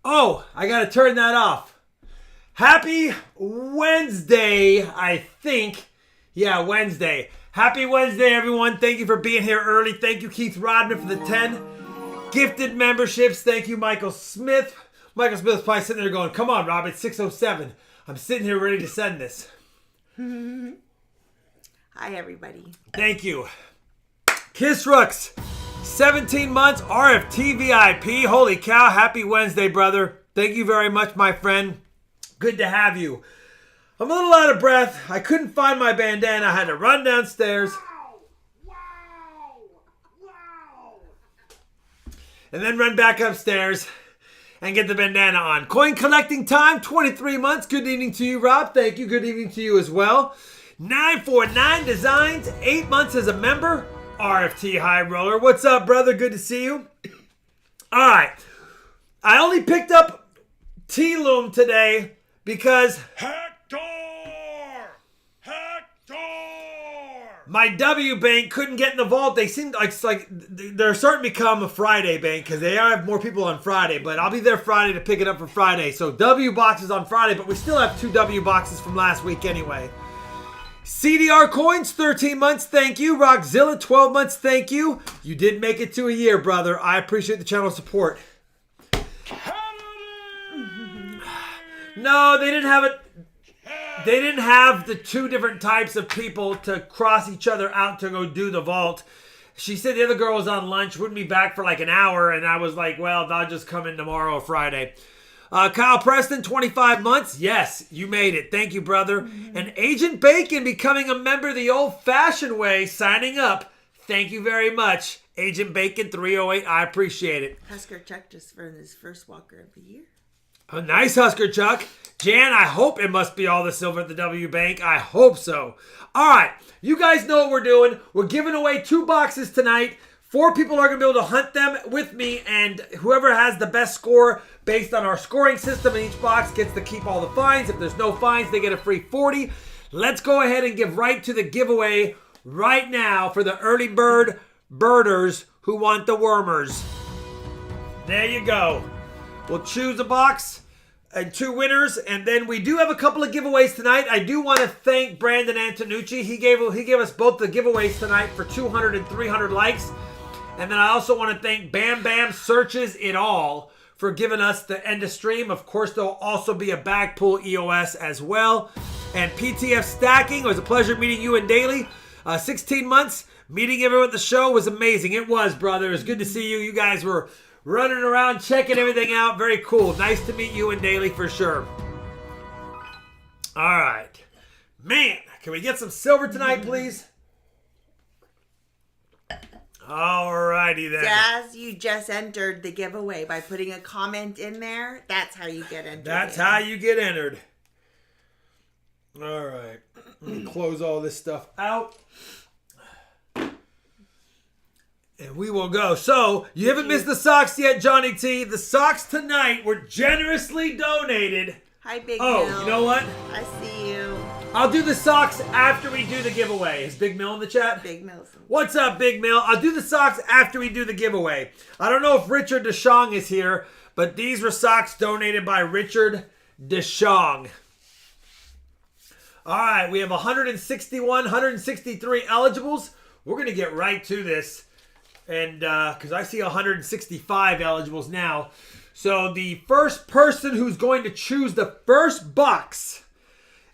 Oh, I got to turn that off. Happy Wednesday, I think. Yeah, Wednesday. Happy Wednesday, everyone. Thank you for being here early. Thank you, Keith Rodman, for the 10 gifted memberships. Thank you, Michael Smith. Michael Smith's probably sitting there going, come on, Rob, it's 6:07. I'm sitting here ready to send this. Hi, everybody. Thank you. Kiss Rooks, 17 months, RFT VIP. Holy cow, happy Wednesday, brother. Thank you very much, my friend. Good to have you. I'm a little out of breath. I couldn't find my bandana. I had to run downstairs. Wow. And then run back upstairs and get the bandana on. Coin collecting time, 23 months. Good evening to you, Rob. Thank you. Good evening to you as well. 949 Designs, 8 months as a member. RFT High Roller. What's up, brother? Good to see you. All right. I only picked up T-Loom today because my W bank couldn't get in the vault. They seem like they're starting to become a Friday bank because they have more people on Friday. But I'll be there Friday to pick it up for Friday. So W boxes on Friday, but we still have 2 W boxes from last week anyway. CDR Coins, 13 months, thank you. Rockzilla, 12 months, thank you. You did make it to a year, brother. I appreciate the channel support. No, they didn't have it. They didn't have the 2 different types of people to cross each other out to go do the vault. She said the other girl was on lunch, wouldn't be back for like an hour, and I was like, well, I'll just come in tomorrow or Friday. Kyle Preston, 25 months. Yes, you made it. Thank you, brother. And Agent Bacon becoming a member the old-fashioned way, signing up. Thank you very much. Agent Bacon, 308. I appreciate it. Husker Chuck just earned his first Walker of the Year. Oh, nice, Husker Chuck. Jan, I hope it must be all the silver at the W Bank. I hope so. All right, you guys know what we're doing. We're giving away 2 boxes tonight. 4 people are going to be able to hunt them with me, and whoever has the best score based on our scoring system in each box gets to keep all the fines. If there's no fines, they get a free 40. Let's go ahead and give right to the giveaway right now for the early bird birders who want the wormers. There you go. We'll choose a box and 2 winners, and then we do have a couple of giveaways tonight. I do want to thank Brandon Antonucci. He gave us both the giveaways tonight for 200 and 300 likes. And then I also want to thank Bam Bam Searches It All for giving us the end of stream. Of course, there'll also be a bag pull EOS as well. And PTF Stacking, it was a pleasure meeting you and Daly. 16 months, meeting everyone at the show was amazing. It was, brother. It was good to see you. You guys were running around, checking everything out. Very cool. Nice to meet you and Daly for sure. All right. Man, can we get some silver tonight, please? Alrighty then. Jazz, you just entered the giveaway by putting a comment in there. That's how you get entered. That's how you get entered. Alright. Let me close all this stuff out. And we will go. So, you haven't missed the socks yet, Johnny T. The socks tonight were generously donated. Hi, Big Mill. Mill. You know what? I see you. I'll do the socks after we do the giveaway. Is Big Mill in the chat? Big Mill. What's up, Big Mill? I'll do the socks after we do the giveaway. I don't know if Richard DeShong is here, but these were socks donated by Richard DeShong. All right, we have 161, 163 eligibles. We're going to get right to this, and because I see 165 eligibles now. So the first person who's going to choose the first box,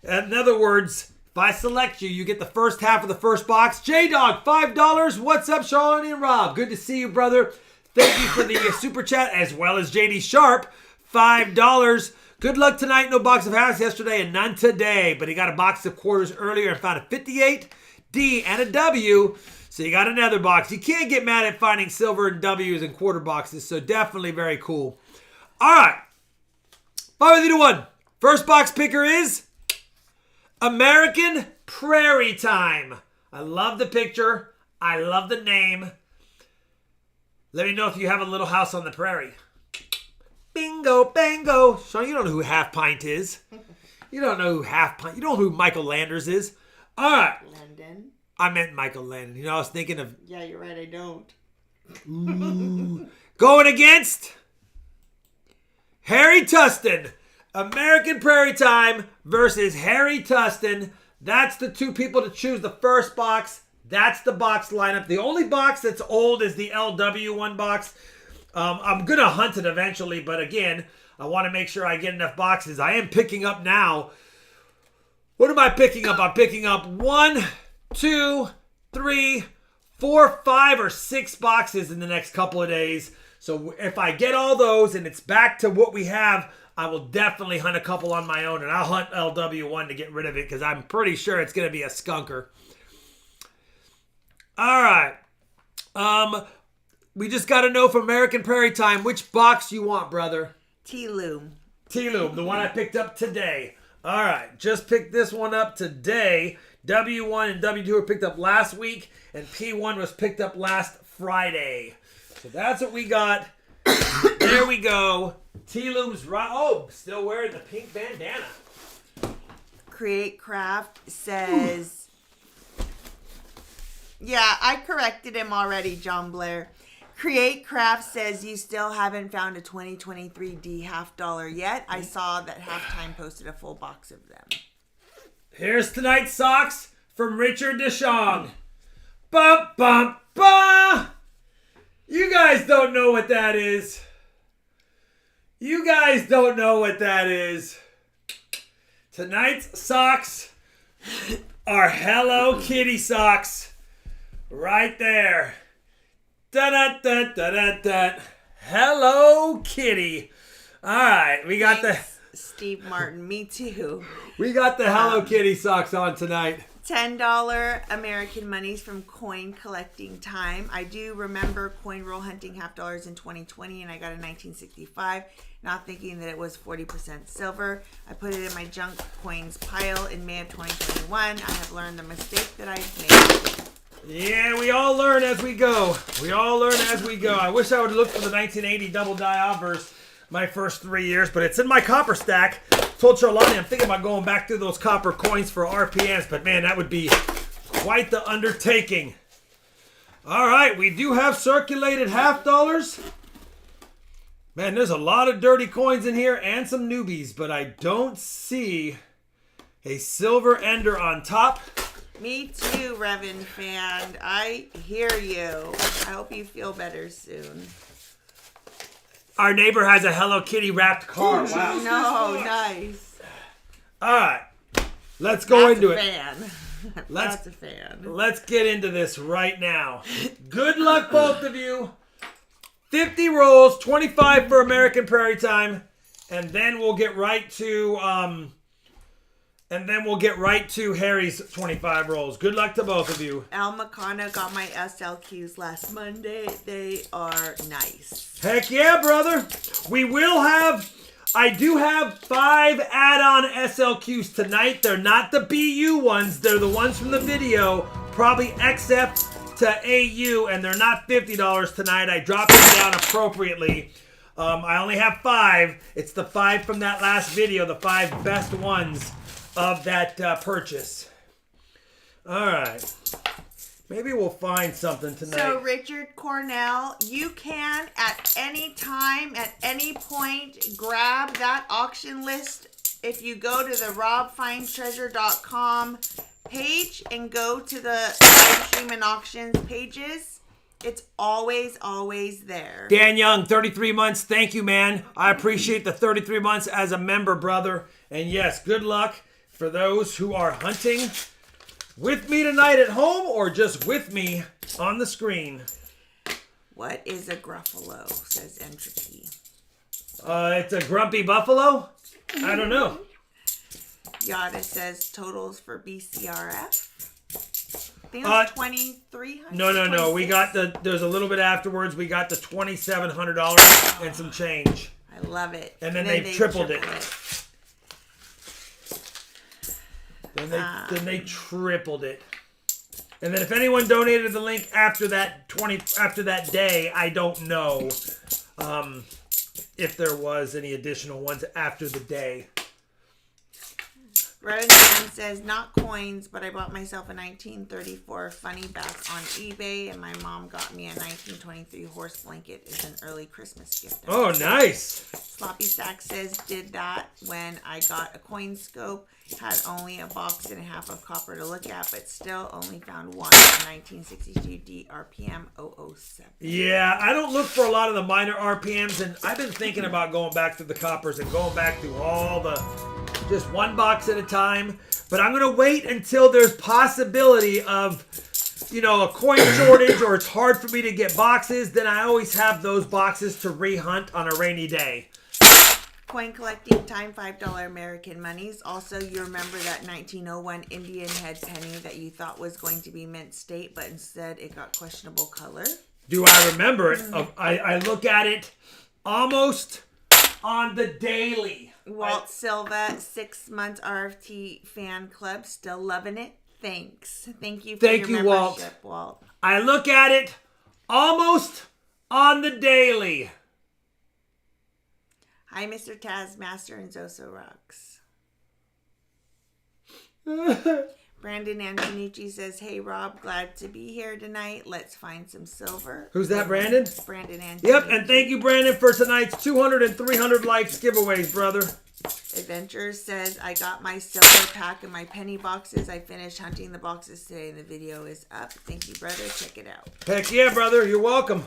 in other words, if I select you, you get the first half of the first box. J-Dog, $5. What's up, Sean and Rob? Good to see you, brother. Thank you for the super chat, as well as JD Sharp, $5. Good luck tonight. No box of halves yesterday and none today. But he got a box of quarters earlier and found a 58, D, and a W. So you got another box. You can't get mad at finding silver and W's and quarter boxes. So definitely very cool. All right. 5 to 1. First box picker is American Prairie Time. I love the picture. I love the name. Let me know if you have a little house on the prairie. Bingo, bango. Sean, you don't know who Half Pint is. You don't know who Half Pint. You don't know who Michael Landers is. All right. Landon. I meant Michael Landon. You know, I was thinking of. Yeah, you're right. I don't. Ooh. Going against Harry Tustin. American Prairie Time versus Harry Tustin. That's the two people to choose the first box. That's the box lineup. The only box that's old is the LW1 box. I'm going to hunt it eventually, but again, I want to make sure I get enough boxes. I am picking up now. What am I picking up? I'm picking up 1, 2, 3, 4, 5, or 6 boxes in the next couple of days. So if I get all those and it's back to what we have, I will definitely hunt a couple on my own, and I'll hunt LW1 to get rid of it because I'm pretty sure it's going to be a skunker. All right. We just got to know from American Prairie Time which box you want, brother. T-Loom. T-Loom, the one I picked up today. All right, just picked this one up today. W1 and W2 were picked up last week, and P1 was picked up last Friday. So that's what we got. There we go. T-Loom's right. Oh, still wearing the pink bandana. Create Craft says, yeah, I corrected him already, John Blair. Create Craft says you still haven't found a 2023 D $half yet. I saw that Halftime posted a full box of them. Here's tonight's socks from Richard Deschong. Bum, bum, bum. You guys don't know what that is. You guys don't know what that is. Tonight's socks are Hello Kitty socks. Right there. Da-da-da-da-da-da. Hello Kitty. All right, we got Steve Martin, me too. We got the Hello Kitty socks on tonight. $10 American monies from Coin Collecting Time. I do remember coin roll hunting $half in 2020, and I got a 1965, not thinking that it was 40% silver. I put it in my junk coins pile in May of 2021. I have learned the mistake that I've made. Yeah, we all learn as we go. We all learn as we go. I wish I would have looked for the 1980 double die obverse my first 3 years, but it's in my copper stack. Told Charlotte I'm thinking about going back through those copper coins for RPMs, but man, that would be quite the undertaking. All right, we do have circulated $half. Man, there's a lot of dirty coins in here and some newbies, but I don't see a silver ender on top. Me too, Revan fan. I hear you. I hope you feel better soon. Our neighbor has a Hello Kitty wrapped car. Wow. No, nice. All right, let's go into it. That's a fan. Let's get into this right now. Good luck, both of you. 50 rolls, 25 for American Prairie Time, and then we'll get right to Harry's 25 rolls. Good luck to both of you. Al Makana got my SLQs last Monday. They are nice. Heck yeah, brother. I do have 5 add-on SLQs tonight. They're not the BU ones. They're the ones from the video. Probably XF to AU, and they're not $50 tonight. I dropped them down appropriately. I only have 5. It's the 5 from that last video, the 5 best ones of that purchase. All right. Maybe we'll find something tonight. So, Richard Cornell, you can at any time, at any point, grab that auction list. If you go to the RobFindsTreasure.com page and go to the live stream and auctions pages, it's always, always there. Dan Young, 33 months. Thank you, man. I appreciate the 33 months as a member, brother. And yes, good luck for those who are hunting with me tonight at home or just with me on the screen. What is a Gruffalo, says Entropy. It's a grumpy buffalo? I don't know. Yada says totals for BCRF. I think it's 2,300. No. We got there's a little bit afterwards. We got the $2,700 and some change. I love it. And then they tripled it. Then they tripled it. And then if anyone donated the link after that day, I don't know if there was any additional ones after the day. Ronan says, not coins, but I bought myself a 1934 funny back on eBay, and my mom got me a 1923 horse blanket as an early Christmas gift. Oh, nice. Sloppy Stack says, did that when I got a coin scope. Had only a box and a half of copper to look at, but still only found one, a 1962 DRPM 007. Yeah, I don't look for a lot of the minor RPMs, and I've been thinking about going back to the coppers and going back to all the, just one box at a time. But I'm going to wait until there's possibility of, you know, a coin shortage or it's hard for me to get boxes. Then I always have those boxes to re-hunt on a rainy day. Coin collecting time, $5 American monies. Also, you remember that 1901 Indian head penny that you thought was going to be mint state, but instead it got questionable color? Do I remember it? I look at it almost on the daily. Walt Silva, 6 months RFT fan club, still loving it. Thanks. Thank you for your membership, Walt. I look at it almost on the daily. Hi, Mr. Tazmaster and Zoso Rocks. Brandon Antonucci says, hey, Rob, glad to be here tonight. Let's find some silver. Who's that, Brandon? Brandon Antonucci. Yep, and thank you, Brandon, for tonight's 200 and 300 likes giveaways, brother. Adventure says, I got my silver pack and my penny boxes. I finished hunting the boxes today and the video is up. Thank you, brother. Check it out. Heck yeah, brother. You're welcome.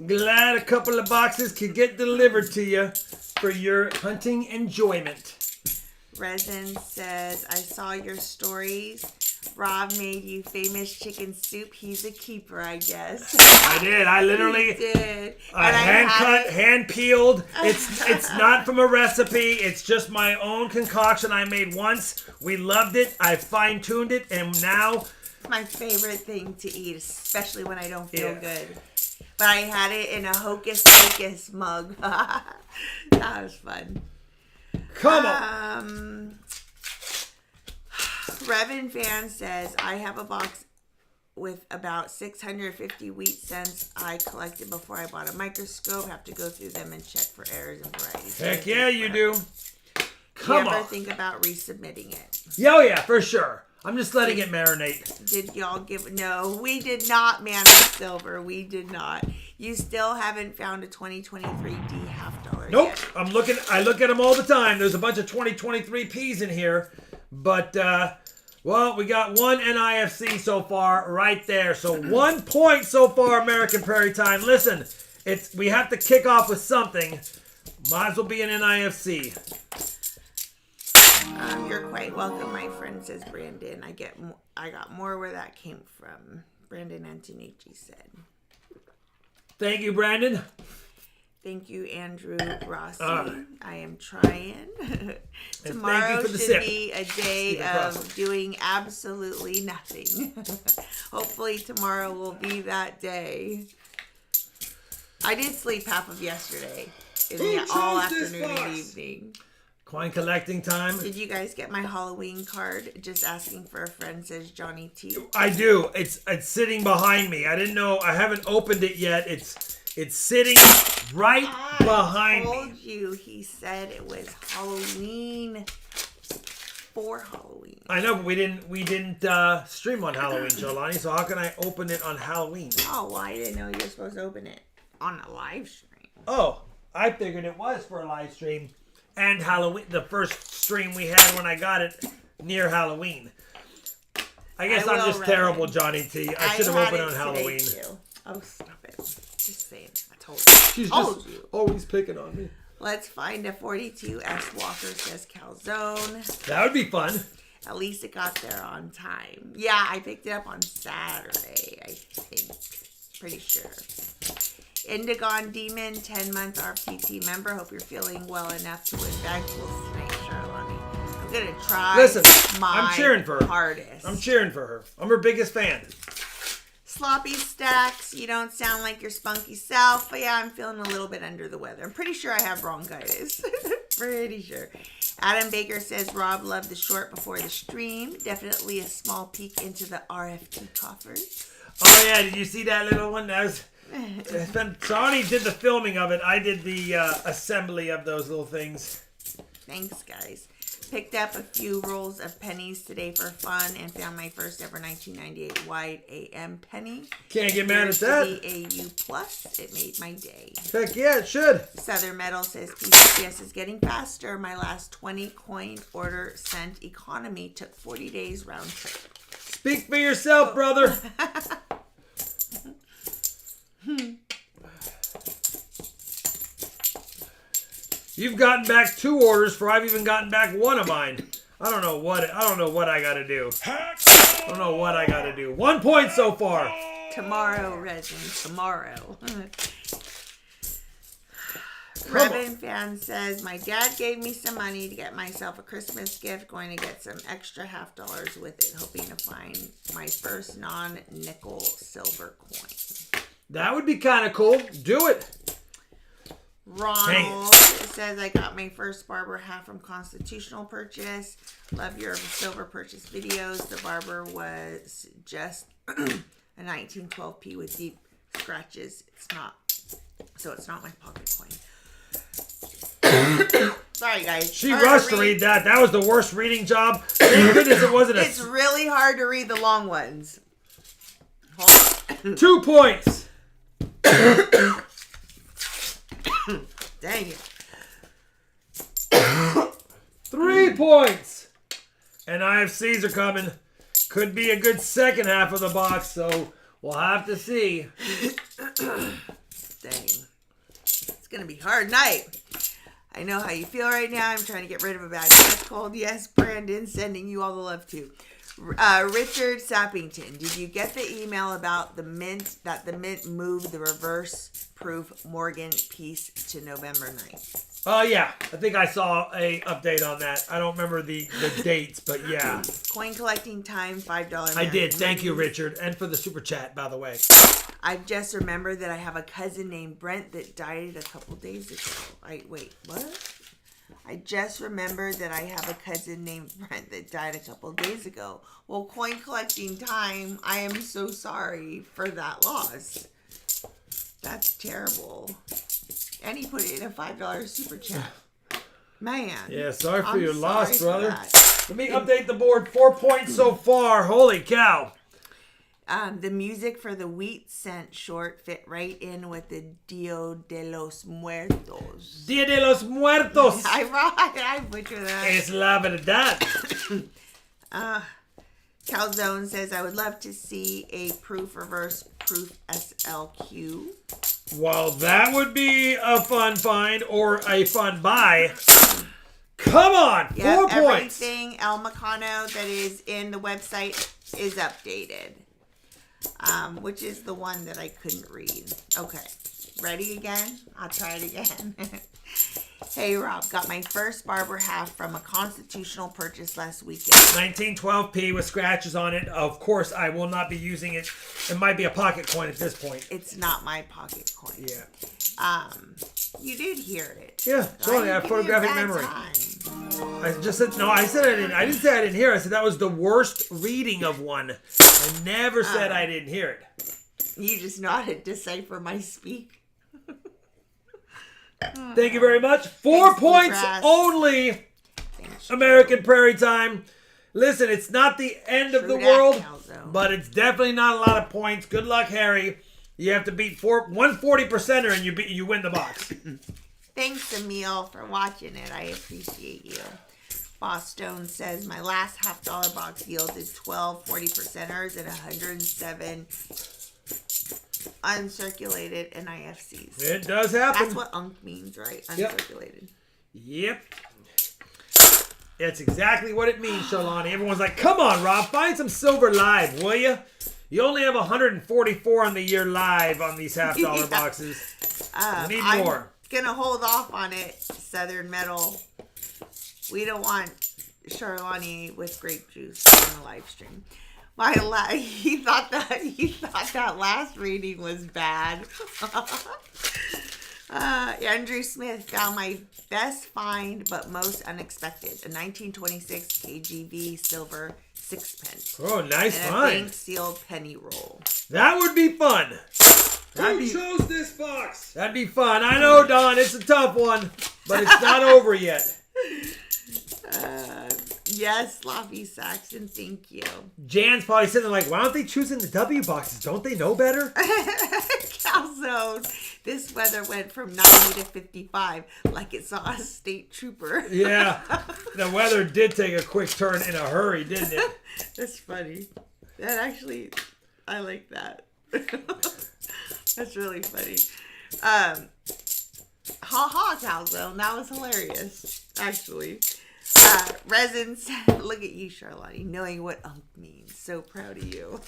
Glad a couple of boxes could get delivered to you for your hunting enjoyment. Resin says, I saw your stories. Rob made you famous chicken soup. He's a keeper, I guess. I did. I literally did. Hand cut, hand peeled. It's not from a recipe. It's just my own concoction I made once. We loved it. I fine-tuned it, and now it's my favorite thing to eat, especially when I don't feel good. But I had it in a Hocus Pocus mug. That was fun. Come on. Revan Fan says, I have a box with about 650 wheat cents I collected before I bought a microscope. Have to go through them and check for errors and varieties. Heck yeah, you do. Come on. Ever think about resubmitting it? Oh yeah, for sure. I'm just letting it marinate. Did y'all give... No, we did not, man. Silver. We did not. You still haven't found a 2023 D half dollar Nope. yet. I look at them all the time. There's a bunch of 2023 Ps in here. But, well, we got one NIFC so far right there. So 1 point so far, American Prairie Time. Listen, we have to kick off with something. Might as well be an NIFC. You're quite welcome, my friend, says Brandon. I got more where that came from. Brandon Antonucci said. Thank you, Brandon. Thank you, Andrew Rossi. I am trying. Tomorrow should be a day of doing absolutely nothing. Hopefully tomorrow will be that day. I did sleep half of yesterday. All afternoon and evening. Coin collecting time. Did you guys get my Halloween card? Just asking for a friend, says Johnny T. I do. It's sitting behind me. I didn't know. I haven't opened it yet. It's sitting right behind me. I told you. He said it was Halloween for Halloween. I know, but we didn't stream on Halloween, Jolani. So how can I open it on Halloween? Oh, well, I didn't know you were supposed to open it on a live stream. Oh, I figured it was for a live stream. And Halloween, the first stream we had when I got it near Halloween. I guess I'm just terrible, Johnny T. I should have opened on Halloween. Too. Oh, stop it. Just saying. I told you. She's just always picking on me. Let's find a 42 S Walker, says Calzone. That would be fun. At least it got there on time. Yeah, I picked it up on Saturday, I think. Pretty sure. Indigon Demon, 10-month RPT member. Hope you're feeling well enough to win bag pulls tonight, Charlotte. I'm going to try I'm cheering for her. Hardest. I'm cheering for her. I'm her biggest fan. Sloppy Stacks, you don't sound like your spunky self. But yeah, I'm feeling a little bit under the weather. I'm pretty sure I have bronchitis. Pretty sure. Adam Baker says, Rob loved the short before the stream. Definitely a small peek into the RFT coffers. Oh, yeah. Did you see that little one? That was... Johnny did the filming of it. I did the assembly of those little things. Thanks, guys. Picked up a few rolls of pennies today for fun and found my first ever 1998 wide AM penny. Can't get mad at that. The AU Plus. It made my day. Heck yeah, it should. Southern Metal says PCS is getting faster. My last 20 coin order sent economy took 40 days round trip. Speak for yourself, brother. You've gotten back 2 orders before I've even gotten back 1 of mine. I don't know what I gotta do. I don't know what I gotta do. 1 point so far. Tomorrow, Resin. Tomorrow. Revan fan says, my dad gave me some money to get myself a Christmas gift. Going to get some extra $50 with it. Hoping to find my first non-nickel silver coin. That would be kind of cool. Do it. Ronald says, I got my first barber hat from Constitutional Purchase. Love your silver purchase videos. The barber was just a 1912p with deep scratches. It's not my pocket coin. Sorry, guys. She rushed to read that. That was the worst reading job. Thank goodness it wasn't It's really hard to read the long ones. Hold on. 2 points. Dang it. 3 points. And IFCs are coming. Could be a good second half of the box, so we'll have to see. Dang. It's going to be a hard night. I know how you feel right now. I'm trying to get rid of a bad chest cold. Yes, Brandon, sending you all the love too. Richard Sappington, did you get the email about the Mint, that the Mint moved the reverse proof Morgan piece to November 9th? Yeah. I think I saw a update on that. I don't remember the dates, but yeah. Coin collecting time, $5. I did. Thank you, Richard. And for the super chat, by the way. I just remembered that I have a cousin named Brent that died a couple days ago. Wait, what? I just remembered that I have a cousin named Brent that died a couple days ago. Well, coin collecting time, I am so sorry for that loss. That's terrible. And he put it in a $5 super chat. Man. Yeah, sorry for your loss, brother. That. Let me update the board. 4 points so far. Holy cow. The music for the Wheat Scent short fit right in with the Dia de los Muertos. Dia de los Muertos. I butcher that. Es la verdad. Calzone says, I would love to see a reverse proof SLQ. Well, that would be a fun find or a fun buy. Come on, 4 points. Everything El Macano that is in the website is updated. Which is the one that I couldn't read. Okay. Ready again? I'll try it again. Hey, Rob. Got my first barber hat from a Constitutional Purchase last weekend. 1912p with scratches on it. Of course, I will not be using it. It might be a pocket coin at this point. It's not my pocket coin. Yeah. You did hear it. Yeah. Sorry, I have photographic memory. I just said, no, I said I didn't. I didn't say I didn't hear it. I said that was the worst reading of one. I never said I didn't hear it. You just know how to decipher my speak. Thank you very much. 4 points only. American Prairie time. Listen, it's not the end of the world, but it's definitely not a lot of points. Good luck, Harry. You have to beat 140%er and you win the box. Thanks, Emil, for watching it. I appreciate you. Boss Stone says, my last $50 box yielded 12 40%ers and 107 uncirculated NIFCs. It does happen. That's what UNC means, right? Uncirculated. Yep. That's exactly what it means, Shalani. Everyone's like, come on, Rob, find some silver live, will you? You only have 144 on the year live on these $50 boxes. We need more. I'm going to hold off on it, Southern Metal. We don't want Charlani with grape juice on the live stream. He thought that last reading was bad. Andrew Smith found my best find, but most unexpected. A 1926 KGV silver sixpence. Oh, nice and find. A bank sealed penny roll. That would be fun. Who chose this box? That'd be fun. I know, Don, it's a tough one, but it's not over yet. Yes, Sloppy Saxon, thank you. Jan's probably sitting there like, why aren't they choosing the W boxes? Don't they know better? Calzone. This weather went from 90 to 55 like it saw a state trooper. Yeah. The weather did take a quick turn in a hurry, didn't it? That's funny. That actually, I like that. That's really funny. Ha ha, Calzone. That was hilarious, actually. Resin said, look at you, Charlotte, knowing what unk means. So proud of you.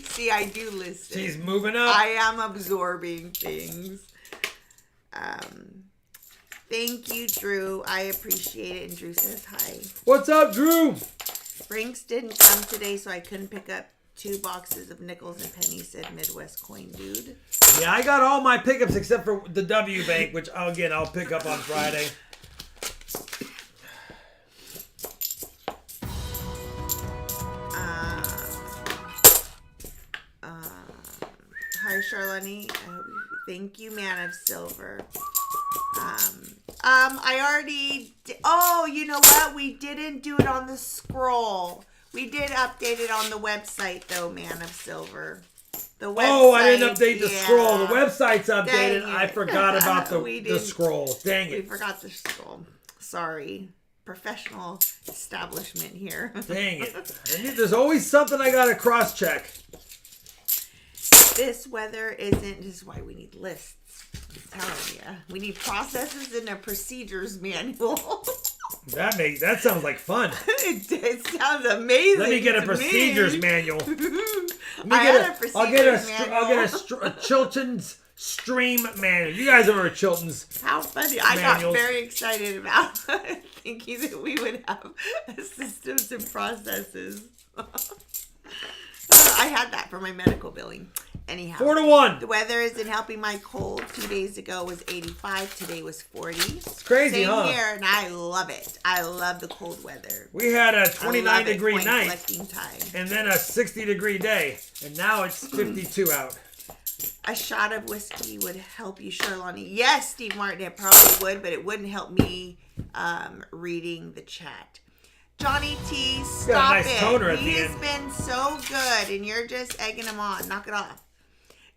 See, I do listen. She's moving up. I am absorbing things. Thank you, Drew. I appreciate it. And Drew says hi. What's up, Drew? Brinks didn't come today, so I couldn't pick up 2 boxes of nickels and pennies, said Midwest Coin Dude. Yeah, I got all my pickups except for the W Bank, which, again, I'll pick up on Friday. Hi, Charlene. Thank you, Man of Silver. I already... Oh, you know what? We didn't do it on the scroll. We did update it on the website, though, Man of Silver. The website, oh, I didn't update the scroll. The website's updated. I forgot about the scroll. Dang it. We forgot the scroll. Sorry. Professional establishment here. Dang it. There's always something I got to cross-check. This weather isn't... This is why we need lists. I'm telling you. We need processes and a procedures manual. That sounds like fun. It sounds amazing. Let me get a procedures manual. I'll get a Chilton's stream manual. You guys remember Chilton's? How funny. I got very excited about thinking that we would have systems and processes. I had that for my medical billing. Anyhow, 4-1. The weather isn't helping my cold. 2 days ago was 85. Today was 40. It's crazy, Same here, and I love it. I love the cold weather. We had a 29-degree night, time. and then a 60-degree day, and now it's 52 out. A shot of whiskey would help you, Charlene. Yes, Steve Martin, it probably would, but it wouldn't help me reading the chat. Johnny T, stop it. He has been so good, and you're just egging him on. Knock it off.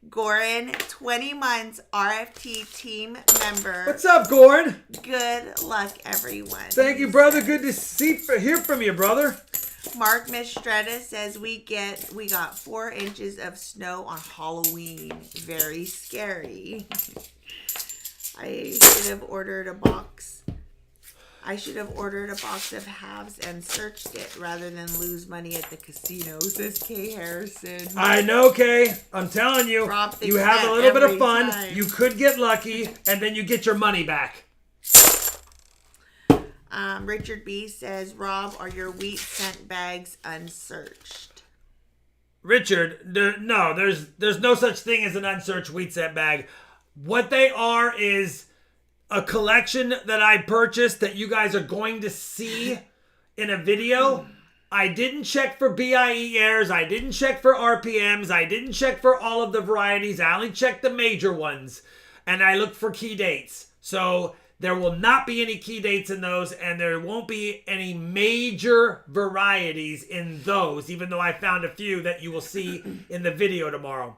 Goran, 20 months, RFT team member. What's up, Goran? Good luck, everyone. Thank you, brother. Good to hear from you, brother. Mark Mistretta says we got 4 inches of snow on Halloween. Very scary. I should have ordered a box of halves and searched it rather than lose money at the casino, says Kay Harrison. I know, Kay. I'm telling you, you have a little bit of fun. Time. You could get lucky, and then you get your money back. Richard B says, Rob, are your wheat scent bags unsearched? Richard, no, there's no such thing as an unsearched wheat scent bag. What they are is a collection that I purchased that you guys are going to see in a video. I didn't check for BIE errors. I didn't check for RPMs. I didn't check for all of the varieties. I only checked the major ones. And I looked for key dates. So there will not be any key dates in those, and there won't be any major varieties in those, even though I found a few that you will see in the video tomorrow.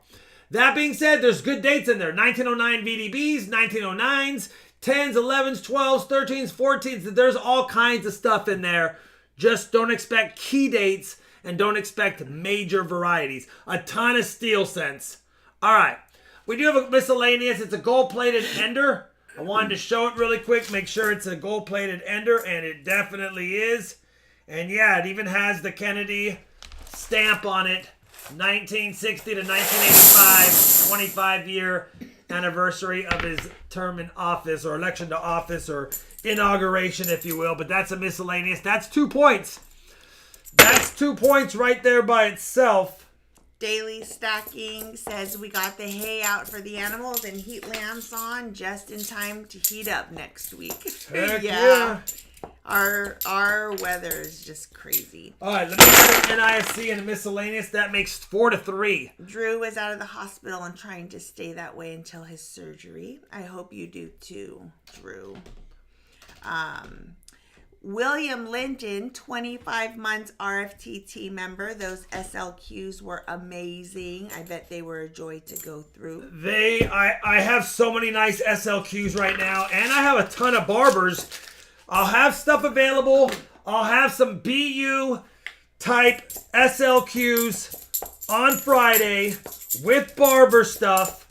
That being said, there's good dates in there. 1909 VDBs, 1909s, 10s, 11s, 12s, 13s, 14s. There's all kinds of stuff in there. Just don't expect key dates and don't expect major varieties. A ton of steel scents. All right. We do have a miscellaneous. It's a gold-plated ender. I wanted to show it really quick, make sure it's a gold-plated ender, and it definitely is. And yeah, it even has the Kennedy stamp on it. 1960 to 1985, 25-year anniversary of his term in office, or election to office, or inauguration, if you will. But that's a miscellaneous. That's 2 points. That's 2 points right there by itself. Daily Stacking says we got the hay out for the animals and heat lamps on just in time to heat up next week. Heck yeah. Our weather is just crazy. All right, let me put NISC and miscellaneous. That makes 4-3. Drew is out of the hospital and trying to stay that way until his surgery. I hope you do too, Drew. William Linton, 25 months RFTT member. Those SLQs were amazing. I bet they were a joy to go through. I have so many nice SLQs right now, and I have a ton of barbers. I'll have stuff available. I'll have some BU type SLQs on Friday with barber stuff.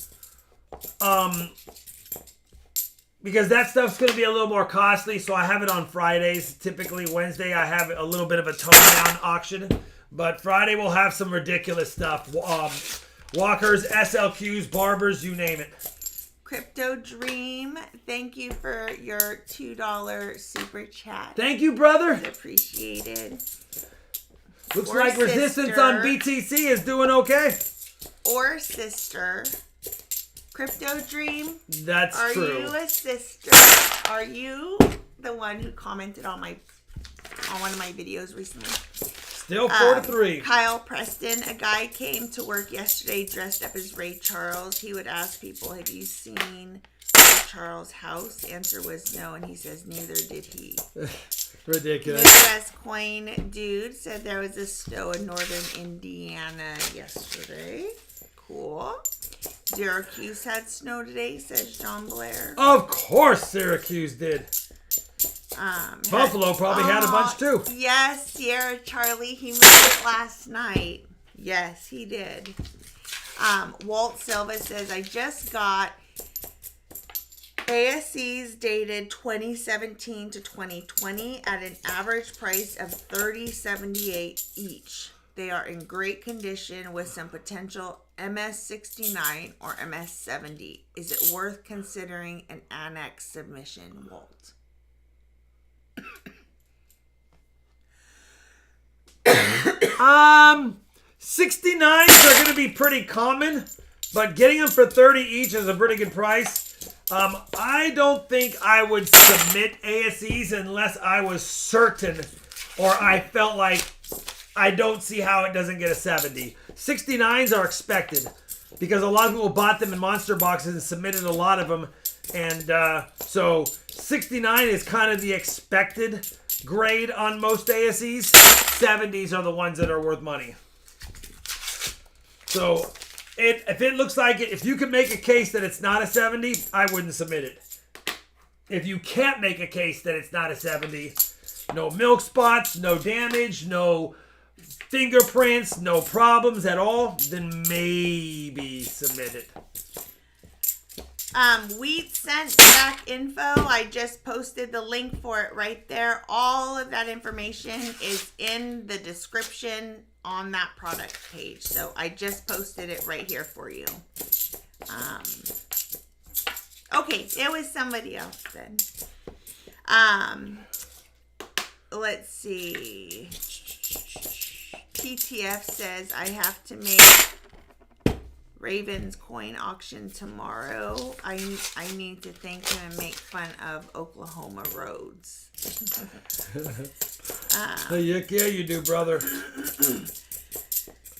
Because that stuff's going to be a little more costly, so I have it on Fridays. Typically Wednesday I have a little bit of a tone down auction, but Friday we'll have some ridiculous stuff. Walkers, SLQs, barbers, you name it. Crypto Dream, thank you for your $2 super chat. Thank you, brother. Appreciated. Looks like resistance on BTC is doing okay. Or sister. Crypto Dream. That's true. Are you a sister? Are you the one who commented on one of my videos recently? Still 4-3. Kyle Preston, a guy came to work yesterday dressed up as Ray Charles. He would ask people, have you seen Ray Charles' house? Answer was no, and he says neither did he. Ridiculous. Midwest Coin Dude said there was a snow in northern Indiana yesterday. Cool. Syracuse had snow today, says John Blair. Of course Syracuse did. Buffalo probably had a bunch too. Yes, Sierra Charlie, he made it last night. Yes, he did. Walt Silva says, I just got ASCs dated 2017 to 2020 at an average price of $30.78 each. They are in great condition with some potential MS69 or MS70. Is it worth considering an annex submission, Walt? 69s are going to be pretty common, but getting them for 30 each is a pretty good price. I don't think I would submit ASEs unless I was certain or I felt like I don't see how it doesn't get a 70. 69s are expected because a lot of people bought them in monster boxes and submitted a lot of them. And so 69 is kind of the expected grade on most ASEs. 70s are the ones that are worth money. So if it looks like it, if you can make a case that it's not a 70, I wouldn't submit it. If you can't make a case that it's not a 70, no milk spots, no damage, no fingerprints, no problems at all, then maybe submit it. Wheat sent back info. I just posted the link for it right there. All of that information is in the description on that product page. So I just posted it right here for you. Okay, it was somebody else then. Let's see. PTF says I have to make Raven's coin auction tomorrow. I need to thank him and make fun of Oklahoma roads. Yeah, you do, brother.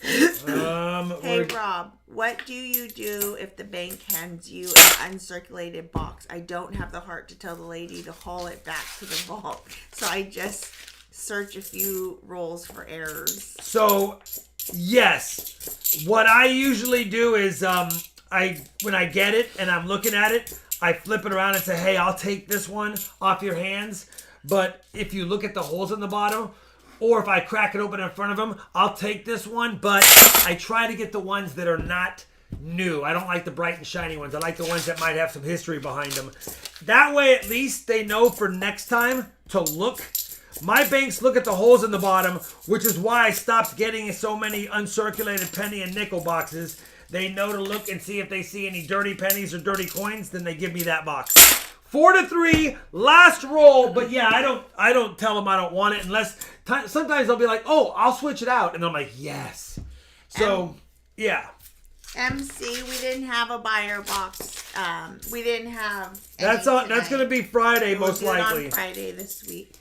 Hey Rob, what do you do if the bank hands you an uncirculated box? I don't have the heart to tell the lady to haul it back to the vault, so I just search a few rolls for errors. So, yes. What I usually do is when I get it and I'm looking at it, I flip it around and say, hey, I'll take this one off your hands. But if you look at the holes in the bottom, or if I crack it open in front of them, I'll take this one. But I try to get the ones that are not new. I don't like the bright and shiny ones. I like the ones that might have some history behind them. That way, at least they know for next time to look. My banks look at the holes in the bottom, which is why I stopped getting so many uncirculated penny and nickel boxes. They know to look and see if they see any dirty pennies or dirty coins, then they give me that box. 4-3, last roll. But yeah, I don't tell them I don't want it unless sometimes they'll be like, oh, I'll switch it out, and I'm like, yes. So yeah. MC, we didn't have a buyer box. We didn't have. That's going to be Friday most likely. On Friday this week.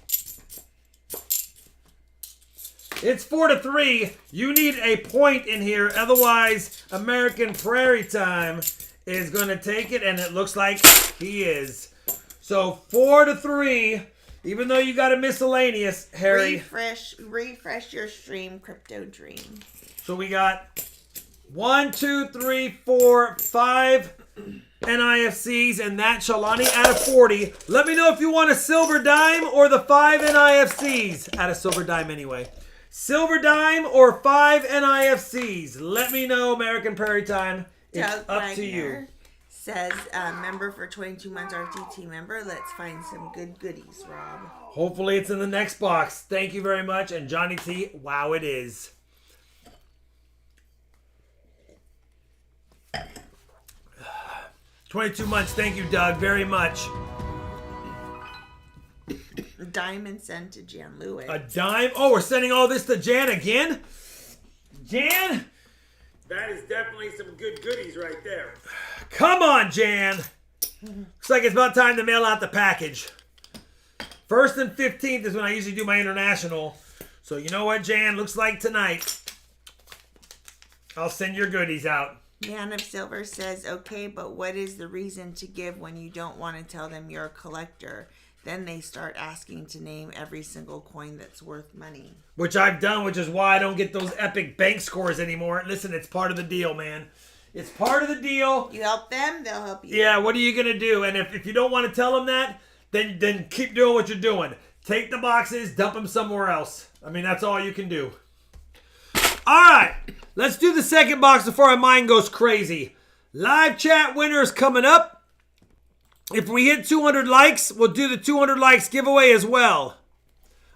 It's 4-3. You need a point in here. Otherwise, American Prairie Time is going to take it, and it looks like he is. So 4-3. Even though you got a miscellaneous, Harry. Refresh your stream, Crypto Dream. So we got 1, 2, 3, 4, 5 NIFCs, and that Shalani out of 40. Let me know if you want a silver dime or the 5 NIFCs. At a silver dime anyway. Silver dime or 5 NIFCs. Let me know, American Prairie Time. It's Doug up Wagner to you. Says, member for 22 months, RTT member. Let's find some good goodies, Rob. Hopefully it's in the next box. Thank you very much. And Johnny T, wow, it is. $22 months. Thank you, Doug, very much. Diamond sent to Jan Lewis. A dime? Oh, we're sending all this to Jan again? Jan? That is definitely some good goodies right there. Come on, Jan. Looks like it's about time to mail out the package. 1st and 15th is when I usually do my international. So you know what, Jan? Looks like tonight I'll send your goodies out. Man of Silver says, okay, but what is the reason to give when you don't want to tell them you're a collector? Then they start asking to name every single coin that's worth money. Which I've done, which is why I don't get those epic bank scores anymore. Listen, it's part of the deal, man. It's part of the deal. You help them, they'll help you. Yeah, what are you going to do? And if you don't want to tell them that, then keep doing what you're doing. Take the boxes, dump them somewhere else. I mean, that's all you can do. All right, let's do the second box before our mind goes crazy. Live chat winners coming up. If we hit 200 likes, we'll do the 200 likes giveaway as well.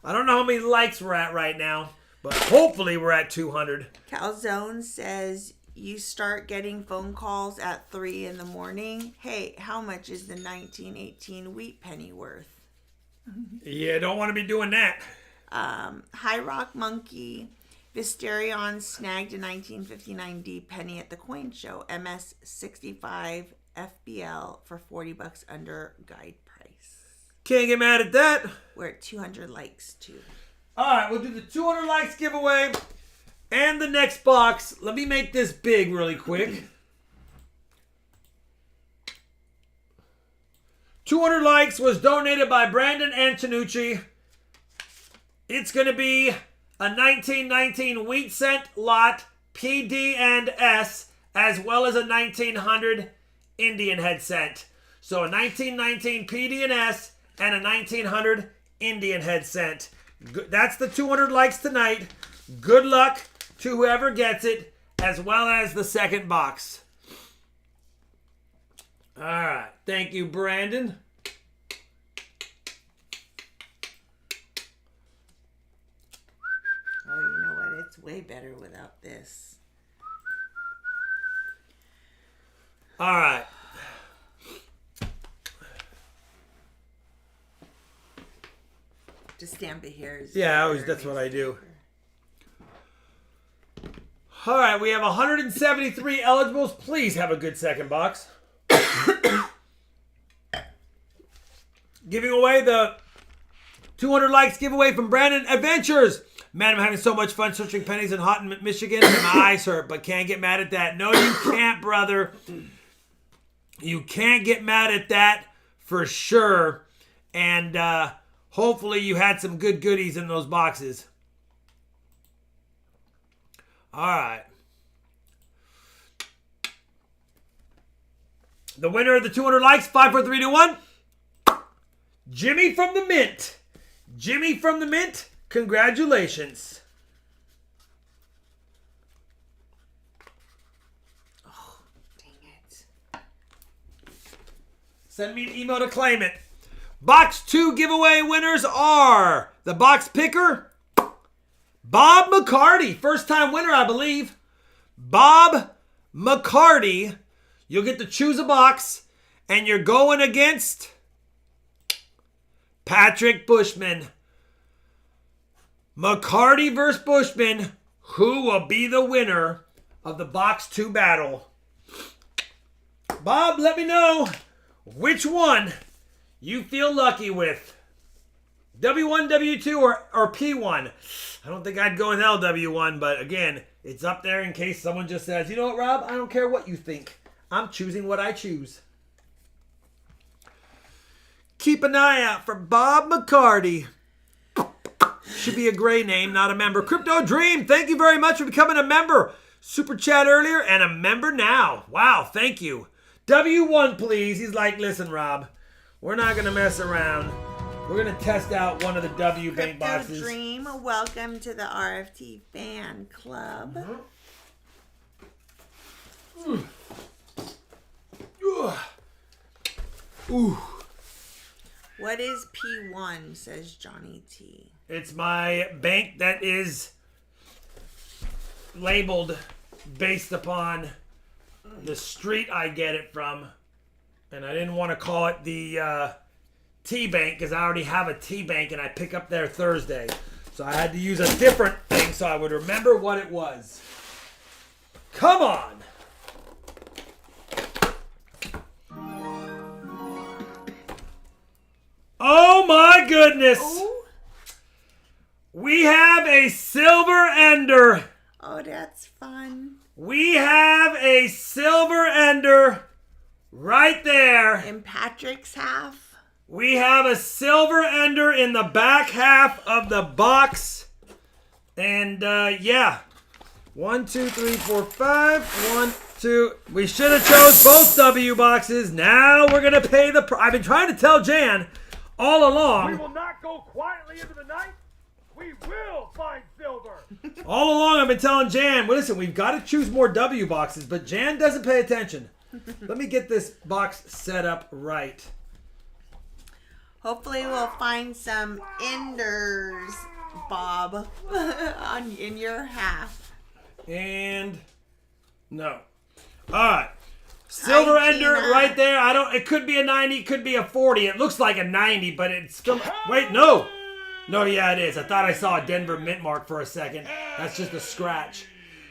I don't know how many likes we're at right now, but hopefully we're at 200. Calzone says, you start getting phone calls at 3 in the morning. Hey, how much is the 1918 wheat penny worth? Yeah, don't want to be doing that. High Rock Monkey. Visterion snagged a 1959D penny at the coin show. MS 65 FBL for $40 under guide price. Can't get mad at that. We're at 200 likes too. All right, we'll do the 200 likes giveaway and the next box. Let me make this big really quick. 200 likes was donated by Brandon Antonucci. It's going to be a 1919 wheat cent lot PD and S, as well as a 1900 Indian head cent. So a 1919 PD and S and a 1900 Indian head cent. That's the 200 likes tonight. Good luck to whoever gets it, as well as the second box. All right. Thank you, Brandon. Oh, you know what? It's way better without this. All right. Just stamp it here. Yeah, that's what I do. All right, we have 173 eligibles. Please have a good second box. Giving away the 200 likes giveaway from Brandon Adventures. Man, I'm having so much fun searching pennies in hot Michigan, and my eyes hurt, but can't get mad at that. No, you can't, brother. You can't get mad at that for sure. And hopefully you had some good goodies in those boxes. All right. The winner of the 200 likes, 5, 4, 3, 2, 1. Jimmy from the Mint. Jimmy from the Mint, congratulations. Oh, dang it. Send me an email to claim it. Box 2 giveaway winners are the box picker, Bob McCarty. First time winner, I believe. Bob McCarty. You'll get to choose a box, and you're going against Patrick Bushman. McCarty versus Bushman. Who will be the winner of the box 2 battle? Bob, let me know which one you feel lucky with. W1, W2, or P1. I don't think I'd go with LW1, but again, it's up there in case someone just says, you know what, Rob? I don't care what you think. I'm choosing what I choose. Keep an eye out for Bob McCarty. Should be a gray name, not a member. Crypto Dream, thank you very much for becoming a member. Super chat earlier and a member now. Wow, thank you. W1, please. He's like, listen, Rob, we're not going to mess around. We're going to test out one of the W Bank boxes. Crypto Dream, welcome to the RFT fan club. Ooh. What is P1, says Johnny T. It's my bank that is labeled based upon the street I get it from. And I didn't want to call it the T Bank because I already have a T Bank and I pick up there Thursday. So I had to use a different thing so I would remember what it was. Come on! Oh my goodness! Oh, We have a silver ender. oh, that's fun. We have a silver ender right there. In Patrick's half. We have a silver ender in the back half of the box. And yeah. 1, 2, 3, 4, 5. 1, 2. We should have chose both W boxes. Now we're going to pay the price. I've been trying to tell Jan all along. We will not go quietly into the night. We will find silver. All along I've been telling Jan, well, listen, we've got to choose more W boxes, but Jan doesn't pay attention. Let me get this box set up right. Hopefully we'll find some enders, Bob, in your half. And no. All right. Silver Hi, ender Gina. right there. It could be a 90, it could be a 40. It looks like a 90, but it's still, wait, no. No, yeah, it is. I thought I saw a Denver mint mark for a second. That's just a scratch.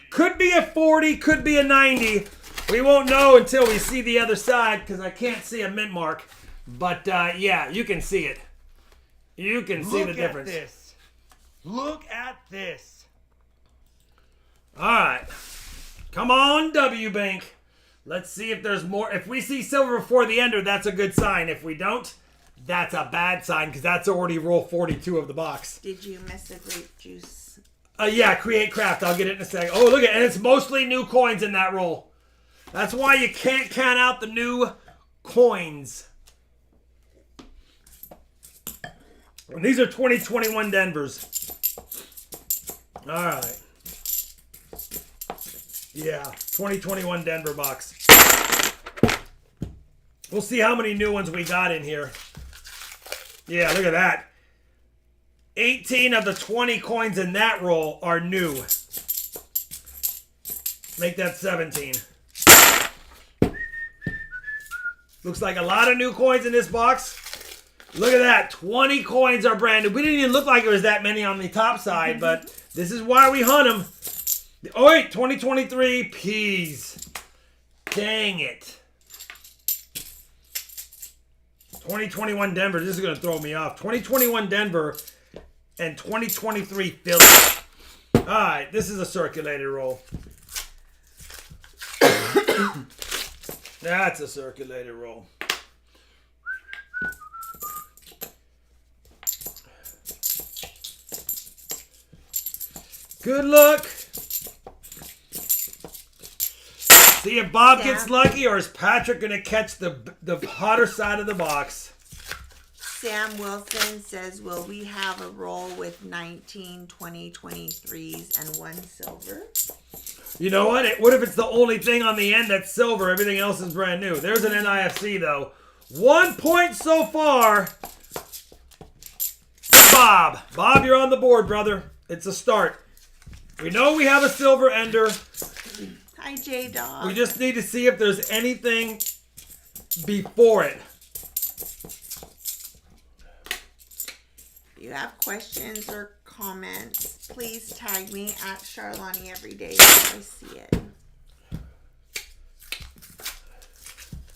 Could be a 40, could be a 90. We won't know until we see the other side because I can't see a mint mark. But yeah, you can see it. You can see the difference. This. Look at this. All right. Come on, W Bank. Let's see if there's more. If we see silver before the ender, that's a good sign. If we don't, that's a bad sign because that's already roll 42 of the box. Did you miss the grape juice? Yeah, create craft. I'll get it in a second. Oh, look at it. And it's mostly new coins in that roll. That's why you can't count out the new coins. And these are 2021 Denvers. All right. Yeah, 2021 Denver box. We'll see how many new ones we got in here. Yeah, look at that. 18 of the 20 coins in that roll are new. Make that 17. Looks like a lot of new coins in this box. Look at that. 20 coins are brand new. We didn't even look like it was that many on the top side, but this is why we hunt them. Oh, wait. 2023 peas. Dang it. 2021 Denver. This is going to throw me off. 2021 Denver and 2023 Philly. All right. This is a circulated roll. That's a circulated roll. Good luck. See if Bob gets lucky or is Patrick going to catch the hotter side of the box. Sam Wilson says, will we have a roll with 19 2023s and 1 silver? You know what? What if it's the only thing on the end that's silver? Everything else is brand new. There's an NIFC, though. 1 point so far. Bob. Bob, you're on the board, brother. It's a start. We know we have a silver ender. Hi, J-Dog. We just need to see if there's anything before it. If you have questions or comments, please tag me at Charlani every day so I see it.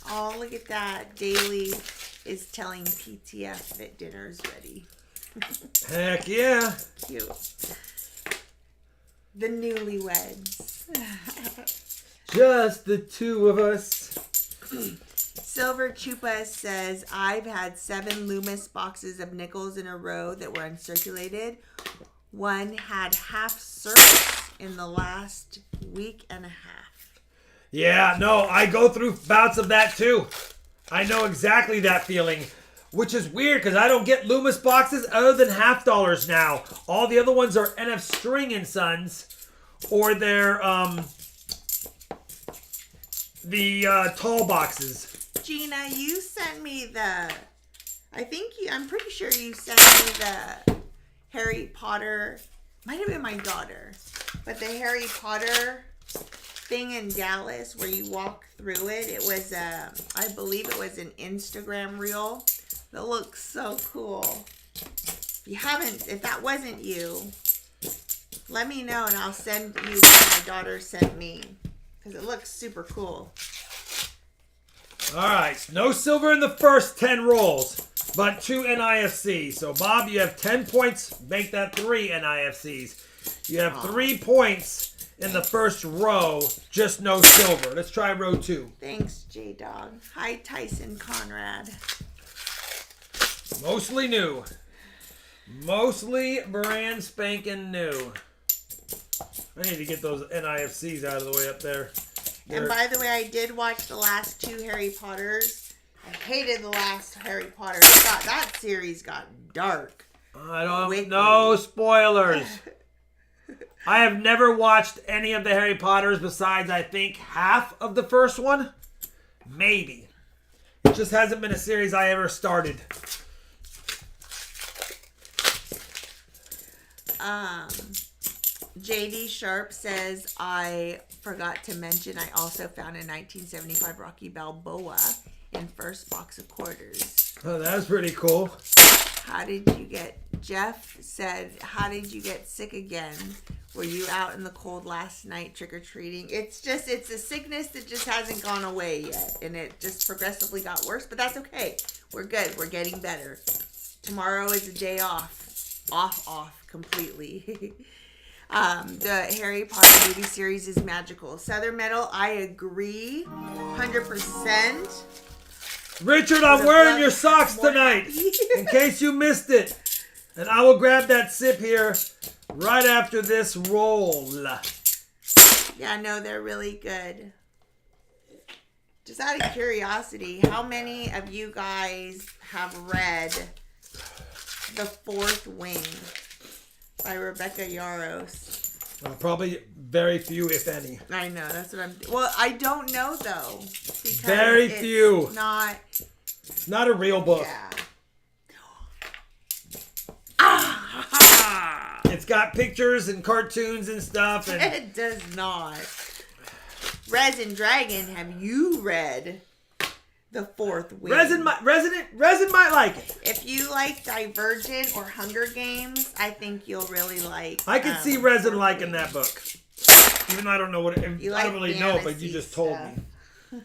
Oh, look at that. Daily is telling PTF that dinner's ready. Heck yeah. Cute. The newlyweds. Just the two of us. Silver Chupa says, I've had 7 Loomis boxes of nickels in a row that were uncirculated. One had half surface in the last week and a half. Yeah, no, I go through bouts of that too. I know exactly that feeling. Which is weird because I don't get Loomis boxes other than $half now. All the other ones are NF String & Sons. Or they're the tall boxes. Gina, you sent me I'm pretty sure you sent me the Harry Potter, might have been my daughter, but the Harry Potter thing in Dallas where you walk through it. It was, I believe it was an Instagram reel that looks so cool. If that wasn't you, let me know and I'll send you what my daughter sent me because it looks super cool. All right, no silver in the first 10 rolls, but 2 NIFCs. So, Bob, you have 10 points. Make that 3 NIFCs. You have 3 points in the first row, just no silver. Let's try row 2. Thanks, J-Dog. Hi, Tyson Conrad. Mostly new. Mostly brand spanking new. I need to get those NIFCs out of the way up there. And by the way, I did watch the last 2 Harry Potters. I hated the last Harry Potter. That series got dark. I don't know. Spoilers. I have never watched any of the Harry Potters besides, I think, half of the first one. Maybe. It just hasn't been a series I ever started. JD Sharp says, I forgot to mention I also found a 1975 Rocky Balboa in first box of quarters. Oh, that's pretty cool. Jeff said, how did you get sick again? Were you out in the cold last night trick-or-treating? It's a sickness that just hasn't gone away yet. And it just progressively got worse, but that's okay. We're good. We're getting better. Tomorrow is a day off. Off completely. The Harry Potter movie series is magical. Southern Metal, I agree 100%. Richard, I'm wearing your socks tonight, in case you missed it. And I will grab that sip here right after this roll. Yeah, no, they're really good. Just out of curiosity, how many of you guys have read The Fourth Wing by Rebecca Yarros? Probably very few, if any. I know, that's what I'm... Well, I don't know, though. Because very few. It's not a real book. Yeah. It's got pictures and cartoons and stuff. And it does not. Resin Dragon, have you read The Fourth Wing? Resin might like it. If you like Divergent or Hunger Games, I think you'll really like. I could see Resin liking that book. Even though I don't know what it. I don't really know, but you just told me.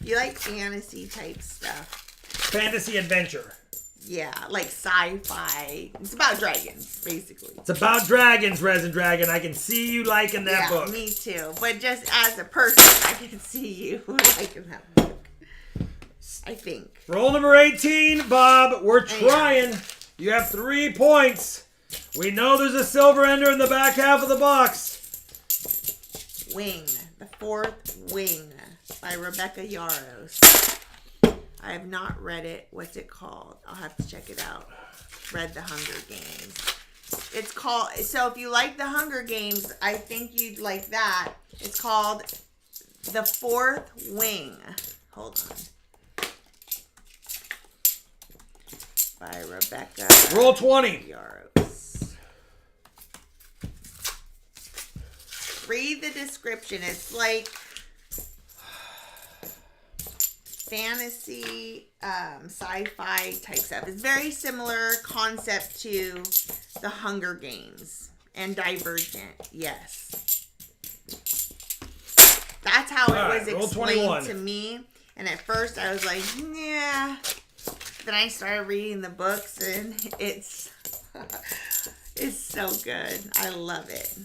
You like fantasy type stuff. Fantasy adventure. Yeah, like sci-fi. It's about dragons, basically. It's about dragons, Resin Dragon. I can see you liking that book. Yeah, me too. But just as a person, I can see you liking that book. I think. Roll number 18, Bob. We're trying. You have 3 points. We know there's a silver ender in the back half of the box. Wing. The Fourth Wing by Rebecca Yarros. I have not read it. What's it called? I'll have to check it out. Read The Hunger Games. It's called... So if you like The Hunger Games, I think you'd like that. It's called The Fourth Wing. Hold on. By Rebecca... Roll 20. Yarros. Read the description. It's like... fantasy, sci-fi type stuff. It's very similar concept to The Hunger Games and Divergent. Yes. That's how it was explained to me. And at first I was like, yeah. Then I started reading the books and it's so good. I love it.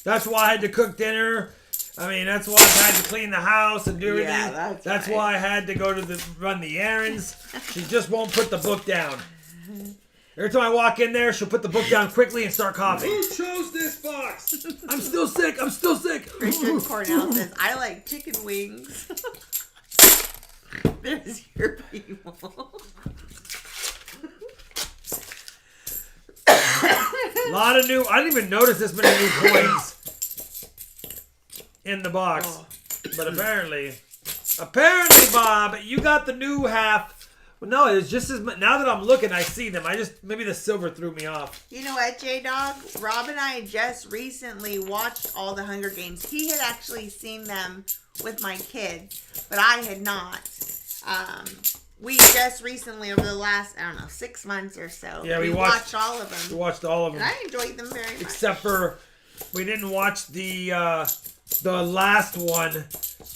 That's why I had to cook dinner I mean, that's why I had to clean the house and do everything. Yeah, that's right. why I had to go to run the errands. She just won't put the book down. Every time I walk in there, she'll put the book down quickly and start coughing. Who chose this box? I'm still sick. Richard Cornell says, I like chicken wings. There's your people. A lot of new. I didn't even notice this many new coins in the box. But apparently, Bob, you got the new half. Well, no, it's just as much. Now that I'm looking, I see them. Maybe the silver threw me off. You know what, J-Dog? Rob and I just recently watched all the Hunger Games. He had actually seen them with my kid, but I had not. We just recently, over the last, 6 months or so, we watched all of them. We watched all of them. And I enjoyed them very much. Except for, we didn't watch the last one,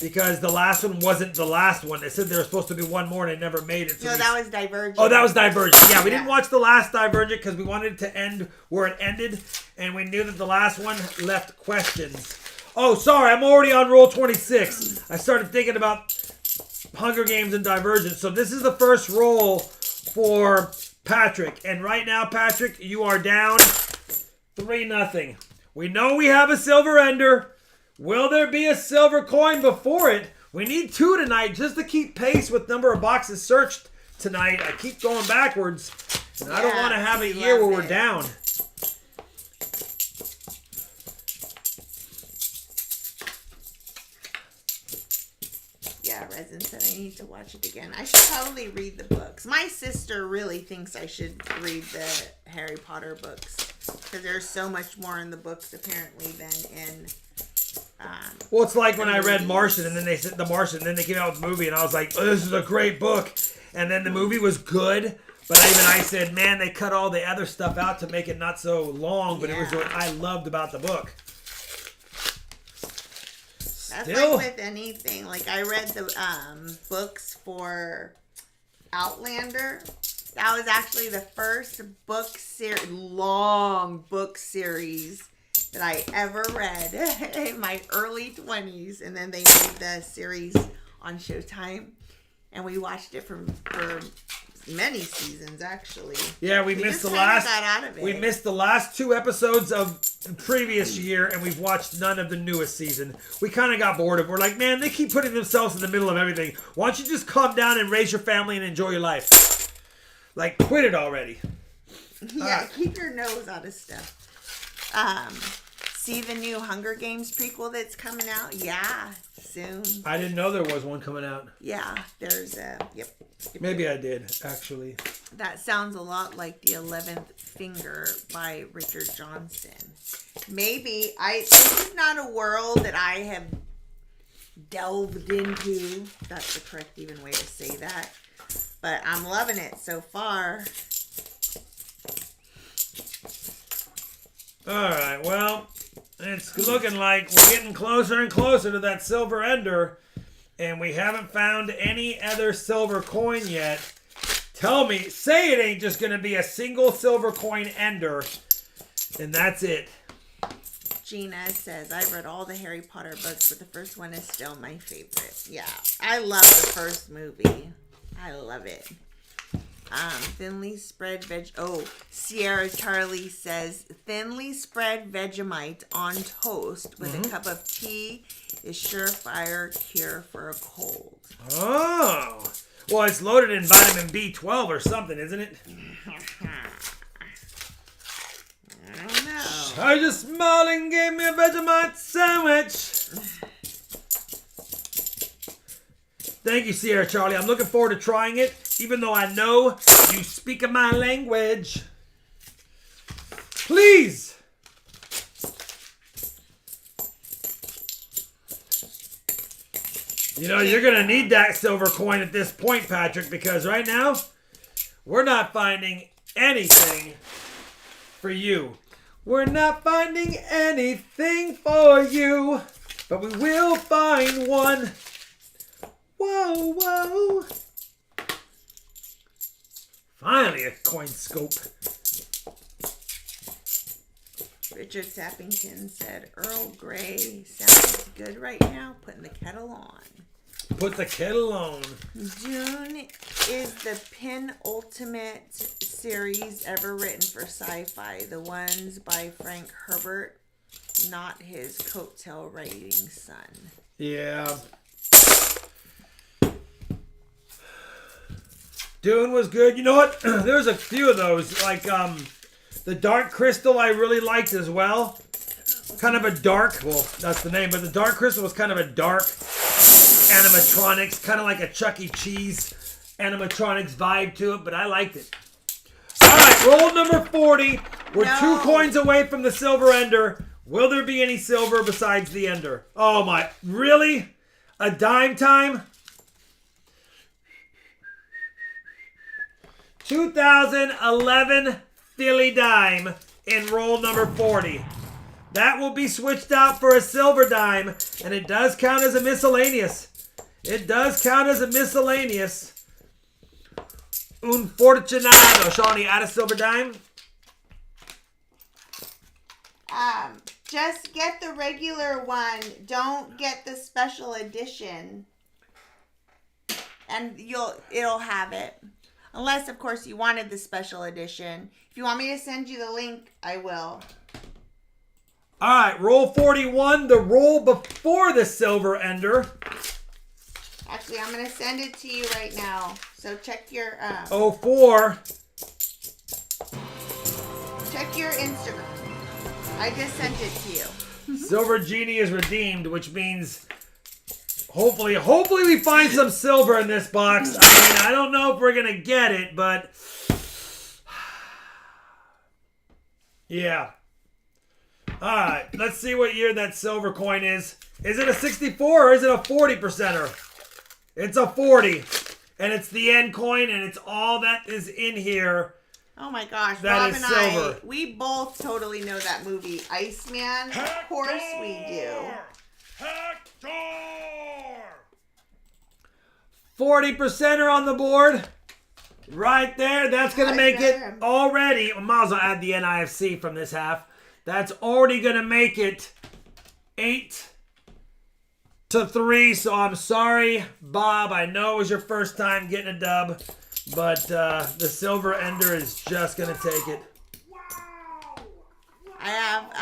because the last one wasn't the last one. They said there was supposed to be one more and it never made it. So no, that was Divergent. Oh, that was Divergent. Yeah, we didn't watch the last Divergent because we wanted it to end where it ended, and we knew that the last one left questions. Oh, sorry, I'm already on roll 26. I started thinking about Hunger Games and Divergent. So this is the first roll for Patrick. And right now, Patrick, you are down 3-0. We know we have a silver ender. Will there be a silver coin before it? We need 2 tonight just to keep pace with number of boxes searched tonight. I keep going backwards. And I don't want to have a year where we're down. Yeah, Resin said I need to watch it again. I should probably read the books. My sister really thinks I should read the Harry Potter books, because there's so much more in the books apparently than in. Well, it's like when I read Martian, and then they said The Martian, and then they came out with the movie, and I was like, oh, this is a great book. And then the movie was good, but I said, man, they cut all the other stuff out to make it not so long, but it was what I loved about the book. That's like with anything. Like, I read the books for Outlander. That was actually the first long book series that I ever read in my early 20s. And then they made the series on Showtime. And we watched it for many seasons, actually. Yeah, we missed the last. We missed the last 2 episodes of the previous year, and we've watched none of the newest season. We kind of got bored of it. We're like, man, they keep putting themselves in the middle of everything. Why don't you just calm down and raise your family and enjoy your life? Like, quit it already. Yeah, keep your nose out of stuff. See the new Hunger Games prequel that's coming out? Yeah, soon. I didn't know there was one coming out. Yeah, there's a, yep. Maybe I did, actually. That sounds a lot like The 11th Finger by Richard Johnson. Maybe, this is not a world that I have delved into. That's the correct even way to say that. But I'm loving it so far. Alright, well, it's looking like we're getting closer and closer to that silver ender, and we haven't found any other silver coin yet. Tell me, say it ain't just going to be a single silver coin ender, and that's it. Gina says, I've read all the Harry Potter books, but the first one is still my favorite. Yeah, I love the first movie. I love it. Thinly spread Sierra Charlie says, thinly spread Vegemite on toast with a cup of tea is surefire cure for a cold. Oh, well, it's loaded in vitamin B12 or something, isn't it? I don't know. I just smiled and gave me a Vegemite sandwich. Thank you, Sierra Charlie. I'm looking forward to trying it, even though I know you speak my language. Please. You know, you're going to need that silver coin at this point, Patrick, because right now, we're not finding anything for you. We're not finding anything for you, but we will find one. Whoa, whoa. Finally, a coin scope. Richard Sappington said Earl Grey sounds good right now. Putting the kettle on. Put the kettle on. Dune is the penultimate series ever written for sci-fi. The ones by Frank Herbert, not his coattail writing son. Yeah. Dune was good. You know what? There's a few of those. Like the Dark Crystal I really liked as well. Kind of a dark, well, that's the name, but the Dark Crystal was kind of a dark animatronics, kind of like a Chuck E. Cheese animatronics vibe to it, but I liked it. All right, roll number 40. We're 2 coins away from the silver ender. Will there be any silver besides the ender? Oh my, really? A dime time? 2011 Philly dime in roll number 40. That will be switched out for a silver dime, and it does count as a miscellaneous. It does count as a miscellaneous. Unfortunado. Shawnee, add a silver dime. Just get the regular one. Don't get the special edition. And it'll have it. Unless, of course, you wanted the special edition. If you want me to send you the link, I will. All right, roll 41, the roll before the silver ender. Actually, I'm going to send it to you right now. So check your... 04. Check your Instagram. I just sent it to you. Silver Genie is redeemed, which means hopefully we find some silver in this box. I mean, I don't know if we're going to get it, but yeah. All right, let's see what year that silver coin is. Is it a 64 or is it a 40%er? It's a 40. And it's the end coin, and it's all that is in here. Oh my gosh, that Rob is and silver. we both totally know that movie, Iceman. Of course we do. Hector! 40%er on the board. Right there. That's going to make it already. I might as well add the NIFC from this half. That's already going to make it 8-3. So I'm sorry, Bob. I know it was your first time getting a dub. But the silver ender is just going to take it. I have,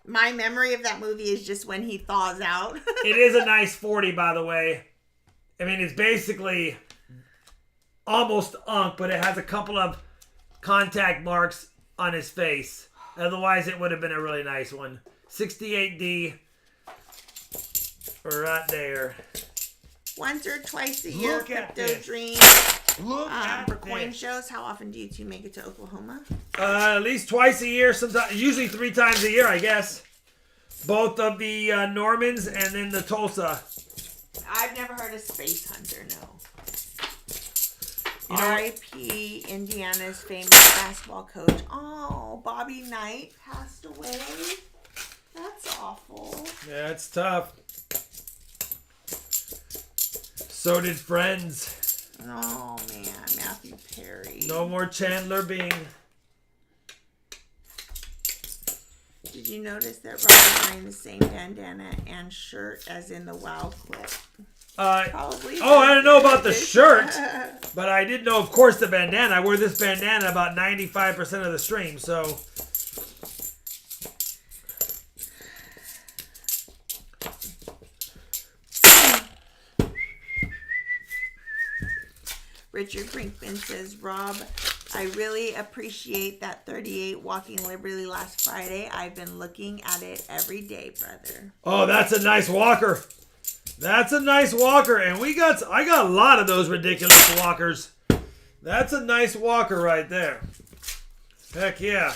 my memory of that movie is just when he thaws out. It is a nice 40, by the way. I mean, it's basically almost unk, but it has a couple of contact marks on his face. Otherwise, it would have been a really nice one. 68D. Right there. Once or twice a year, Look at Crypto this. Dream. Look at for coin this. shows, how often do you two make it to Oklahoma? At least twice a year, sometimes, usually 3 times a year, I guess. Both of the Normans and then the Tulsa. I've never heard of Space Hunter, no. You know, R.I.P. Indiana's famous basketball coach. Oh, Bobby Knight passed away. That's awful. yeah, it's tough. So did Friends. Oh, man. Matthew Perry. No more Chandler Bing. Did you notice that Rob is wearing the same bandana and shirt as in the WoW clip? Probably. Oh, I didn't know about the shirt. But I did know, of course, the bandana. I wear this bandana about 95% of the stream, so... Richard Brinkman says, Rob, I really appreciate that 38 walking liberally last Friday. I've been looking at it every day, brother. Oh, that's a nice walker. That's a nice walker. And I got a lot of those ridiculous walkers. That's a nice walker right there. Heck yeah.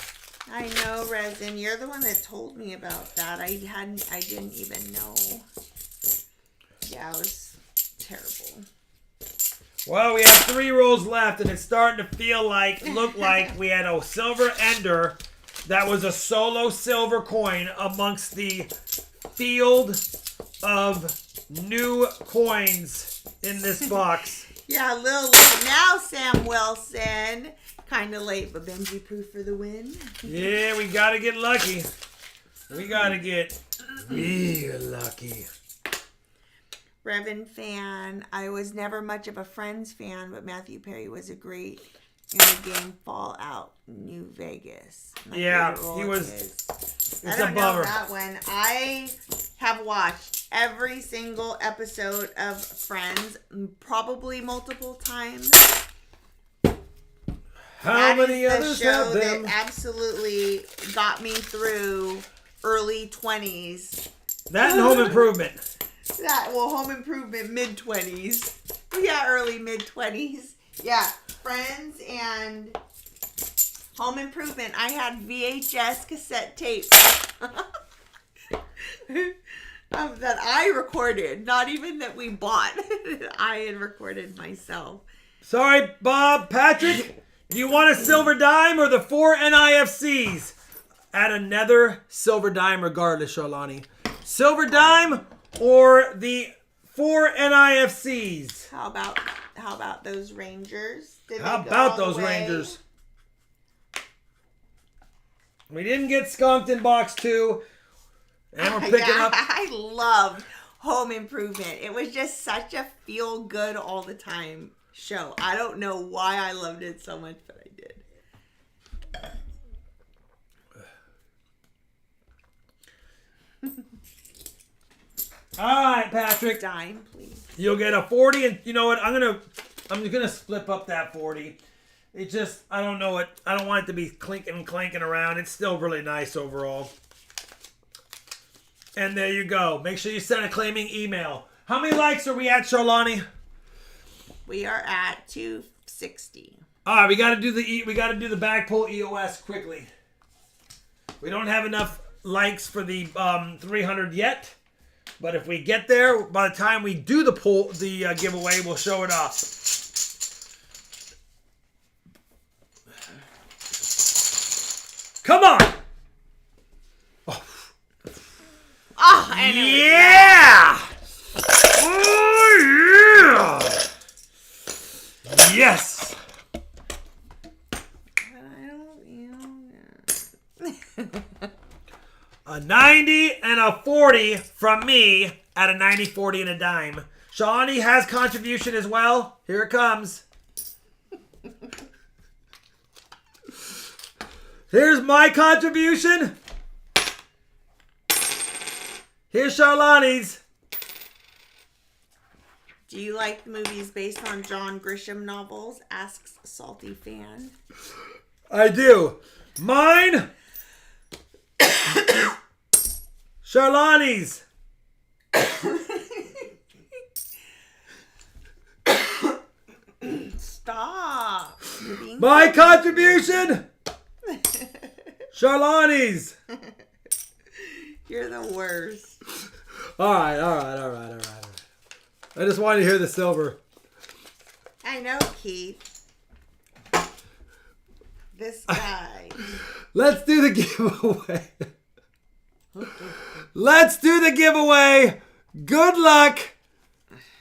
I know, Resin. You're the one that told me about that. I didn't even know. Yeah, it was terrible. Well, we have 3 rolls left, and it's starting to look like we had a silver ender that was a solo silver coin amongst the field of new coins in this box. Yeah, a little late now, Sam Wilson. Kind of late, but Benji proof for the win. Yeah, we got to get lucky. We gotta get real lucky. Revan fan. I was never much of a Friends fan, but Matthew Perry was a great in the game Fallout New Vegas. My Yeah, favorite he role was. of his. It's I a don't know bummer. that one. I have watched every single episode of Friends, probably multiple times. How That many is the others show have them? that absolutely got me through early 20s. That and Home Improvement. Home Improvement mid-20s. Yeah, early mid-20s. Yeah, Friends and Home Improvement. I had VHS cassette tapes that I recorded. Not even that we bought. I had recorded myself. Sorry, Bob. Patrick, do you want a silver dime or the 4 NIFCs? Add another silver dime regardless, Charlani. Silver dime or the 4 NIFCs? How about those Rangers? Did How they go about all the those way? Rangers? We didn't get skunked in box 2. And we're picking up. I loved Home Improvement. It was just such a feel good all the time show. I don't know why I loved it so much, but I did. All right, Patrick. Dime, please. You'll get a 40, and you know what? I'm gonna split up that 40. It just, I don't know it. I don't want it to be clinking and clanking around. It's still really nice overall. And there you go. Make sure you send a claiming email. How many likes are we at, Charlani? We are at 260. All right, we got to do the bag pull EOS quickly. We don't have enough likes for the 300 yet, but if we get there, by the time we do the giveaway, we'll show it off. Come on! Oh, and Yeah! Oh, yeah! Yes! A 90 and a 40 from me at a 90, 40, and a dime. Shawnee has contribution as well. Here it comes. Here's my contribution. Here's Charlani's. Do you like the movies based on John Grisham novels? Asks Salty Fan. I do. Mine. Charlani's. Stop. My contribution. Charlani's. You're the worst. All right. I just wanted to hear the silver. I know, Keith. This guy. Let's do the giveaway. Let's do the giveaway. Good luck.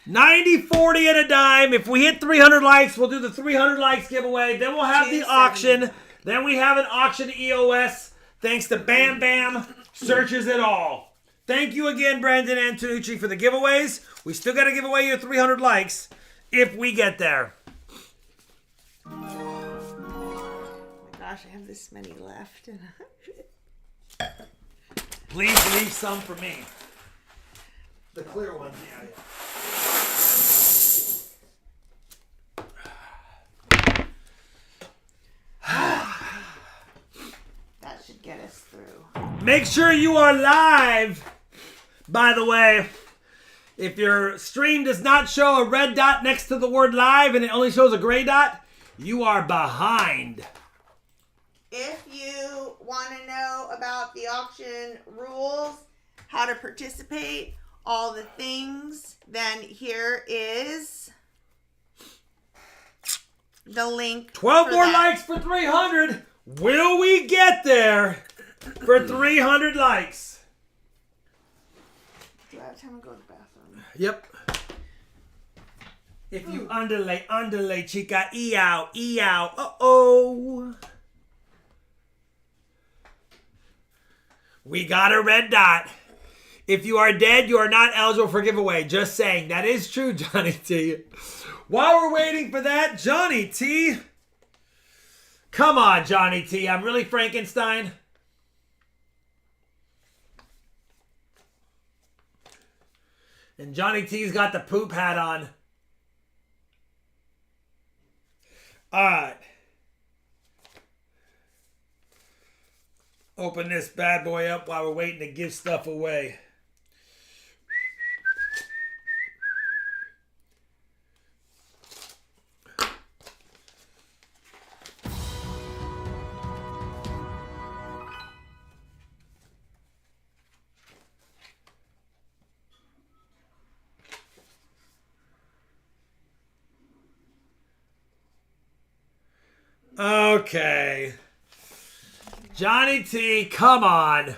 90, 40, and a dime. If we hit 300 likes, we'll do the 300 likes giveaway. Then we'll have the auction. Then we have an auction EOS. Thanks to Bam Bam. Searches it all. Thank you again, Brandon Antonucci, for the giveaways. We still got to give away your 300 likes if we get there. Oh my gosh, I have this many left. Please leave some for me. The clear ones, yeah. That should get us through. Make sure you are live. By the way, if your stream does not show a red dot next to the word live and it only shows a gray dot, you are behind. If you want to know about the auction rules, how to participate, all the things, then here is the link. 12 for more that. likes for 300. Will we get there for 300 likes? Do I have time to go to the bathroom? Yep. If you underlay, chica, eow, eow, uh-oh. We got a red dot. If you are dead, you are not eligible for giveaway. Just saying. That is true, Johnny T. While we're waiting for that, Johnny T. Come on, Johnny T. I'm really Frankenstein. And Johnny T's got the poop hat on. All right. Open this bad boy up while we're waiting to give stuff away. Okay. Johnny T, come on.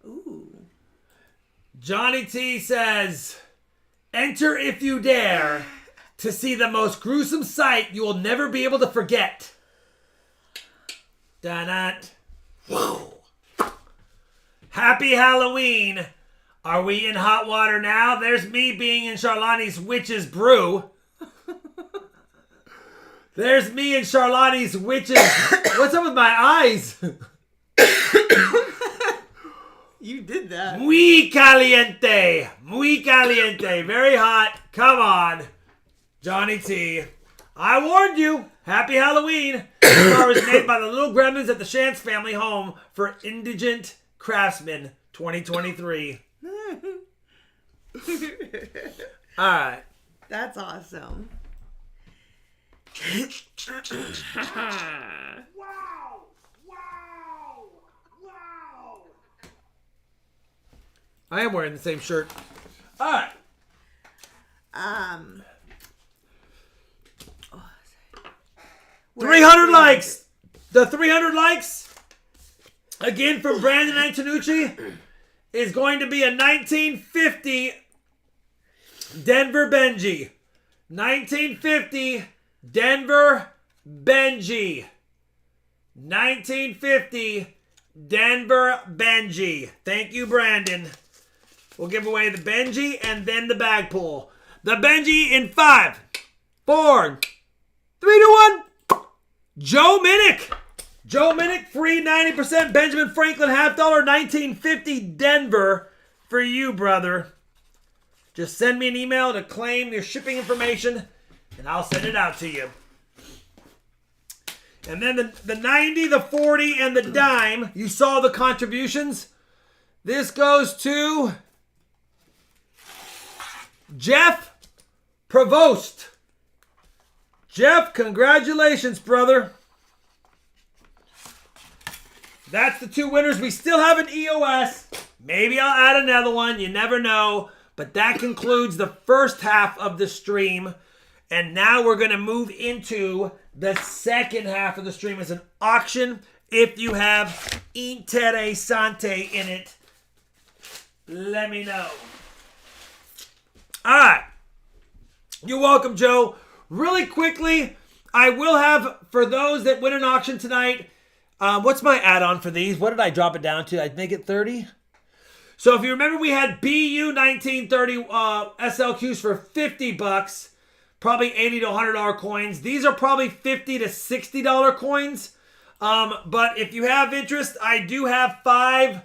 Ooh. Johnny T says, enter if you dare to see the most gruesome sight you will never be able to forget. Da-nut. Whoa. Happy Halloween. Are we in hot water now? There's me being in Charlotte's Witch's Brew. There's me and Charlotte's Witch's... What's up with my eyes? You did that. Muy caliente. Muy caliente. Very hot. Come on. Johnny T. I warned you. Happy Halloween. This car was made by the little gremlins at the Shantz family home for indigent craftsmen 2023. All right. That's awesome. Wow! Wow! Wow! I am wearing the same shirt. All right. 300 likes. The 300 likes, again from Brandon Antonucci, is going to be a 1950 Denver Benji. 1950 Denver Benji. 1950 Denver Benji. Thank you, Brandon. We'll give away the Benji and then the bag pull. The Benji in 5, 4, 3, 2, 1. Joe Minnick. Joe Minnick, free 90%. Benjamin Franklin, $50. 1950 Denver for you, brother. Just send me an email to claim your shipping information, and I'll send it out to you. And then the 90, the 40, and the dime. You saw the contributions. This goes to Jeff Provost. Jeff, congratulations, brother. That's the 2 winners. We still have an EOS. Maybe I'll add another one. You never know. But that concludes the first half of the stream. And now we're going to move into the second half of the stream. It's an auction. If you have Interessante in it, let me know. All right. You're welcome, Joe. Really quickly, I will have, for those that win an auction tonight, what's my add-on for these? What did I drop it down to? I'd make it 30. So if you remember, we had BU 1930 SLQs for $50, probably $80 to $100 coins. These are probably $50 to $60 coins. But if you have interest, I do have 5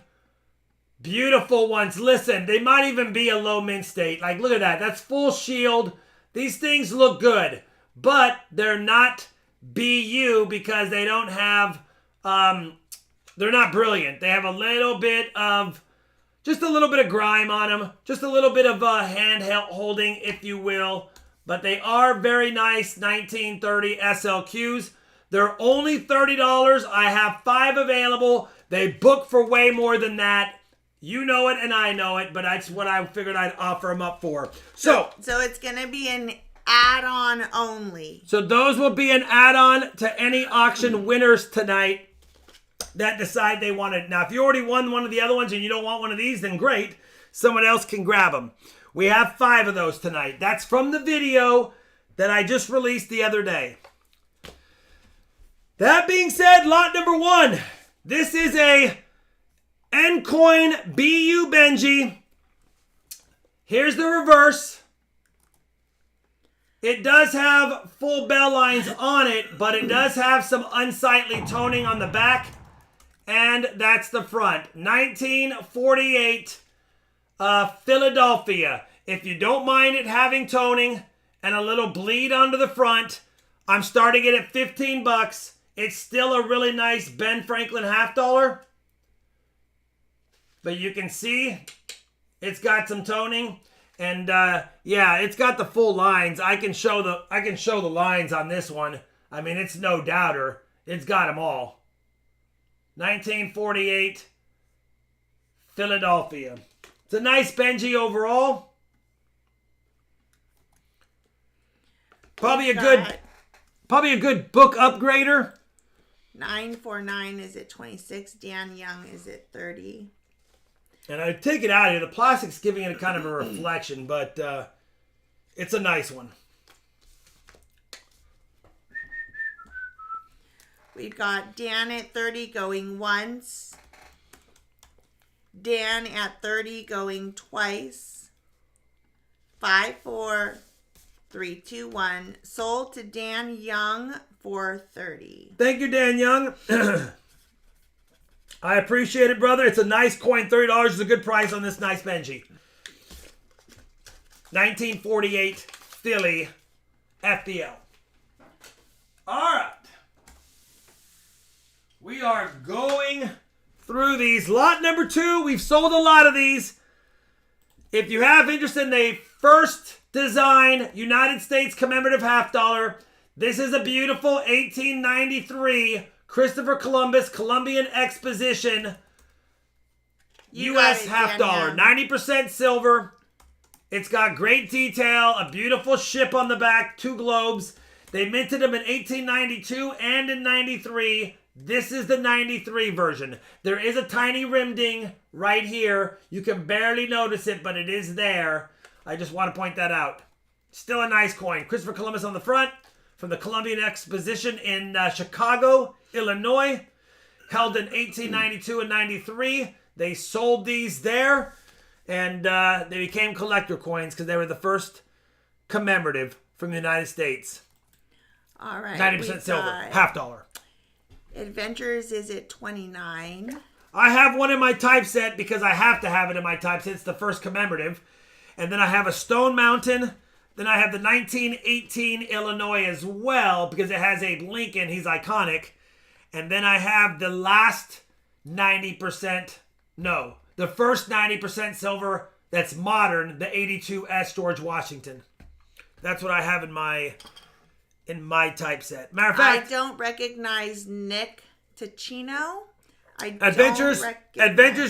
beautiful ones. Listen, they might even be a low mint state. Like, look at that. That's full shield. These things look good, but they're not BU because they don't have, they're not brilliant. They have a little bit of, just a little bit of grime on them, just a little bit of hand holding, if you will. But they are very nice 1930 SLQs. They're only $30. I have 5 available. They book for way more than that. You know it and I know it, but that's what I figured I'd offer them up for. So it's going to be an add-on only. So those will be an add-on to any auction winners tonight that decide they want it. Now, if you already won one of the other ones and you don't want one of these, then great. Someone else can grab them. We have 5 of those tonight. That's from the video that I just released the other day. That being said, lot number 1. This is a N-Coin BU Benji. Here's the reverse. It does have full bell lines on it, but it does have some unsightly toning on the back. And that's the front. 1948 Philadelphia. If you don't mind it having toning and a little bleed onto the front, I'm starting it at 15 bucks. It's still a really nice Ben Franklin $half. But you can see it's got some toning. And yeah, it's got the full lines. I can show the lines on this one. I mean, it's no doubter. It's got them all. 1948 Philadelphia. It's a nice Benji overall. Probably a good book upgrader. 949 is at 26. Dan Young is at 30. And I take it out here. The plastic's giving it a kind of a reflection, but it's a nice one. We've got Dan at 30 going once. Dan at 30 going twice. 5, 4, 3, 2, 1. Sold to Dan Young for 30. Thank you, Dan Young. I appreciate it, brother. It's a nice coin. $30 is a good price on this nice Benji. 1948 Philly FBL. All right. We are going through these. Lot number 2. We've sold a lot of these. If you have interest in the first design United States commemorative $half, this is a beautiful 1893 Christopher Columbus Columbian Exposition U.S. $half. 90% silver. It's got great detail, a beautiful ship on the back, 2 globes. They minted them in 1892 and in 93. This is the 93 version. There is a tiny rim ding right here. You can barely notice it, but it is there. I just want to point that out. Still a nice coin. Christopher Columbus on the front from the Columbian Exposition in Chicago, Illinois. Held in 1892 and 93. They sold these there. And they became collector coins because they were the first commemorative from the United States. All right. 90% silver. $half. Adventures is at 29. I have one in my typeset because I have to have it in my typeset. It's the first commemorative. And then I have a Stone Mountain. Then I have the 1918 Illinois as well because it has a Lincoln. He's iconic. And then I have the last 90%. No, the first 90% silver that's modern, the 82 S George Washington. That's what I have in my typeset. Matter of fact, I don't recognize Nick Ticino. Adventures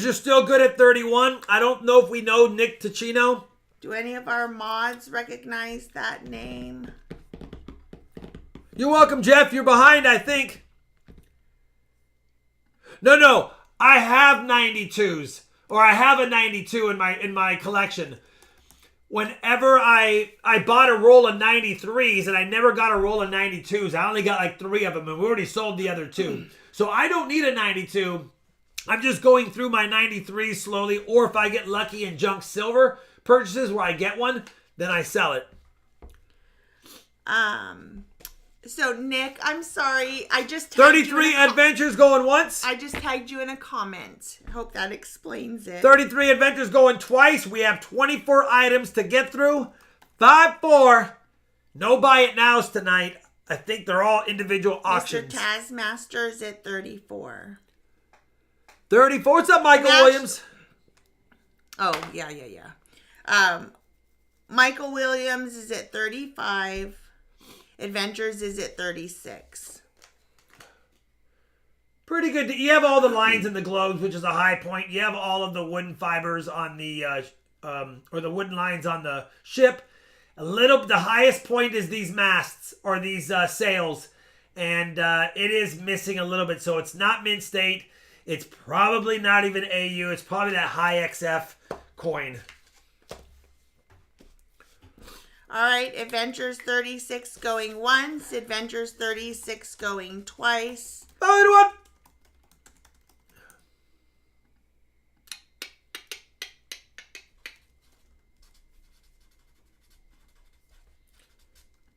are still good at 31. I don't know if we know Nick Ticino. Do any of our mods recognize that name? You're welcome, Jeff. You're behind, I think. No. I have 92s, or I have a 92 in my collection. Whenever I bought a roll of 93s and I never got a roll of 92s, I only got like 3 of them, and we already sold the other 2. So I don't need a 92. I'm just going through my 93s slowly, or if I get lucky in junk silver purchases where I get one, then I sell it. So Nick, I'm sorry. I just 33 adventures going once. I just tagged you in a comment. I hope that explains it. 33 adventures going twice. We have 24 items to get through. 5-4. No buy it nows tonight. I think they're all individual auctions. Mr. Taskmaster's at 34. 34. What's up, Michael Williams? Oh, yeah. Michael Williams is at 35. Adventures is at 36. Pretty good. You have all the lines in the globes, which is a high point. You have all of the wooden fibers on the, or the wooden lines on the ship. The highest point is these masts, or these sails. And it is missing a little bit, so it's not mint state. It's probably not even AU. It's probably that high XF coin. All right, Adventures 36 going once, Adventures 36 going twice. Oh, what?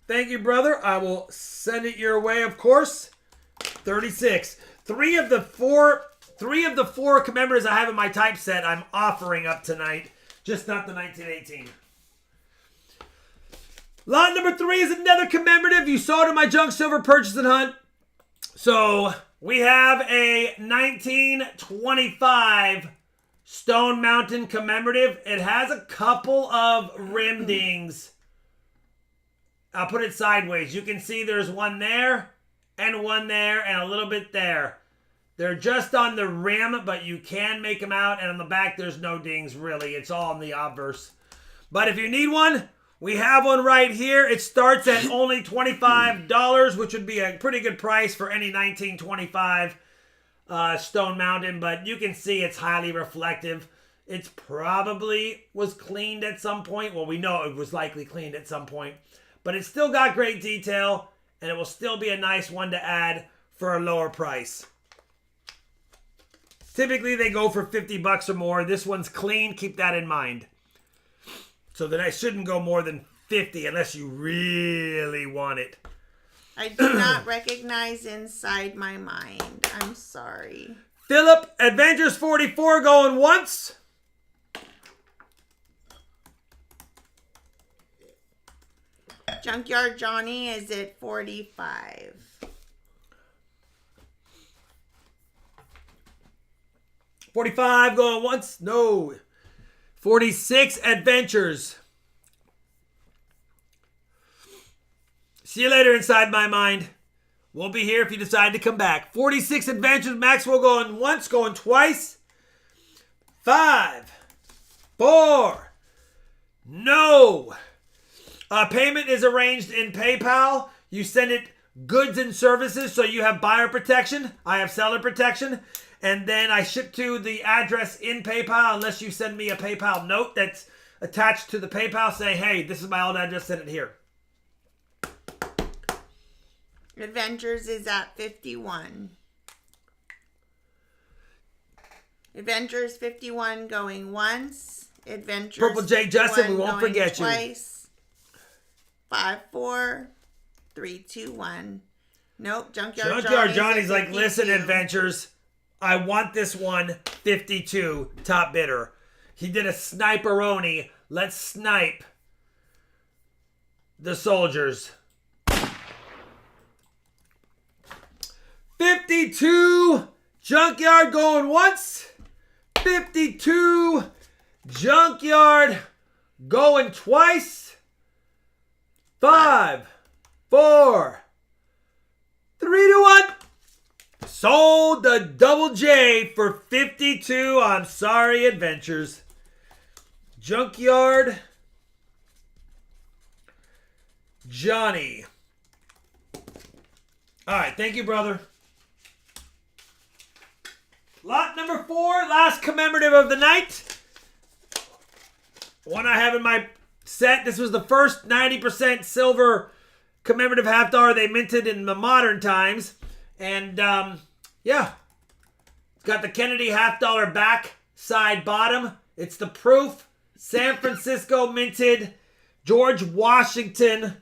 Thank you, brother. I will send it your way, of course. 36. Three of the four commemoratives I have in my typeset I'm offering up tonight. Just not the 1918. Lot number 3 is another commemorative. You saw it in my junk silver purchase and hunt. So we have a 1925 Stone Mountain commemorative. It has a couple of rim dings. I'll put it sideways. You can see there's one there and a little bit there. They're just on the rim, but you can make them out. And on the back, there's no dings, really. It's all in the obverse. But if you need one, we have one right here. It starts at only $25, which would be a pretty good price for any 1925 Stone Mountain. But you can see it's highly reflective. It's probably was cleaned at some point. Well, we know it was likely cleaned at some point. But it's still got great detail, and it will still be a nice one to add for a lower price. Typically, they go for $50 or more. This one's clean. Keep that in mind. So that I shouldn't go more than $50 unless you really want it. I do not recognize inside my mind. I'm sorry. Philip, Adventures 44 going once. Junkyard Johnny is at 45. $45 going once. No. 46 Adventures. See you later, inside my mind. We'll be here if you decide to come back. 46 Adventures. Maxwell going once, going twice. 5, 4. No. Payment is arranged in PayPal. You send it goods and services, so you have buyer protection. I have seller protection. And then I ship to the address in PayPal unless you send me a PayPal note that's attached to the PayPal. Say, hey, this is my old address, send it here. Adventures is at 51. Adventures 51 going once. Adventures Purple J. Justin, we won't forget twice. 5, 4, 3, 2, 1. Nope, Junkyard Johnny's like, listen, Adventures, I want this one, 52, top bidder. He did a sniperoni. Let's snipe the soldiers. 52, Junkyard going once. 52, Junkyard going twice. 5, 4, 3, 2, 1. Sold the double J for 52. I'm sorry, Adventures. Junkyard Johnny. All right, thank you, brother. Lot number 4, last commemorative of the night. One I have in my set. This was the first 90% silver commemorative half dollar they minted in the modern times. And, yeah. It's got the Kennedy half dollar back, side, bottom. It's the proof. San Francisco minted. George Washington.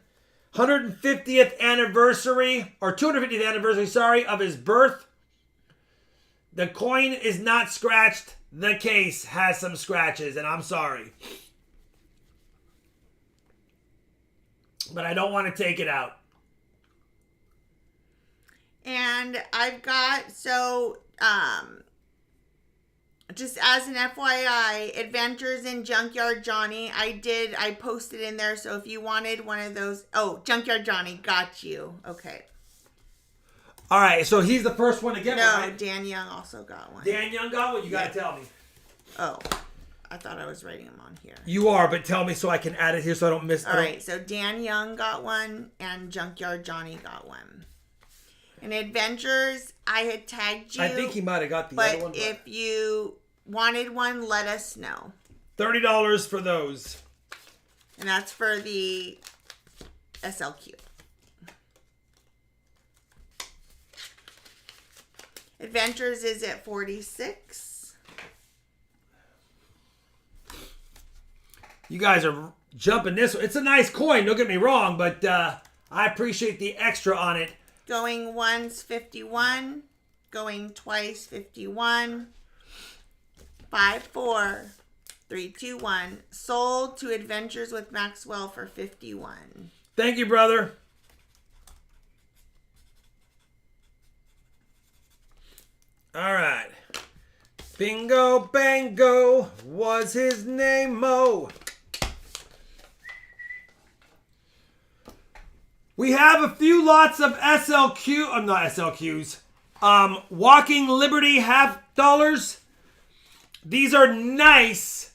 150th anniversary, or 250th anniversary, sorry, of his birth. The coin is not scratched. The case has some scratches, and I'm sorry. But I don't want to take it out. And I've got, so, just as an FYI, Adventures in Junkyard Johnny, I posted in there, so if you wanted one of those, oh, Junkyard Johnny, got you. Okay. All right, so he's the first one to get one, right? No, Dan Young also got one. Dan Young got one? You got to tell me. Oh, I thought I was writing them on here. You are, but tell me so I can add it here so I don't miss. All right, so Dan Young got one, and Junkyard Johnny got one. In Adventures, I had tagged you. I think he might have got the other one. But if you wanted one, let us know. $30 for those. And that's for the SLQ. Adventures is at 46. You guys are jumping this one. It's a nice coin, don't get me wrong, but I appreciate the extra on it. Going once, 51. Going twice, 51. 5, 4, 3, 2, 1. Sold to Adventures with Maxwell for 51. Thank you, brother. All right. Bingo Bango was his name-o. We have a few lots of SLQ, not SLQs, Walking Liberty $half. These are nice,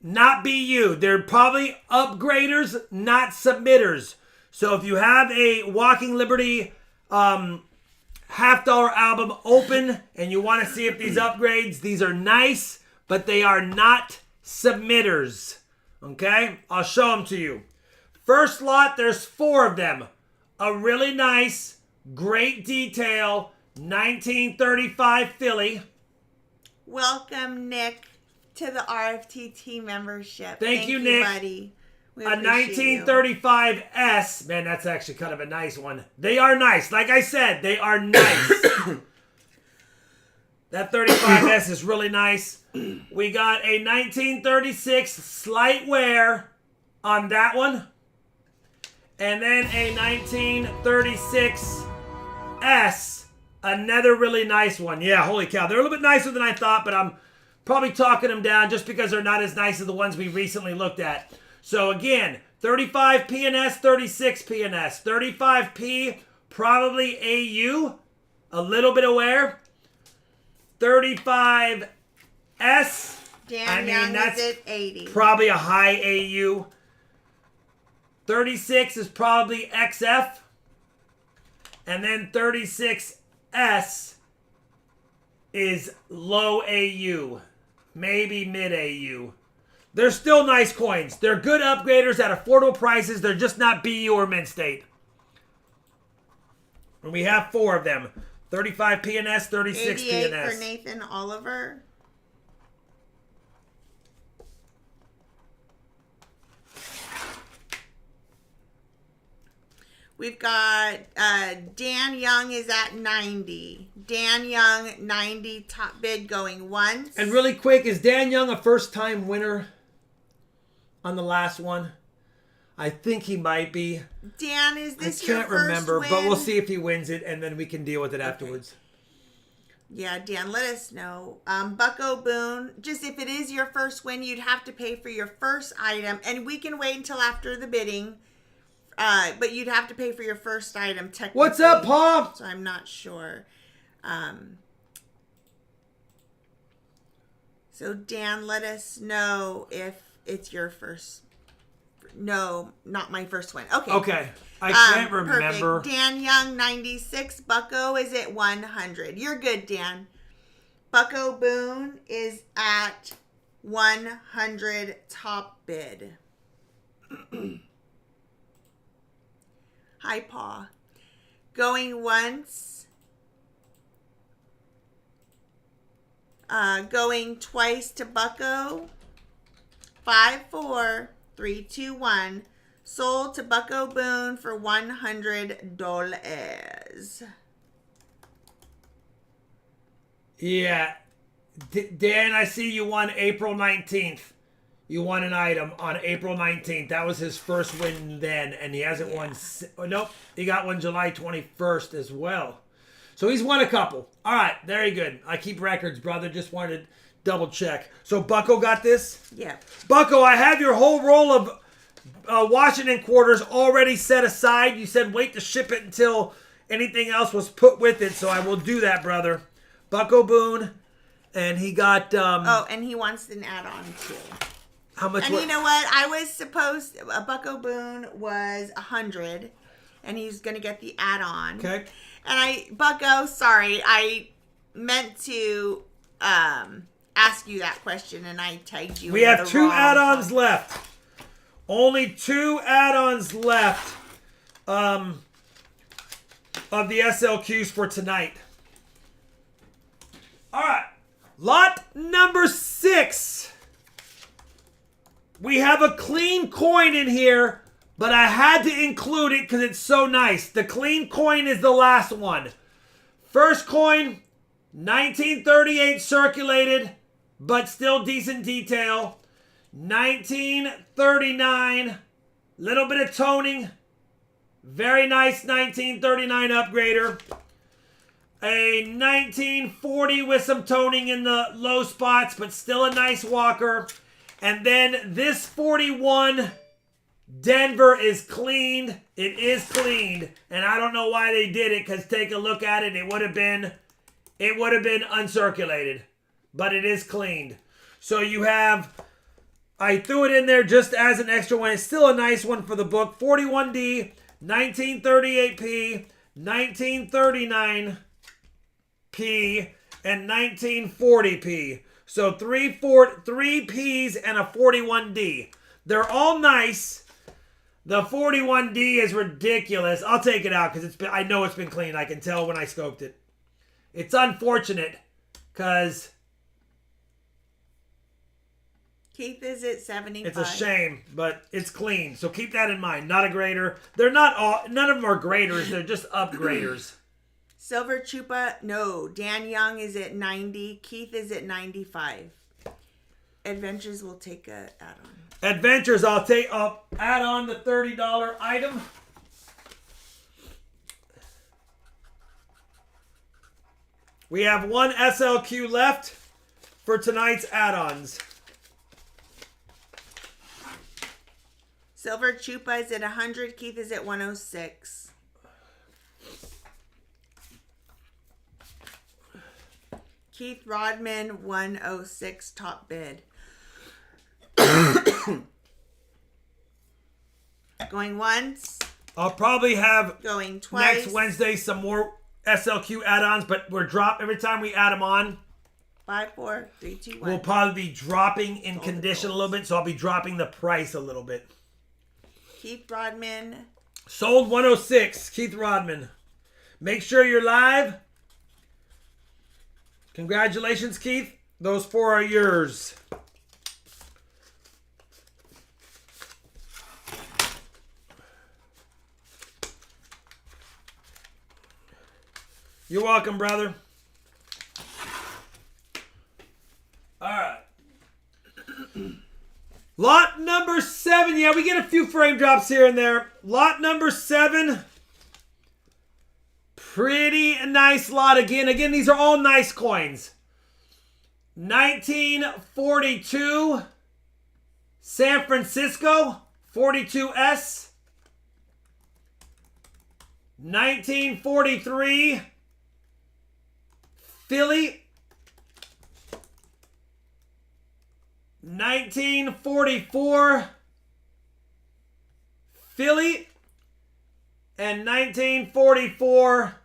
not BU. They're probably upgraders, not submitters. So if you have a Walking Liberty $half album open and you want to see if these upgrades, these are nice, but they are not submitters. Okay? I'll show them to you. First lot, there's 4 of them. A really nice, great detail, 1935 Philly. Welcome, Nick, to the RFTT membership. Thank you, Nick. Buddy. We A appreciate you. 1935 S. Man, that's actually kind of a nice one. They are nice. Like I said, they are nice. That 35S is really nice. We got a 1936 slight wear on that one. And then a 1936 S. Another really nice one. Yeah, holy cow. They're a little bit nicer than I thought, but I'm probably talking them down just because they're not as nice as the ones we recently looked at. So again, 35 PNS, 36 PNS. 35P, probably AU. A little bit of wear. 35S. Dan Young is at 80. Probably a high AU. 36 is probably XF. And then 36S is low AU. Maybe mid AU. They're still nice coins. They're good upgraders at affordable prices. They're just not BU or Mint State. And we have 4 of them. 35 PNS, 36 88 PNS. for Nathan Oliver. We've got Dan Young is at 90. Dan Young, 90 top bid going once. And really quick, is Dan Young a first-time winner on the last one? I think he might be. Dan, is this I your can't first remember, win? but we'll see if he wins it, and then we can deal with it afterwards. Yeah, Dan, let us know. Bucko Boone, just if it is your first win, you'd have to pay for your first item, and we can wait until after the bidding. But you'd have to pay for your first item technically. What's up, Paul? So I'm not sure. So Dan, let us know if it's your first. No, not my first one. Okay. Okay. I can't remember. Perfect. Dan Young, 96. Bucko is at 100. You're good, Dan. Bucko Boone is at 100 top bid. Hi, Paw. Going once. Going twice to Bucko. 5, 4, 3, 2, 1. Sold to Bucko Boone for $100. Yeah. Dan, I see you won April 19th. You won an item on April 19th. That was his first win then, and he hasn't won. Nope, he got one July 21st as well. So he's won a couple. All right, very good. I keep records, brother. Just wanted to double check. So Bucko got this? Yeah. Bucko, I have your whole roll of Washington quarters already set aside. You said wait to ship it until anything else was put with it, so I will do that, brother. Bucko Boone, and he got... and he wants an add-on, too. How much? And you know what? I was supposed... Bucko Boone was 100, and he's going to get the add-on. Okay. And Bucko, sorry, I meant to ask you that question, and I tagged you. We have 2 add-ons left. Only 2 add-ons left of the SLQs for tonight. All right. Lot number 6. We have a clean coin in here, but I had to include it because it's so nice. The clean coin is the last one. First coin, 1938 circulated, but still decent detail. 1939, little bit of toning. Very nice 1939 upgrader. A 1940 with some toning in the low spots, but still a nice walker. And then this 41 Denver is cleaned. It is cleaned. And I don't know why they did it, because take a look at it. It would have been uncirculated. But it is cleaned. So you have, I threw it in there just as an extra one. It's still a nice one for the book. 41D, 1938P, 1939P, and 1940P. So three Ps and a 41D. They're all nice. The 41D is ridiculous. I'll take it out because I know it's been cleaned. I can tell when I scoped it. It's unfortunate because Keith is at 75. it's a shame, but it's clean. So keep that in mind. Not a grader. They're not all. None of them are graders. They're just upgraders. Silver Chupa, no. Dan Young is at 90. Keith is at 95. Adventures will take a add-on. Adventures, I'll add on the $30 item. We have one SLQ left for tonight's add-ons. Silver Chupa is at 100. Keith is at 106. Keith Rodman, 106, top bid. Going once. I'll probably have Going twice. next Wednesday some more SLQ add-ons, but every time we add them on, 5, 4, 3, 2, 1. we'll probably be dropping in condition a little bit, so I'll be dropping the price a little bit. Keith Rodman. Sold 106, Keith Rodman. Make sure you're live. Congratulations, Keith. Those 4 are yours. You're welcome, brother. All right. Lot number 7. Yeah, we get a few frame drops here and there. Lot number 7. Pretty nice lot again. Again, these are all nice coins. 1942 San Francisco 42S. 1943 Philly. 1944 Philly. And 1944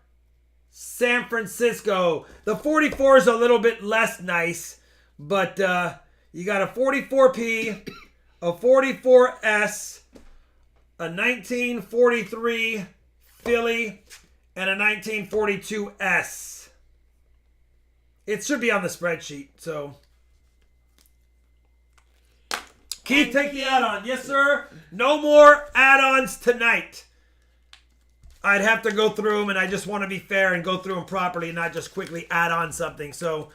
San Francisco. The 44 is a little bit less nice, but you got a 44P, a 44S, a 1943 Philly, and a 1942S. It should be on the spreadsheet, so. Keith, take the add-on. Yes, sir. No more add-ons tonight. I'd have to go through them, and I just want to be fair and go through them properly and not just quickly add on something. So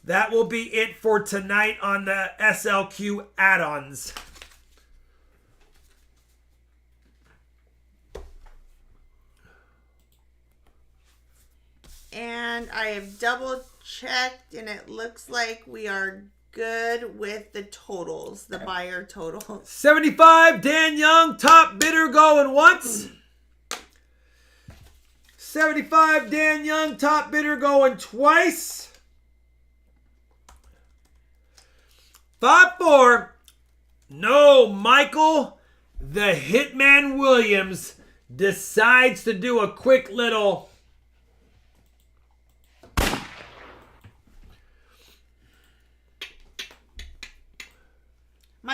that will be it for tonight on the SLQ add-ons. And I have double checked, and it looks like we are good with the totals, the buyer totals. 75, Dan Young, top bidder going once. 75, Dan Young, top bidder going twice. 5-4, no, Michael, the Hitman Williams decides to do a quick little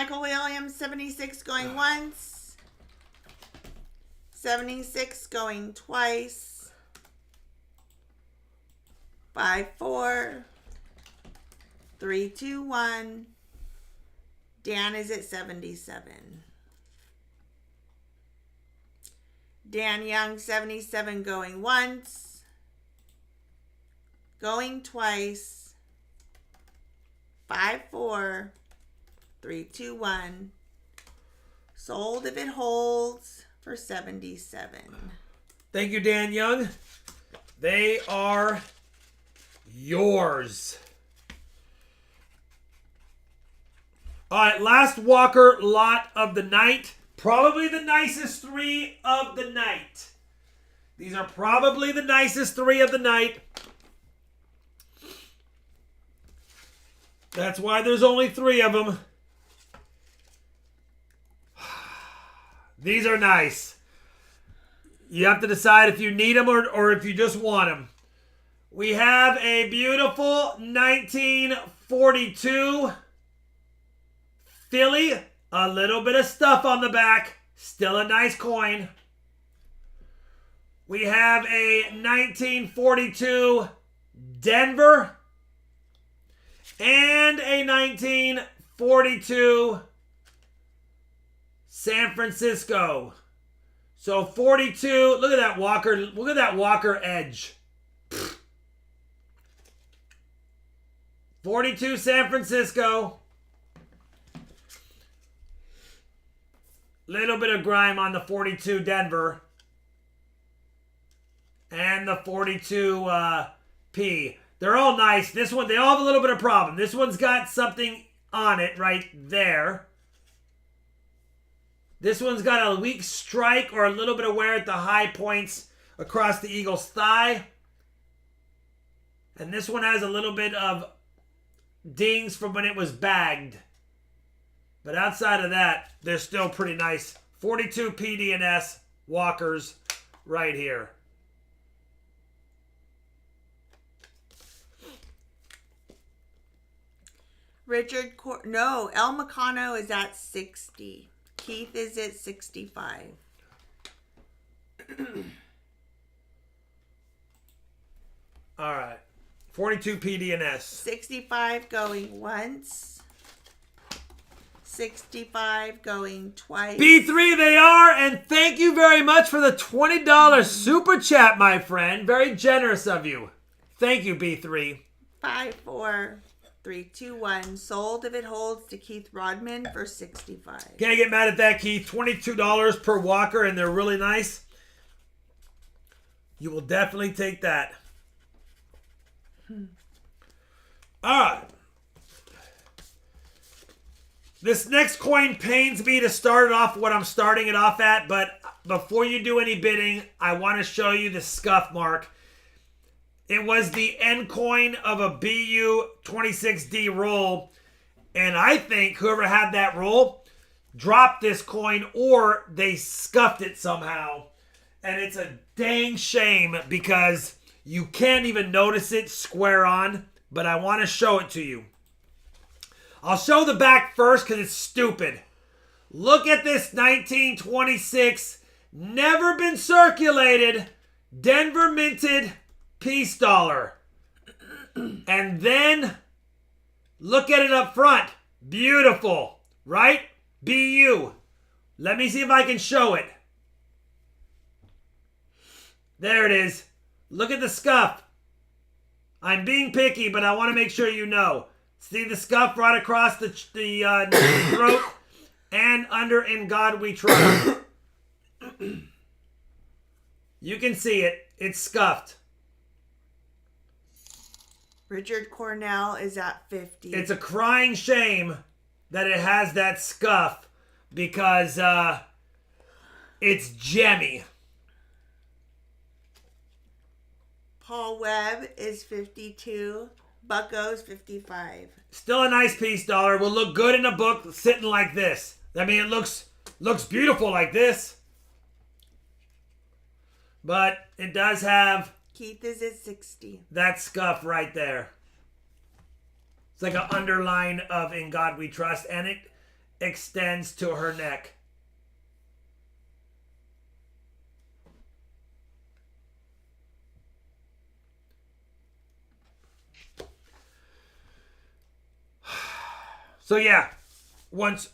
Michael Williams, 76 going once. 76 going twice. 5, 4. 3, 2, 1. Dan is at 77. Dan Young, 77 going once. Going twice. 5, 4. 3, 2, 1. Sold if it holds for 77. Thank you, Dan Young. They are yours. All right, last Walker lot of the night. Probably the nicest 3 of the night. These are probably the nicest 3 of the night. That's why there's only 3 of them. These are nice. You have to decide if you need them or if you just want them. We have a beautiful 1942 Philly. A little bit of stuff on the back. Still a nice coin. We have a 1942 Denver. And a 1942 San Francisco. So 42. Look at that Walker. Look at that Walker edge. 42 San Francisco. Little bit of grime on the 42 Denver. And the 42 P. They're all nice. This one, they all have a little bit of problem. This one's got something on it right there. This one's got a weak strike or a little bit of wear at the high points across the eagle's thigh. And this one has a little bit of dings from when it was bagged. But outside of that, they're still pretty nice. 42 PD&S Walkers right here. No, El Meccano is at 60. Keith is at 65. All right. 42 PD&S. 65 going once. 65 going twice. B3 they are, and thank you very much for the $20 super chat, my friend. Very generous of you. Thank you, B3. 5, 4, 3, 2, 1. Sold if it holds to Keith Rodman for 65. Can't get mad at that, Keith. $22 per Walker, and they're really nice. You will definitely take that. All right. This next coin pains me to start it off what I'm starting it off at, but before you do any bidding, I want to show you the scuff mark. It was the end coin of a BU 26D roll, and I think whoever had that roll dropped this coin or they scuffed it somehow. And it's a dang shame because you can't even notice it square on, but I want to show it to you. I'll show the back first because it's stupid. Look at this 1926, never been circulated, Denver minted peace dollar. And then look at it up front. Beautiful, right? BU. Let me see if I can show it. There it is. Look at the scuff. I'm being picky, but I want to make sure you know. See the scuff right across the throat and under In God We Trust. You can see it. It's scuffed. Richard Cornell is at 50. It's a crying shame that it has that scuff because it's gemmy. Paul Webb is 52. Bucko's 55. Still a nice piece dollar. Will look good in a book sitting like this. I mean, it looks beautiful like this. But it does have... Keith is at 60. That scuff right there. It's like an underline of In God We Trust. And extends to her neck. So yeah, was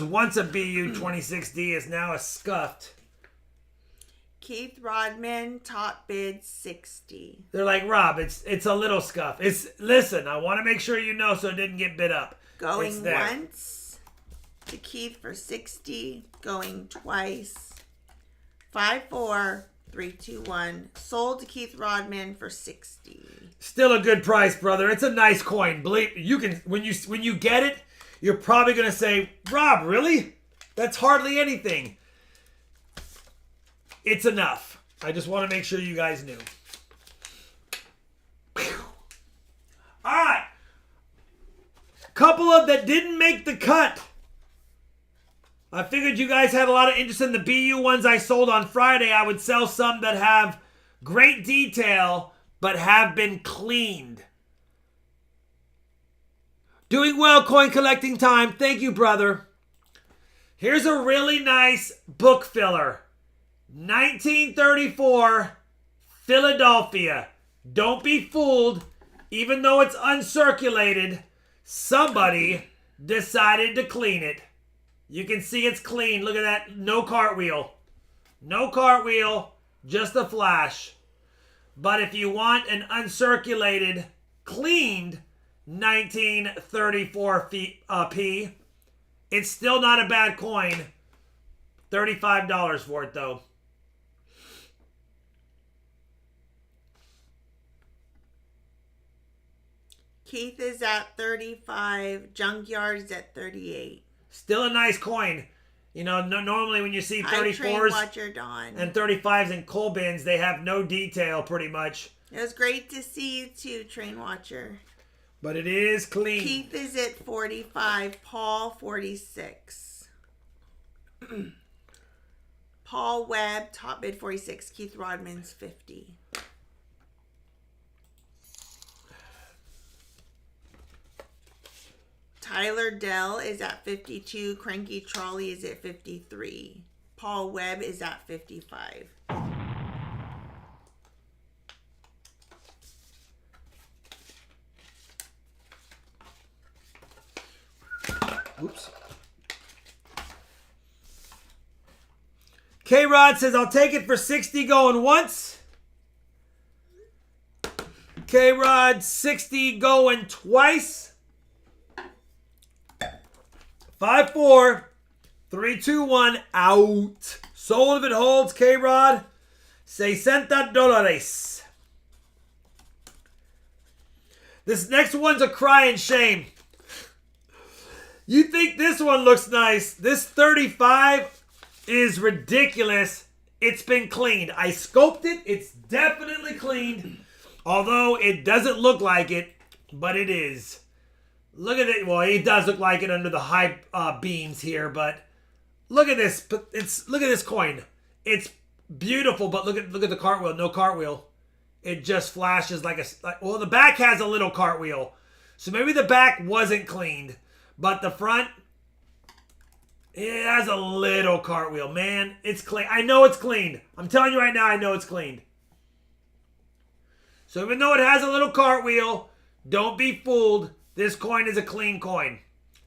once a BU 26D is now a scuffed. Keith Rodman, top bid 60. They're like, Rob, it's a little scuff. Listen, I want to make sure you know so it didn't get bid up. Going once to Keith for 60. Going twice. 54321. Sold to Keith Rodman for 60. Still a good price, brother. It's a nice coin. Believe you can when you get it, you're probably gonna say, Rob, really? That's hardly anything. It's enough. I just want to make sure you guys knew. All right. Couple of that didn't make the cut. I figured you guys had a lot of interest in the BU ones I sold on Friday. I would sell some that have great detail but have been cleaned. Doing well, coin collecting time. Thank you, brother. Here's a really nice book filler. 1934 Philadelphia. Don't be fooled. Even though it's uncirculated, somebody decided to clean it. You can see it's clean. Look at that. No cartwheel. No cartwheel. Just a flash. But if you want an uncirculated, cleaned 1934 P, it's still not a bad coin. $35 for it, though. Keith is at 35. Junkyard is at 38. Still a nice coin. You know, normally when you see 34s and 35s in coal bins, they have no detail pretty much. It was great to see you too, Train Watcher. But it is clean. Keith is at 45. Paul, 46. Paul Webb, top bid 46. Keith Rodman's 50. Tyler Dell is at 52. Cranky Trolley is at 53. Paul Webb is at 55. Oops. K-Rod says, I'll take it for 60 going once. K-Rod, 60 going twice. 5, 4, 3, 2, 1, out. Sold if it holds, K-Rod. $60. This next one's a crying shame. You think this one looks nice. This 35 is ridiculous. It's been cleaned. I scoped it. It's definitely cleaned. Although it doesn't look like it, but it is. Look at it. Well, it does look like it under the high beams here, but look at this. Look at this coin. It's beautiful, but look at the cartwheel. No cartwheel. It just flashes well, the back has a little cartwheel, so maybe the back wasn't cleaned, but the front, it has a little cartwheel. Man, it's clean. I know it's cleaned. I'm telling you right now, I know it's cleaned. So even though it has a little cartwheel, don't be fooled. This coin is a clean coin.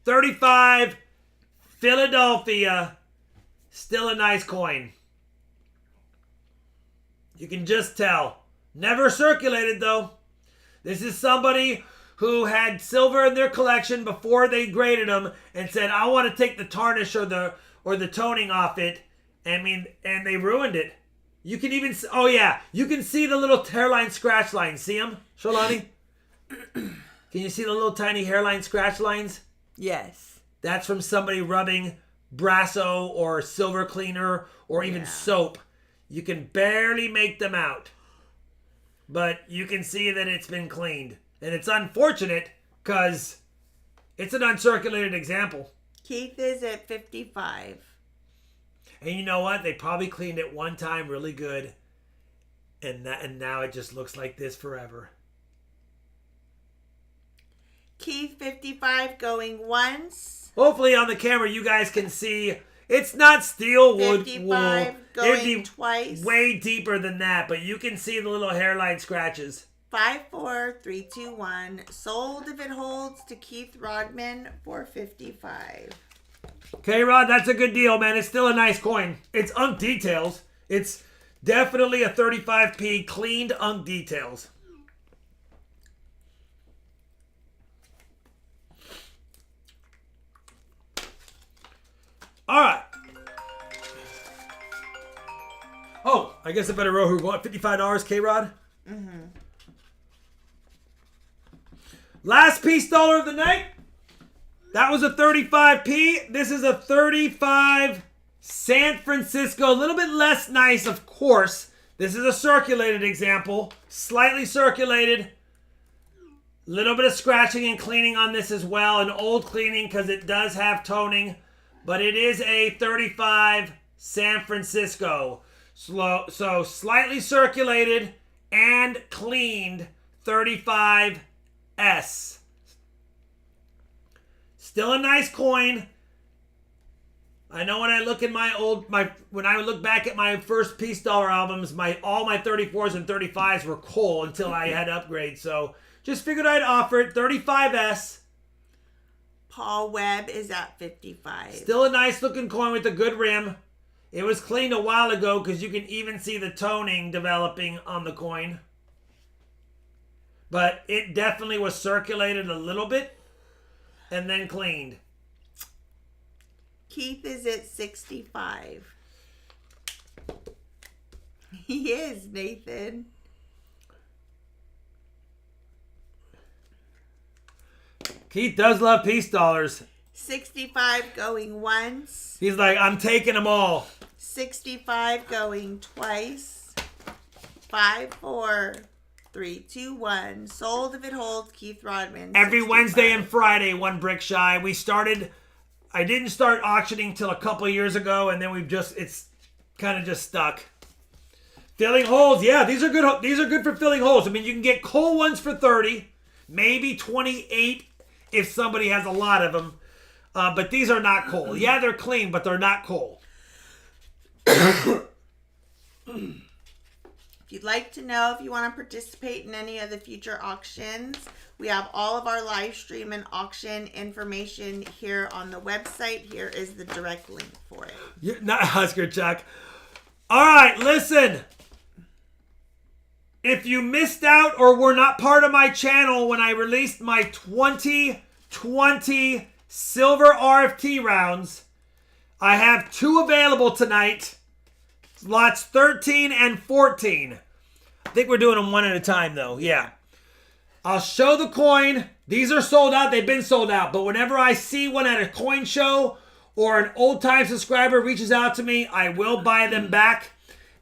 35, Philadelphia, still a nice coin. You can just tell. Never circulated though. This is somebody who had silver in their collection before they graded them and said, I want to take the tarnish or the toning off it. And they ruined it. You can even, oh yeah, you can see the little hairline scratch lines. See them, Sholani? Can you see the little tiny hairline scratch lines? Yes. That's from somebody rubbing Brasso or silver cleaner or even soap. You can barely make them out. But you can see that it's been cleaned. And it's unfortunate because it's an uncirculated example. Keith is at 55. And you know what? They probably cleaned it one time really good. And now it just looks like this forever. Keith, 55, going once. Hopefully on the camera you guys can see it's not steel wool. 55 going twice. Way deeper than that, but you can see the little hairline scratches. 5, 4, 3, 2, 1. Sold if it holds to Keith Rodman for $55. Okay, Rod, that's a good deal, man. It's still a nice coin. It's unk details. It's definitely a 35p cleaned unk details. All right. Oh, I guess I better row who bought $55, K-Rod? Mm-hmm. Last piece dollar of the night. That was a 35p. This is a 35 San Francisco. A little bit less nice, of course. This is a circulated example. Slightly circulated. Little bit of scratching and cleaning on this as well. An old cleaning because it does have toning. But it is a 35 San Francisco. So slightly circulated and cleaned 35S. Still a nice coin. I know when I look at when I look back at my first piece dollar albums, all my 34s and 35s were coal until I had upgrades. So just figured I'd offer it. 35S. Paul Webb is at 55. Still a nice looking coin with a good rim. It was cleaned a while ago because you can even see the toning developing on the coin. But it definitely was circulated a little bit and then cleaned. Keith is at 65. He is, Nathan. Keith does love piece dollars. 65 going once. He's like, I'm taking them all. 65 going twice. 5, 4, 3, 2, 1. Sold if it holds, Keith Rodman. Every 65. Wednesday and Friday, one brick shy. I didn't start auctioning till a couple of years ago, and then it's kind of just stuck. Filling holes, yeah, these are good. These are good for filling holes. I mean, you can get coal ones for 30, maybe 28 if somebody has a lot of them. But these are not coal. Yeah, they're clean, but they're not coal. If you'd like to know if you want to participate in any of the future auctions, we have all of our live stream and auction information here on the website. Here is the direct link for it. You're not Husker Chuck. All right, listen. If you missed out or were not part of my channel when I released my 2020 silver RFT rounds, I have 2 available tonight. Lots 13 and 14. I think we're doing them one at a time though. Yeah. I'll show the coin. These are sold out. They've been sold out. But whenever I see one at a coin show or an old time subscriber reaches out to me, I will buy them back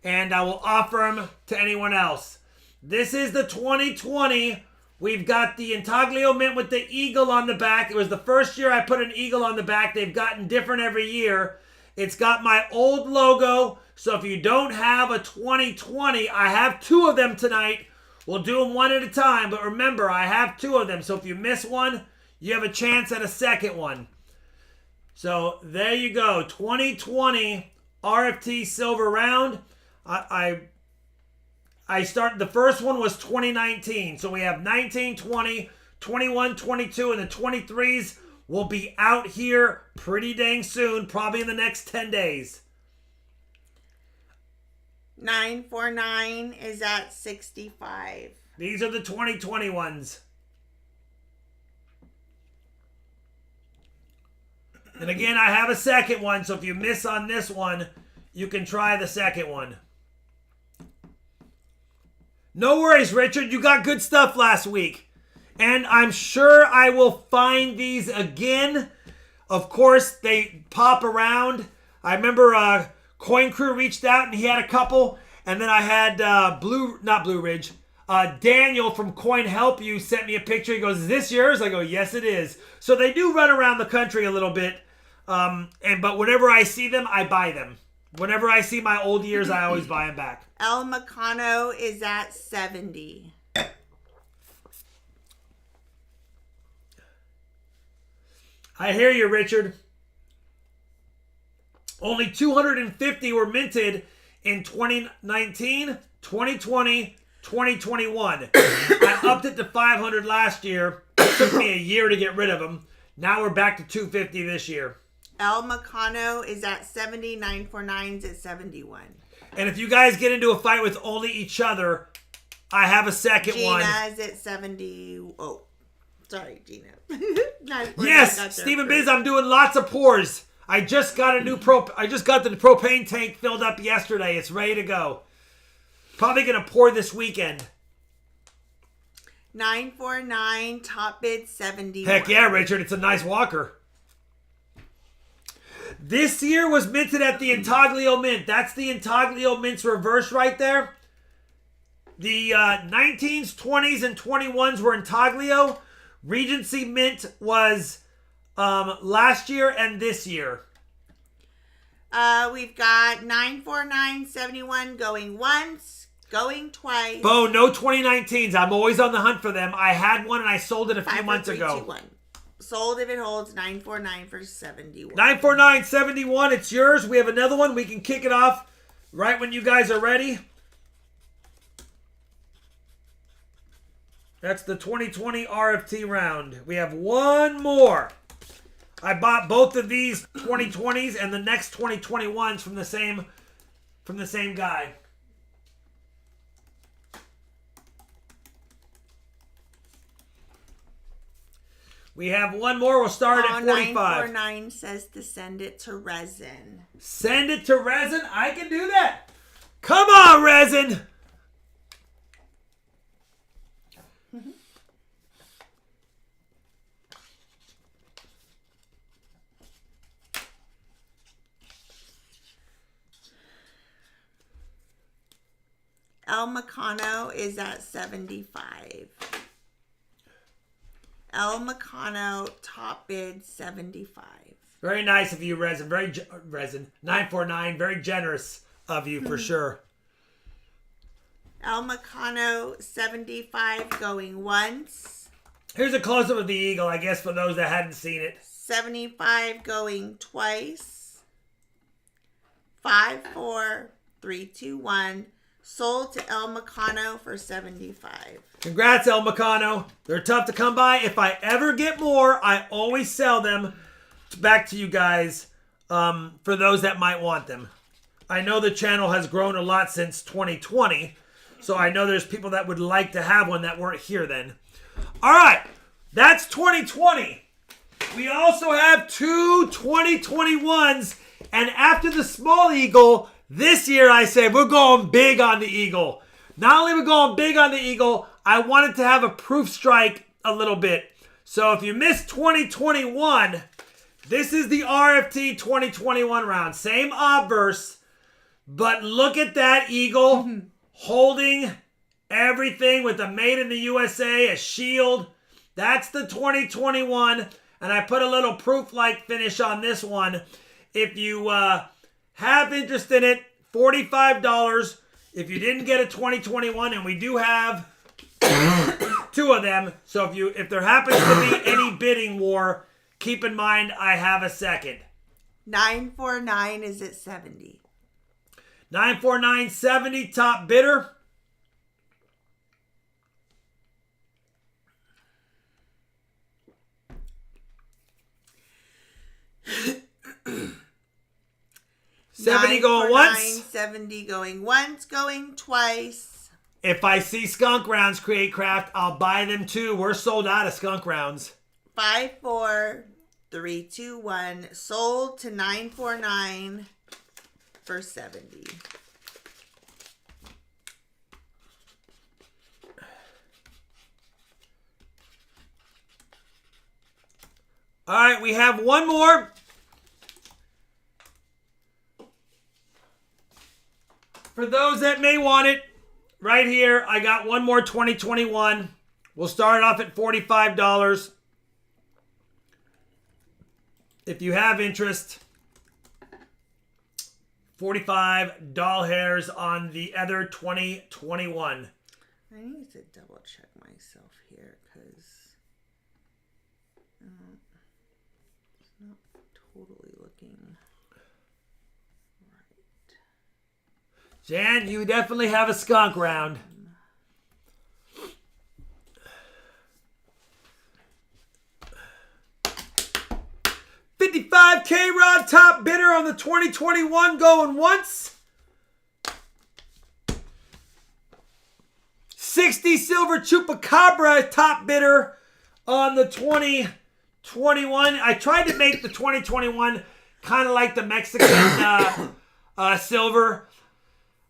and I will offer them to anyone else. This is the 2020. We've got the Intaglio Mint with the eagle on the back. It was the first year I put an eagle on the back. They've gotten different every year. It's got my old logo. So if you don't have a 2020, I have 2 of them tonight. We'll do them one at a time. But remember, I have 2 of them. So if you miss one, you have a chance at a second one. So there you go. 2020 RFT silver round. I started, the first one was 2019. So we have 19, 20, 21, 22, and the 23s will be out here pretty dang soon, probably in the next 10 days. 949 is at 65. These are the 2020 ones. And again, I have a second one, so if you miss on this one, you can try the second one. No worries, Richard. You got good stuff last week. And I'm sure I will find these again. Of course, they pop around. I remember Coin Crew reached out and he had a couple. And then I had Daniel from Coin Help You sent me a picture. He goes, "Is this yours?" I go, "Yes, it is." So they do run around the country a little bit. But whenever I see them, I buy them. Whenever I see my old years, I always buy them back. El Macano is at 70. I hear you, Richard. Only 250 were minted in 2019, 2020, 2021. I upped it to 500 last year. It took me a year to get rid of them. Now we're back to 250 this year. El Macano is at 70. 949's at 71. And if you guys get into a fight with only each other, I have a second one. Gina's at 70. Oh, sorry, Gina. Yes, Stephen Biz, I'm doing lots of pours. I just got the propane tank filled up yesterday. It's ready to go. Probably gonna pour this weekend. 949 top bid 71. Heck yeah, Richard, it's a nice walker. This year was minted at the Intaglio Mint. That's the Intaglio Mint's reverse right there. The 19s, 20s, and 21s were Intaglio. Regency Mint was last year and this year. We've got 949.71 going once, going twice. Bo, no 2019s. I'm always on the hunt for them. I had one and I sold it a few months ago. 54321. Sold if it holds. 949 for 71. 949.71. It's yours. We have another one. We can kick it off right when you guys are ready. That's the 2020 RFT round. We have one more. I bought both of these 2020s and the next 2021s from the same guy. We have one more. We'll start at 45. 949 says to send it to resin. Send it to resin? I can do that. Come on, resin. El Macano is at 75. El Macano top bid 75. Very nice of you, resin. Resin 949. Very generous of you for sure. El Macano 75 going once. Here's a close-up of the eagle, I guess, for those that hadn't seen it. 75 going twice. 5, 4, 3, 2, 1. Sold to El Macano for 75. Congrats, El Macano. They're tough to come by. If I ever get more, I always sell them back to you guys for those that might want them. I know the channel has grown a lot since 2020, so I know there's people that would like to have one that weren't here then. All right, that's 2020. We also have two 2021s, and after the small eagle, this year I said we're going big on the eagle. Not only we're going big on the eagle, I wanted to have a proof strike a little bit. So if you missed 2021, this is the RFT 2021 round. Same obverse, but look at that eagle holding everything with a Made in the USA, a shield. That's the 2021, and I put a little proof-like finish on this one. If you have interest in it, $45. If you didn't get a 2021, and we do have two of them, so if there happens to be any bidding war, keep in mind I have a second. 949 is at 70. 949.70 top bidder. $70 going once. 70 going once, going twice. If I see skunk rounds create craft, I'll buy them too. We're sold out of skunk rounds. 5, 4, 3, 2, 1. Sold to 949 for 70. All right, we have one more. For those that may want it, right here, I got one more 2021. We'll start off at $45. If you have interest, 45 doll hairs on the other 2021. I need to double check myself here because Jan, you definitely have a skunk round. $55 K-Rod top bidder on the 2021 going once. 60 Silver Chupacabra top bidder on the 2021. I tried to make the 2021 kind of like the Mexican silver.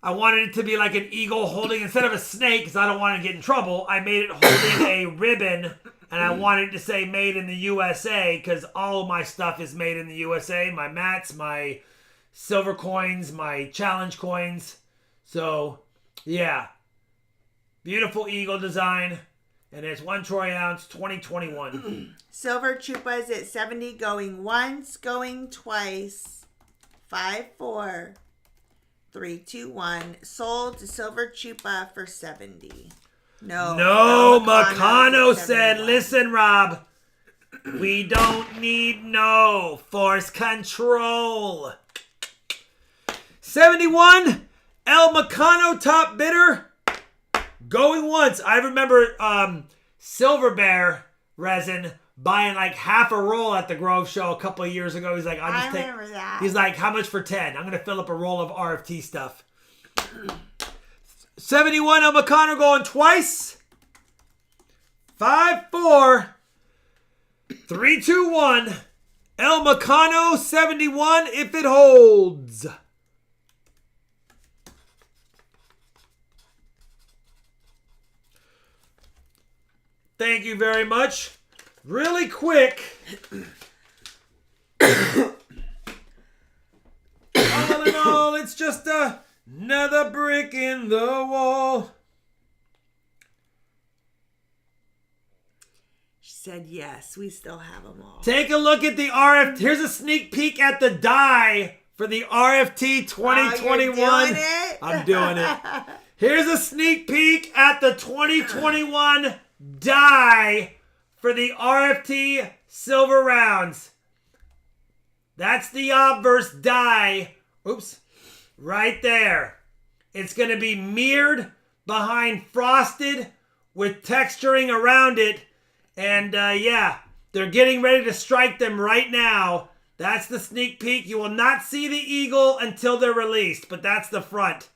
I wanted it to be like an eagle holding, instead of a snake, because I don't want to get in trouble, I made it holding a ribbon, and I wanted to say made in the USA, because all of my stuff is made in the USA. My mats, my silver coins, my challenge coins. So, yeah. Beautiful eagle design. And it's 1 troy ounce, 2021. Silver Chupas at 70, going once, going twice. 5-4. 3, 2, 1. Sold to Silver Chupa for 70. No, Meccano said, listen, Rob, we don't need no force control. 71, El Meccano top bidder, going once. I remember Silver Bear resin buying like half a roll at the Grove Show a couple of years ago. He's like, I remember that. He's like, how much for 10? I'm going to fill up a roll of RFT stuff. 71 El Meccano going twice. 5-4. 3, 2, 1. El Meccano 71 if it holds. Thank you very much. Really quick. All in all, it's just another brick in the wall. She said yes. We still have them all. Take a look at the RFT. Here's a sneak peek at the die for the RFT 2021. You're doing it? I'm doing it. Here's a sneak peek at the 2021 die for the RFT silver rounds. That's the obverse die. Oops. Right there. It's going to be mirrored behind frosted with texturing around it. And yeah, they're getting ready to strike them right now. That's the sneak peek. You will not see the eagle until they're released, but that's the front.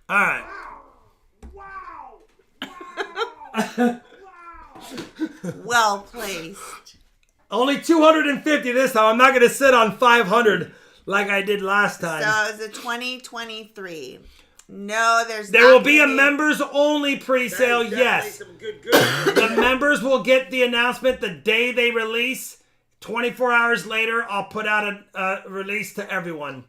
All right. Wow! Well placed. Only 250 this time. I'm not going to sit on 500 like I did last time. So it's a 2023. No, there will be a members only pre-sale, yes. The members will get the announcement the day they release. 24 hours later, I'll put out a release to everyone.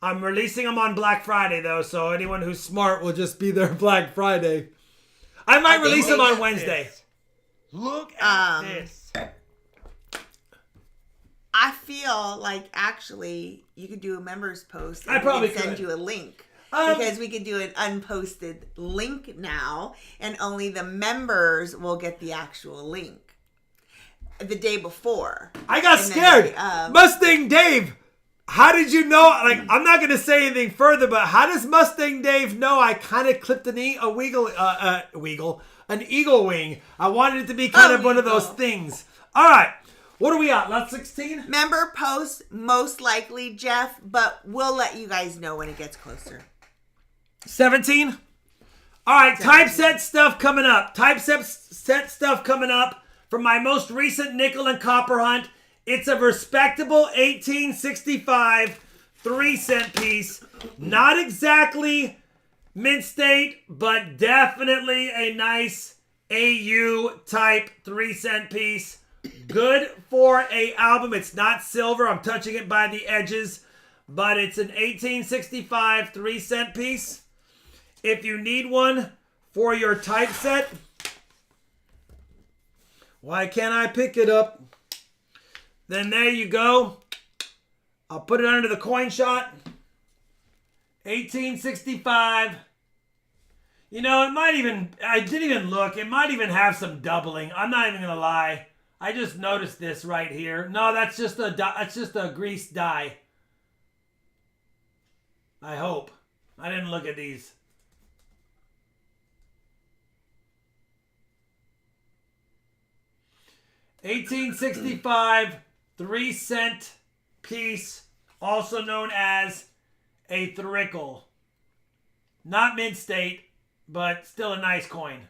I'm releasing them on Black Friday, though, so anyone who's smart will just be there Black Friday. I might release them on Wednesday. Look at this. I feel like actually you could do a members post and I probably send could. you a link. Because we could do an unposted link now, and only the members will get the actual link the day before. I got scared. Mustang Dave, how did you know? Like, I'm not going to say anything further, but how does Mustang Dave know I kind of clipped an eagle wing? I wanted it to be kind of one of those things. All right. What are we at? Lot 16? Member post, most likely, Jeff, but we'll let you guys know when it gets closer. 17? All right, typeset stuff coming up. Typeset stuff coming up from my most recent nickel and copper hunt. It's a respectable 1865 3-cent piece. Not exactly mint state, but definitely a nice AU type 3-cent piece. Good for a album. It's not silver. I'm touching it by the edges, but it's an 1865 3-cent piece. If you need one for your typeset, why can't I pick it up? Then there you go. I'll put it under the coin shot. 1865. You know, it might even, I didn't even look. It might even have some doubling. I'm not even going to lie. I just noticed this right here. No, that's just a grease dye. I hope. I didn't look at these. $18.65, 3-cent piece, also known as a thrickle. Not mint state, but still a nice coin.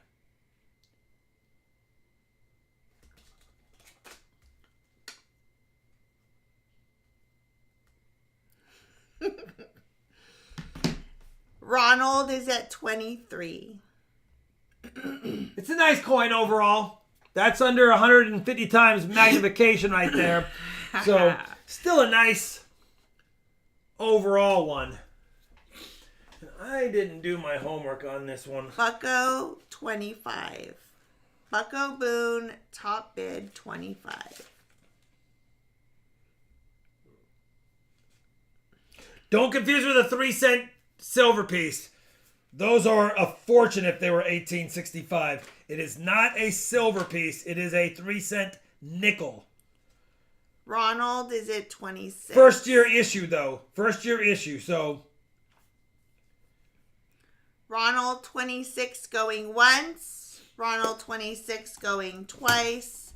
Ronald is at 23. It's a nice coin overall. That's under 150 times magnification right there. So, still a nice overall one. I didn't do my homework on this one. Bucko, 25. Bucko Boone, top bid, 25. Don't confuse with a 3-cent silver piece. Those are a fortune if they were $18.65. It is not a silver piece. It is a 3-cent nickel. Ronald is at 26. First year issue, though. First year issue, so. Ronald, 26 going once. Ronald, 26 going twice.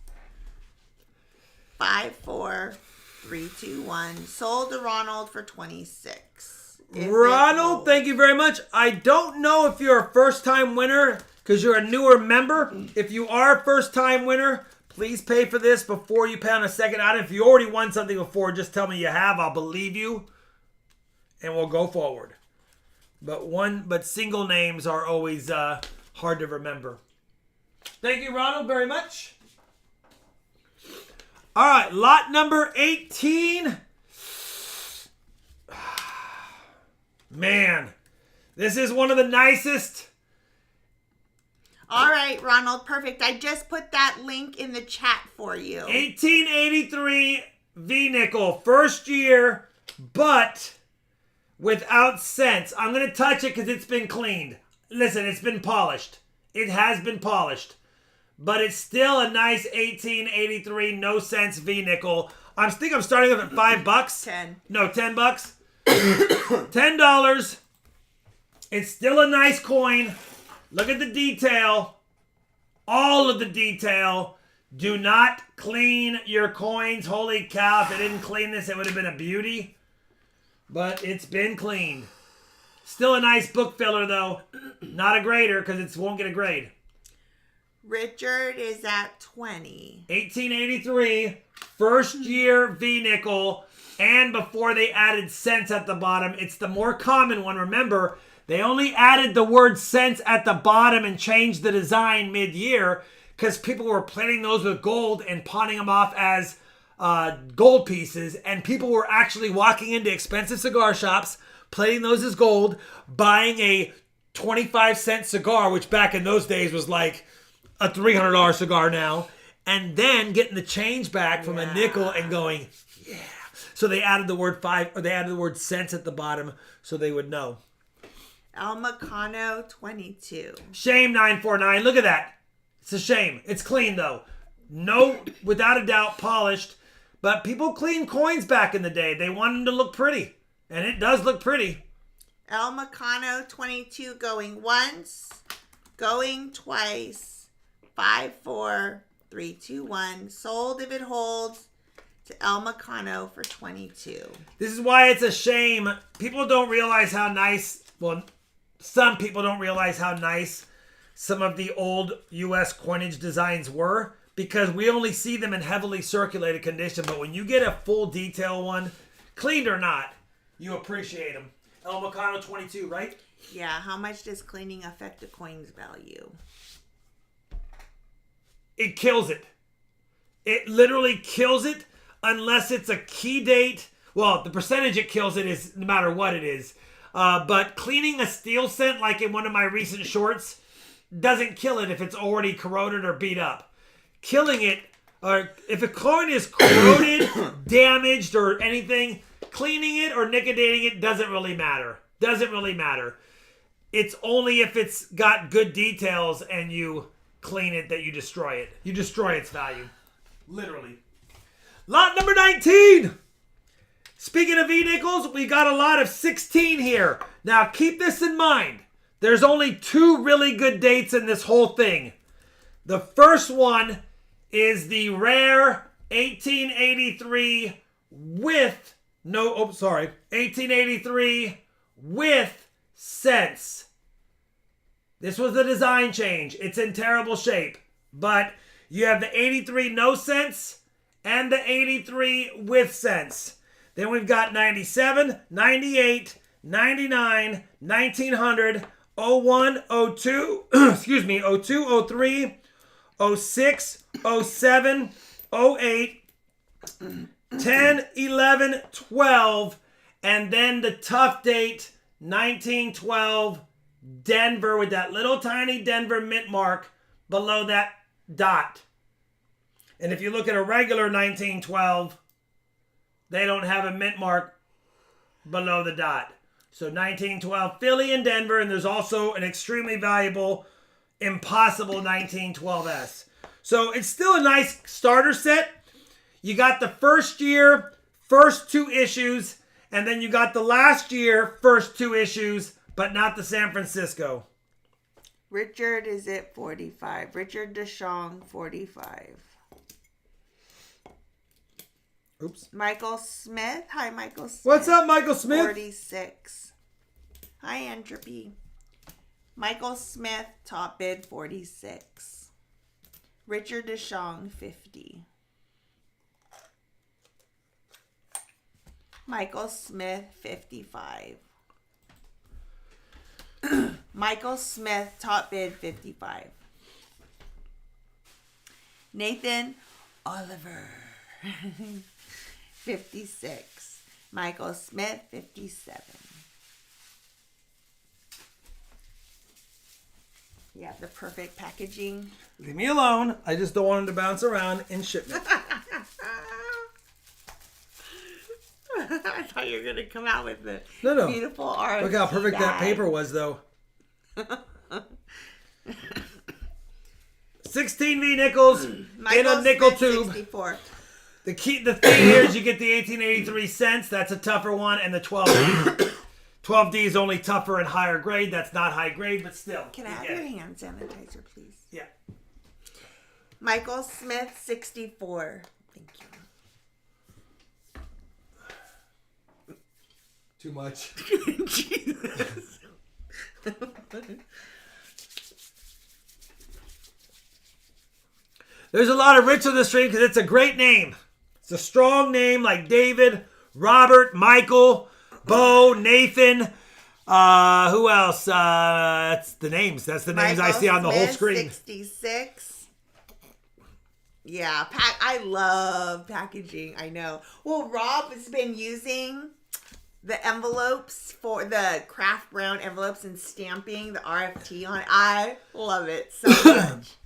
5, 4, 3, 2, 1. Sold to Ronald for 26. Ronald, thank you very much. I don't know if you're a first-time winner because you're a newer member. If you are a first-time winner, please pay for this before you pay on a second item. If you already won something before, just tell me you have. I'll believe you, and we'll go forward. But single names are always hard to remember. Thank you, Ronald, very much. All right, lot number 18. Man, this is one of the nicest. All right, Ronald, perfect. I just put that link in the chat for you. 1883 V-nickel, first year, but without cents. I'm going to touch it because it's been cleaned. Listen, it's been polished. It has been polished. But it's still a nice 1883 no cents V-nickel. I think I'm starting off at $5. 10. No, $10. $10. It's still a nice coin. Look at the detail. All of the detail. Do not clean your coins. Holy cow, if they didn't clean this, it would have been a beauty. But it's been cleaned. Still a nice book filler, though. Not a grader, because it won't get a grade. Richard is at 20. 1883, first year V-nickel, and before they added cents at the bottom. It's the more common one. Remember, they only added the word cents at the bottom and changed the design mid-year because people were plating those with gold and pawning them off as gold pieces, and people were actually walking into expensive cigar shops, plating those as gold, buying a 25-cent cigar, which back in those days was like a $300 cigar now, and then getting the change back from a nickel and going, yeah. So they added the word cents at the bottom so they would know. El Macano, 22. Shame 949. Look at that. It's a shame. It's clean though. No, without a doubt, polished. But people cleaned coins back in the day. They wanted them to look pretty. And it does look pretty. El Macano, 22 going once, going twice. 5, 4, 3, 2, 1. Sold if it holds to El Macano for 22. This is why it's a shame. People don't realize how nice, well, some people don't realize how nice some of the old U.S. coinage designs were because we only see them in heavily circulated condition. But when you get a full detail one, cleaned or not, you appreciate them. El Macano 22, right? Yeah, how much does cleaning affect a coin's value? It kills it. It literally kills it unless it's a key date. Well, the percentage it kills it is no matter what it is. But cleaning a steel cent, like in one of my recent shorts, doesn't kill it if it's already corroded or beat up. Killing it, or if a coin is corroded, damaged, or anything, cleaning it or nicodating it doesn't really matter. Doesn't really matter. It's only if it's got good details and you clean it that you destroy it. You destroy its value. Literally. Lot number 19. Speaking of V-nickels, we got a lot of 16 here. Now, keep this in mind. There's only 2 really good dates in this whole thing. The first one is the rare 1883 with 1883 with cents. This was the design change. It's in terrible shape. But you have the 83 no cents and the 83 with cents. Then we've got 97, 98, 99, 1900, 01, 02, excuse me, 02, 03, 06, 07, 08, 10, 11, 12, and then the tough date, 1912, Denver, with that little tiny Denver mint mark below that dot. And if you look at a regular 1912, they don't have a mint mark below the dot. So 1912 Philly and Denver, and there's also an extremely valuable Impossible 1912S. So it's still a nice starter set. You got the first year, first 2 issues, and then you got the last year, first 2 issues, but not the San Francisco. Richard is at 45. Richard DeShong, 45. Oops. Michael Smith. Hi, Michael Smith. What's up, Michael Smith? 46. Hi, Entropy. Michael Smith, top bid, 46. Richard DeShong, 50. Michael Smith, 55. Michael Smith, top bid, 55. Nathan Oliver, 56. Michael Smith, 57. You have the perfect packaging. Leave me alone. I just don't want him to bounce around in shipment. I thought you were going to come out with the No. beautiful art. Look how perfect that paper was, though. 16 V-nickels in a nickel Smith, tube. 64. The thing here is you get the 1883 cents. That's a tougher one. And the 12D. 12D is only tougher and higher grade. That's not high grade, but still. Can I have your hand sanitizer, please? Yeah. Michael Smith, 64. Thank you. Too much. Jesus. There's a lot of Rich on the stream because it's a great name. It's a strong name like David, Robert, Michael, Bo, Nathan. Who else? That's the names. That's the names Michael I see on the whole Smith, screen. 66. Yeah, I love packaging. I know. Well, Rob has been using the envelopes for the craft brown envelopes and stamping the RFT on it. I love it so much.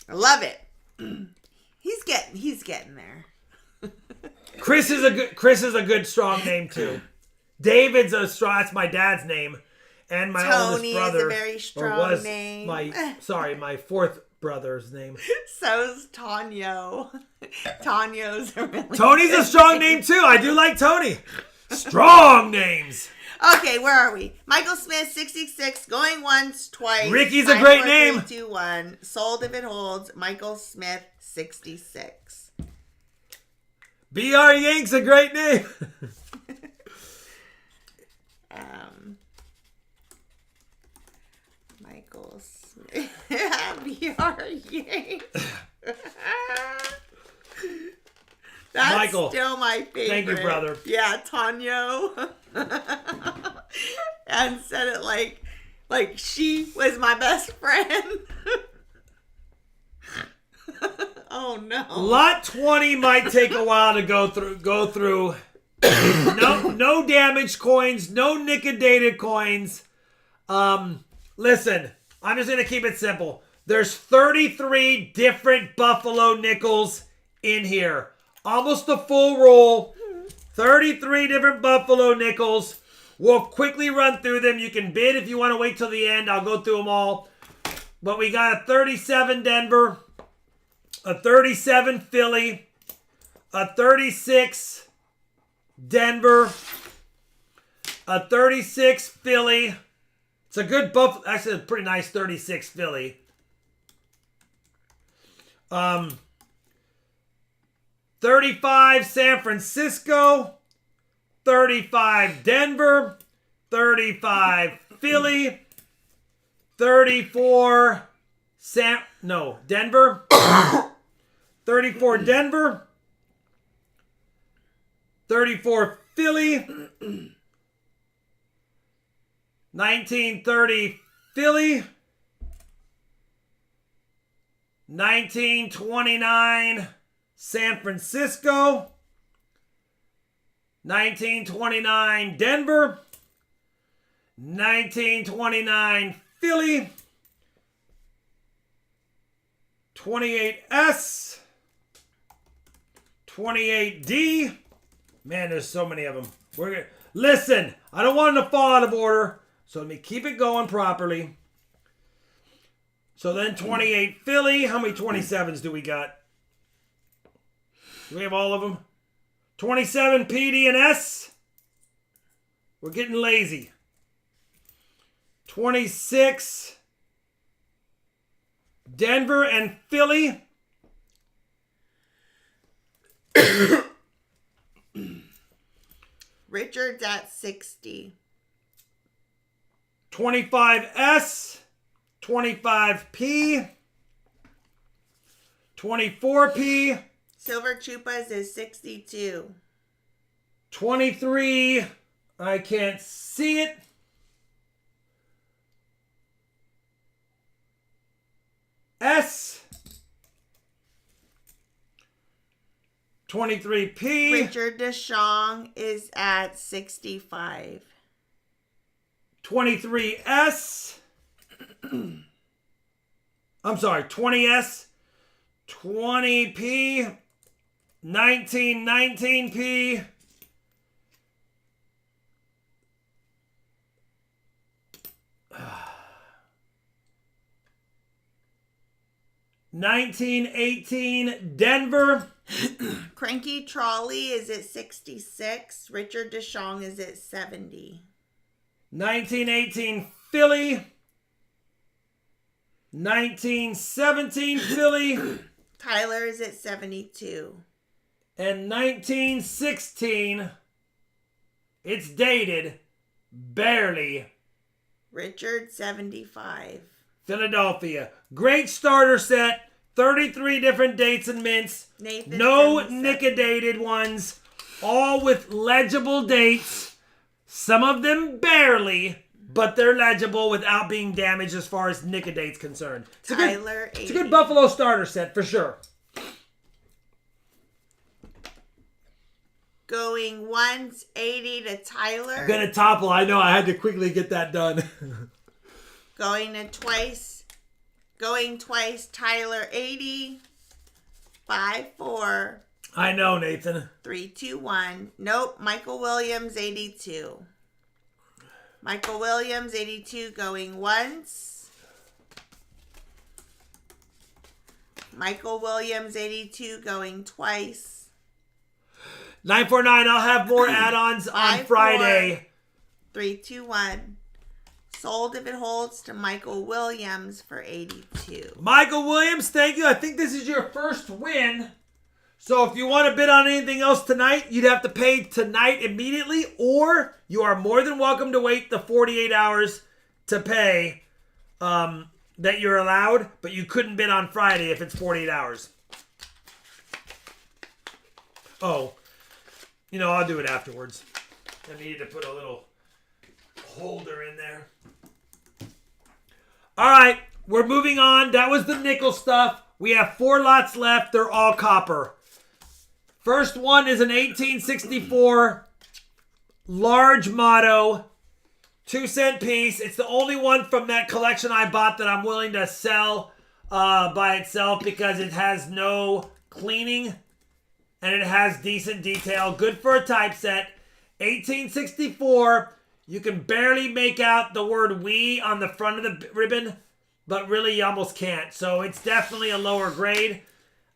I love it. He's getting there. Chris is a good strong name too. David's a strong. That's my dad's name, and my Tony oldest brother is a very strong name. My fourth brother's name. So's Tonyo. Tonyo's a really Tony's a strong name too. I do like Tony. Strong names. Okay, where are we? Michael Smith, 66, going once, twice. Ricky's a great name. 3, 2, 1. Sold if it holds. Michael Smith, 66. BR Yank's a great name. Michael Smith. BR Yank. That's Michael, still my favorite. thank you, brother. Yeah, Tonyo. And said it like she was my best friend. Oh no. Lot 20 might take a while to go through. No damaged coins, no liquidated coins. Listen, I'm just gonna keep it simple. There's 33 different Buffalo nickels in here. Almost the full roll. 33 different Buffalo nickels. We'll quickly run through them. You can bid if you want to wait till the end. I'll go through them all. But we got a 37 Denver, a 37 Philly, a 36 Denver, a 36 Philly. It's a good buff. Actually, a pretty nice 36 Philly. 35 San Francisco, 35 Denver, 35 Philly, 34 Denver, 34 Denver, 34 Philly, 1930 Philly, 1929 San Francisco, 1929 Denver, 1929 Philly, 28S, 28D. Man, there's so many of them. Listen, I don't want them to fall out of order, so let me keep it going properly. So then 28 Philly. How many 27s do we got? Do we have all of them? 27 PD and S. We're getting lazy. 26 Denver and Philly. Richard's at 60. 25S, 25P, 24P, Silver Chupas is 62. 23, I can't see it. S, 23P. Richard DeShong is at 65. 23S. I'm sorry, 20S. 20P. 1919P. $19.18 Denver. Cranky Trolley is at 66. Richard DeShong is at 70. 1918 Philly. 1917 Philly. Tyler is at 72. And 1916, it's dated, barely. Richard 75. Philadelphia. Great starter set. 33 different dates and mints. Nathan No 77. Nicka-dated ones. All with legible dates. Some of them barely, but they're legible without being damaged as far as Nicka-date's concerned. Tyler 80. It's a good Buffalo starter set for sure. Going once, 80 to Tyler. I'm gonna topple. I know. I had to quickly get that done. Going twice, Tyler 80. 5-4. I know, Nathan. 3-2-1. Nope, Michael Williams 82. Michael Williams 82 going once. Michael Williams 82 going twice. 949. I'll have more add-ons on 5-4. Friday. 3-2-1. Sold if it holds to Michael Williams for 82. Michael Williams, thank you. I think this is your first win. So if you want to bid on anything else tonight, you'd have to pay tonight immediately, or you are more than welcome to wait the 48 hours to pay that you're allowed, but you couldn't bid on Friday if it's 48 hours. Oh, I'll do it afterwards. I needed to put a little holder in there. All right, we're moving on. That was the nickel stuff. We have 4 lots left. They're all copper. First one is an 1864 large motto, 2-cent piece. It's the only one from that collection I bought that I'm willing to sell by itself because it has no cleaning and it has decent detail. Good for a typeset. 1864. You can barely make out the word "we" on the front of the ribbon, but really you almost can't. So it's definitely a lower grade.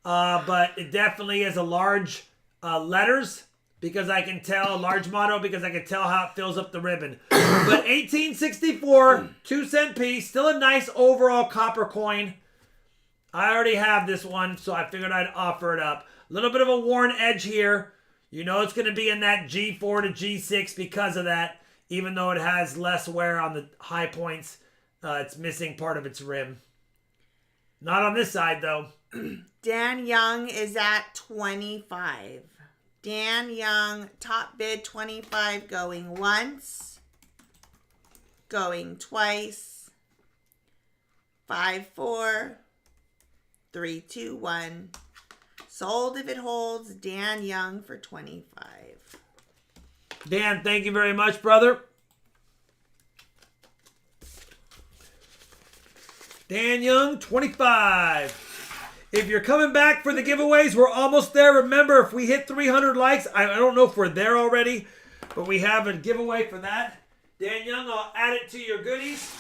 but it definitely is a large letters because I can tell, large motto because I can tell how it fills up the ribbon. But 1864, 2-cent piece, still a nice overall copper coin. I already have this one, so I figured I'd offer it up. A little bit of a worn edge here. You know it's going to be in that G4 to G6 because of that. Even though it has less wear on the high points, it's missing part of its rim. Not on this side, though. Dan Young is at 25. Dan Young, top bid 25, going once, going twice, 5, 4, 3, 2, 1. Sold if it holds. Dan Young for 25. Dan, thank you very much, brother. Dan Young, 25. If you're coming back for the giveaways, we're almost there. Remember, if we hit 300 likes, I don't know if we're there already, but we have a giveaway for that. Dan Young, I'll add it to your goodies.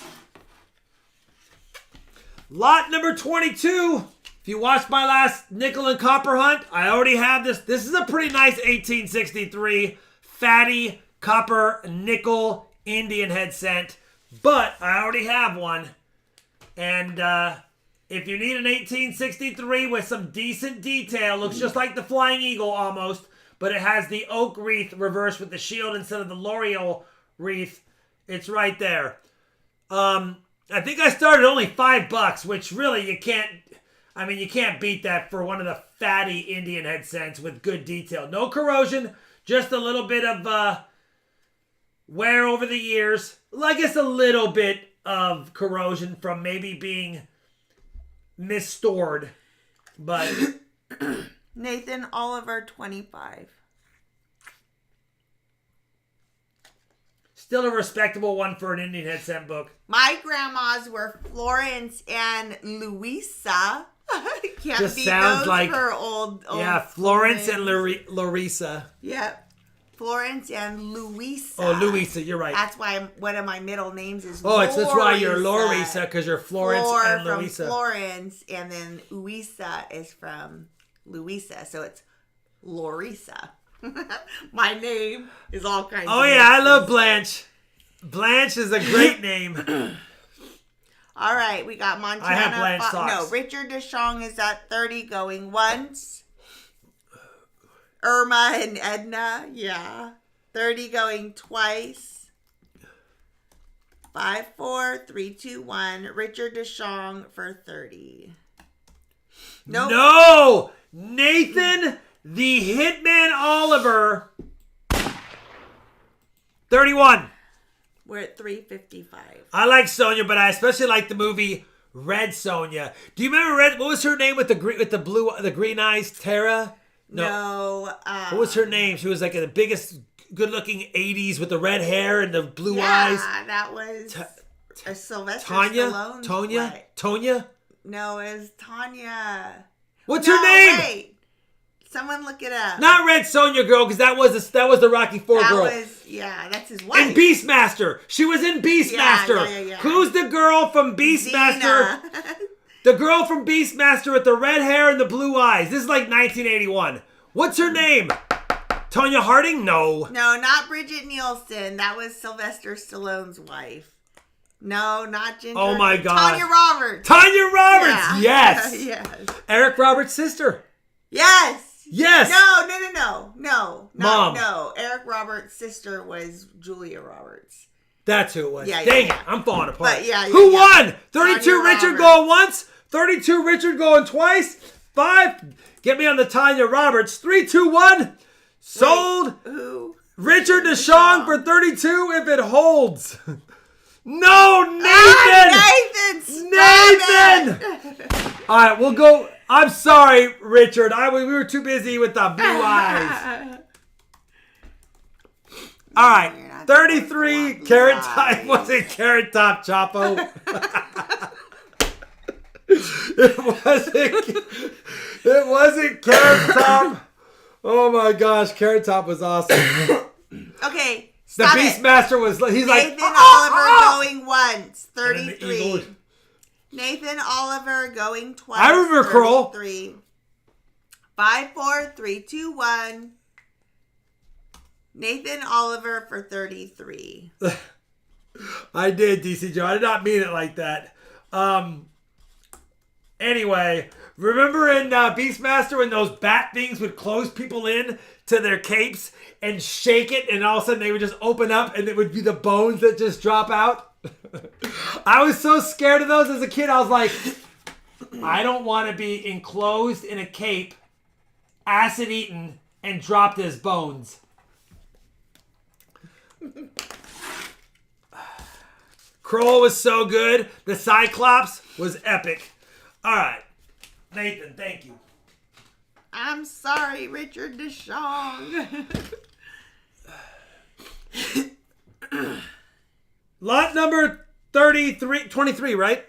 Lot number 22. If you watched my last nickel and copper hunt, I already have this. This is a pretty nice 1863 fatty copper nickel Indian head cent, but I already have one. And if you need an 1863 with some decent detail, looks just like the Flying Eagle almost, but it has the oak wreath reversed with the shield instead of the L'Oreal wreath. It's right there. I think I started only $5, which really you can't beat that for one of the fatty Indian head cents with good detail. No corrosion, just a little bit of wear over the years. I guess a little bit of corrosion from maybe being misstored, but Nathan Oliver, 25. still a respectable one for an Indian head cent book. My grandmas were Florence and Louisa. Can't Just beat sounds those like for old yeah, Florence names. and Larissa. Yep. Florence and Louisa. Oh, Louisa, you're right. That's why one of my middle names is That's why you're Lorisa. Larissa, because you're Florence and From Louisa. Florence, and then Louisa is from Louisa, so it's Lorisa. My name is all kinds Oh of yeah, I mixes. love Blanche. Blanche is a great name. All right, we got Montana. I have Blanche socks. No, Richard DeShong is at 30 going once. Irma and Edna, yeah. 30 going twice. 5, 4, 3, 2, 1. Richard DeShong for 30. Nope. No! Nathan the Hitman Oliver. 31. We're at 355. I like Sonia, but I especially like the movie Red Sonia. Do you remember Red? What was her name with the green eyes? Tara? No. What was her name? She was like the biggest, good-looking 80s with the red hair and the blue eyes. Yeah, that was Sylvester Tanya? Stallone's wife. Tonya? No, it was Tanya. What's her name? Wait. Someone look it up. Not Red Sonia girl, because that was the Rocky IV girl. That's his wife. In Beastmaster. She was in Beastmaster. Yeah. Who's the girl from Beastmaster? Xena. The girl from Beastmaster with the red hair and the blue eyes. This is like 1981. What's her name? Tonya Harding? No. No, not Bridget Nielsen. That was Sylvester Stallone's wife. No, not Ginger. Oh my God. Tanya Roberts. Tanya Roberts. Yeah. Yes. Yes. Eric Roberts' sister. Yes. Yes. No. Mom. No. Eric Roberts' sister was Julia Roberts. That's who it was. Yeah, Dang yeah. it. I'm falling apart. But yeah, Who yeah. won? 32 Tanya Richard Roberts. going once. 32 Richard going twice. 5. Get me on the Tanya Roberts. 3, 2, 1. Sold. Who? Richard DeShong for 32 if it holds. No, Nathan. Nathan. All right, we'll go. I'm sorry, Richard. We were too busy with the blue eyes. All right, 33 Carrot Top. Was it Carrot Top, Chapo? It wasn't Carrot Top. Oh my gosh, Carrot Top was awesome. Okay, The stop Beastmaster was. He's like Nathan Oliver going once. And then the 33. eagle- Nathan Oliver going twice. I remember Kroll. 33. 5, 4, 3, 2, 1. Nathan Oliver for 33. I did, DC Joe. I did not mean it like that. Anyway, remember in Beastmaster when those bat things would close people in to their capes and shake it, and all of a sudden they would just open up and it would be the bones that just drop out? I was so scared of those as a kid. I was like, I don't want to be enclosed in a cape, acid eaten, and dropped as bones. Kroll was so good. The Cyclops was epic. All right. Nathan, thank you. I'm sorry, Richard DeShong. Lot number 23, right?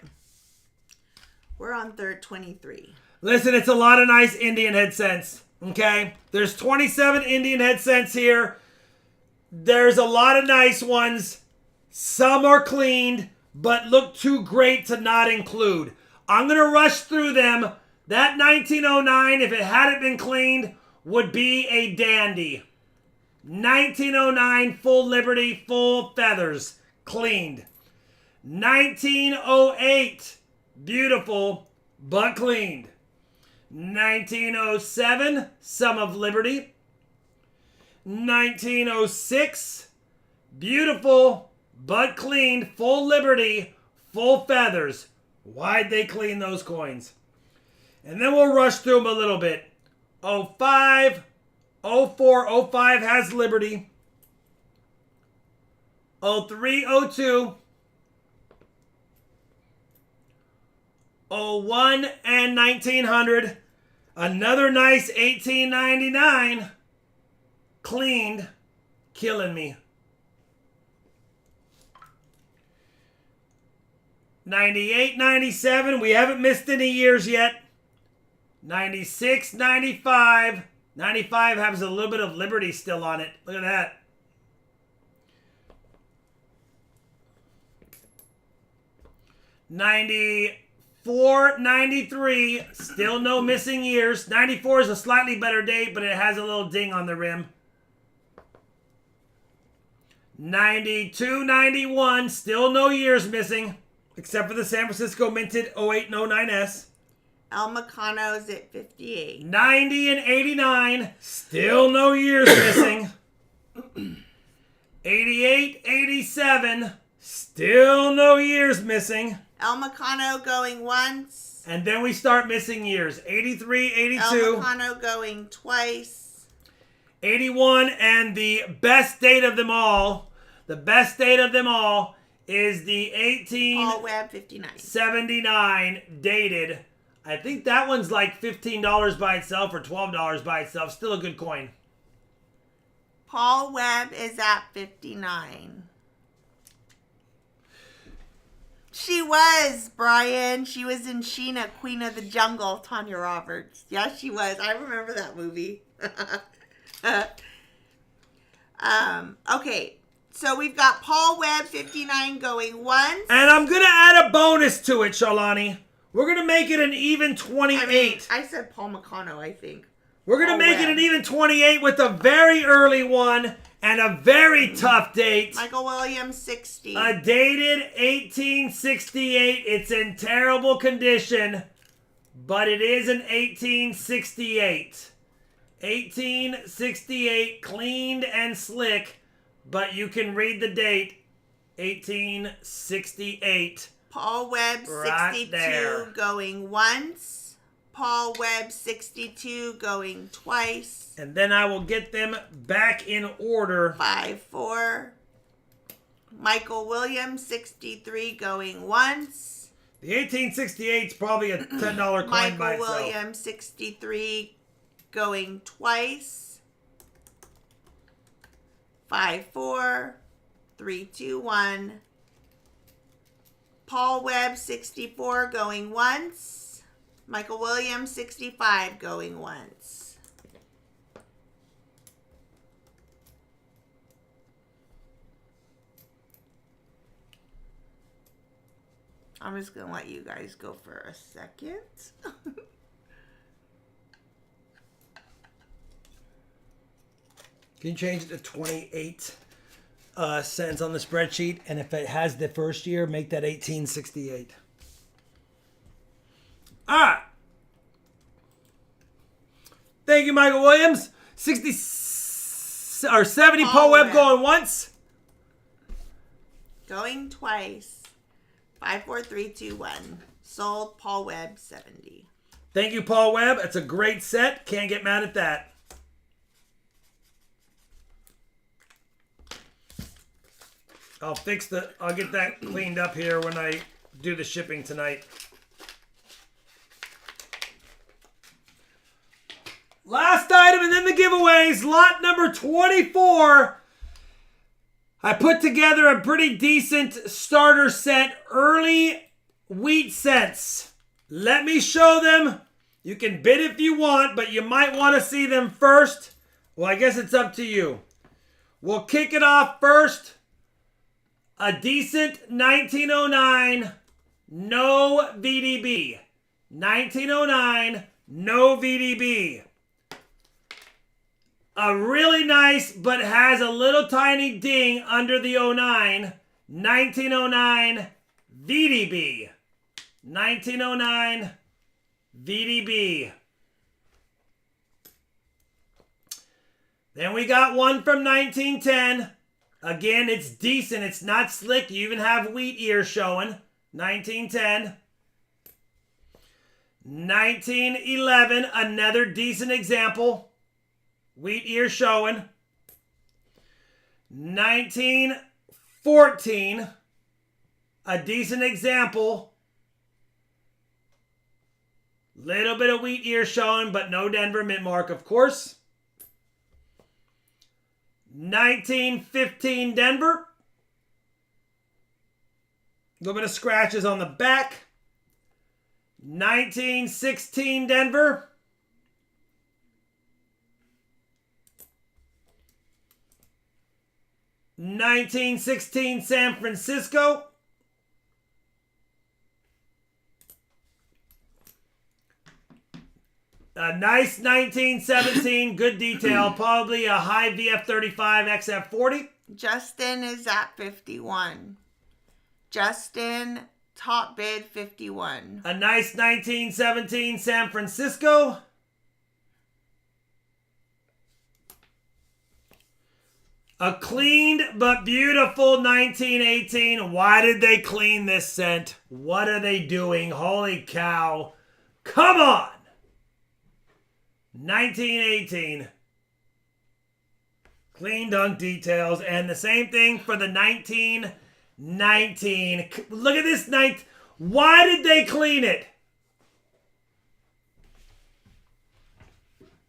We're on third 23. Listen, it's a lot of nice Indian head scents, okay? There's 27 Indian head scents here. There's a lot of nice ones. Some are cleaned, but look too great to not include. I'm going to rush through them. That 1909, if it hadn't been cleaned, would be a dandy. 1909, full Liberty, full feathers, cleaned. 1908, beautiful, but cleaned. 1907, some of Liberty. 1906, beautiful, but cleaned, full Liberty, full feathers. Why'd they clean those coins? And then we'll rush through them a little bit. 05, 04, 05 has Liberty. 03, 02. 01 and 1900. Another nice 1899. Cleaned. Killing me. 98, 97. We haven't missed any years yet. 96, 95. 95 has a little bit of Liberty still on it. Look at that. 94, 93. Still no missing years. 94 is a slightly better date, but it has a little ding on the rim. 92, 91. Still no years missing. Except for the San Francisco minted 08 and 09S. El Meccano's at 58. 90 and 89. Still no years missing. 88, 87. Still no years missing. El Meccano going once. And then we start missing years. 83, 82. El Meccano going twice. 81, and the best date of them all. The best date of them all is the Paul Webb 59. 1879 dated. I think that one's like $15 by itself or $12 by itself. Still a good coin. Paul Webb is at 59. She was, Brian. She was in Sheena, Queen of the Jungle, Tanya Roberts. Yes, she was. I remember that movie. Okay. So we've got Paul Webb 59 going once. And I'm going to add a bonus to it, Sharlani. We're going to make it an even 28. I said Paul Meccano, I think. We're going to make it an even 28 with a very early one and a very tough date. Michael Williams 60. A dated 1868. It's in terrible condition, but it is an 1868. 1868, cleaned and slick. But you can read the date, 1868. Paul Webb 62 right going once. Paul Webb 62 going twice. And then I will get them back in order. 5, 4. Michael Williams 63 going once. The 1868 is probably a $10 coin by Michael itself. Williams 63 going twice. 5, 4, 3, 2, 1. Paul Webb 64 going once. Michael Williams 65 going once. I'm just going to let you guys go for a second. Can you change it to 28 cents on the spreadsheet? And if it has the first year, make that 1868. All right. Thank you, Michael Williams. 60 or 70 Paul Webb going once. Going twice. 5, 4, 3, 2, 1. Sold. Paul Webb 70. Thank you, Paul Webb. It's a great set. Can't get mad at that. I'll get that cleaned up here when I do the shipping tonight. Last item and then the giveaways. Lot number 24. I put together a pretty decent starter set. Early wheat cents. Let me show them. You can bid if you want, but you might want to see them first. Well, I guess it's up to you. We'll kick it off first. A decent 1909, no VDB. 1909, no VDB. A really nice, but has a little tiny ding under the 09. 1909 VDB. 1909 VDB. Then we got one from 1910. Again, it's decent. It's not slick. You even have wheat ears showing. 1910. 1911, another decent example. Wheat ear showing. 1914, a decent example. Little bit of wheat ear showing, but no Denver mint mark, of course. 1915 Denver. A little bit of scratches on the back. 1916 Denver. 1916 San Francisco. A nice 1917, good detail. Probably a high VF35 XF40. Justin is at 51. Justin, top bid 51. A nice 1917 San Francisco. A cleaned but beautiful 1918. Why did they clean this scent? What are they doing? Holy cow. Come on. 1918. Clean dunk details. And the same thing for the 1919. Look at this night. Why did they clean it?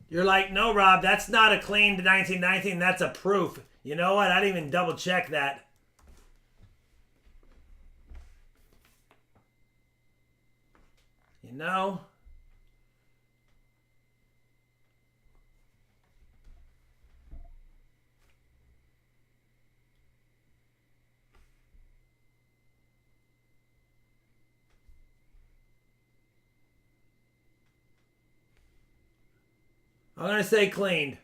You're like, no, Rob, that's not a cleaned 1919. That's a proof. You know what? I didn't even double check that. You know? I'm going to say cleaned.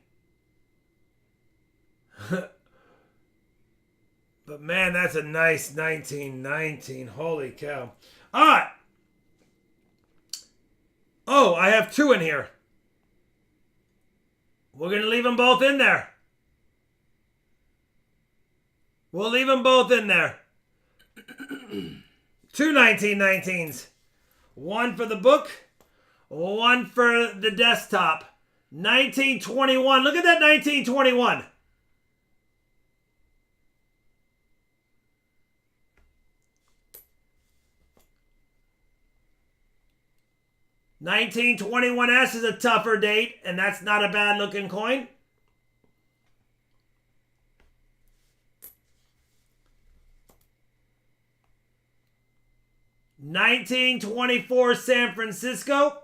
But man, that's a nice 1919. Holy cow. All right. Oh, I have two in here. We're going to leave them both in there. We'll leave them both in there. Two 1919s. One for the book, one for the desktop. 1921. Look at that 1921. $1921S is a tougher date, and that's not a bad looking coin. $1924 San Francisco.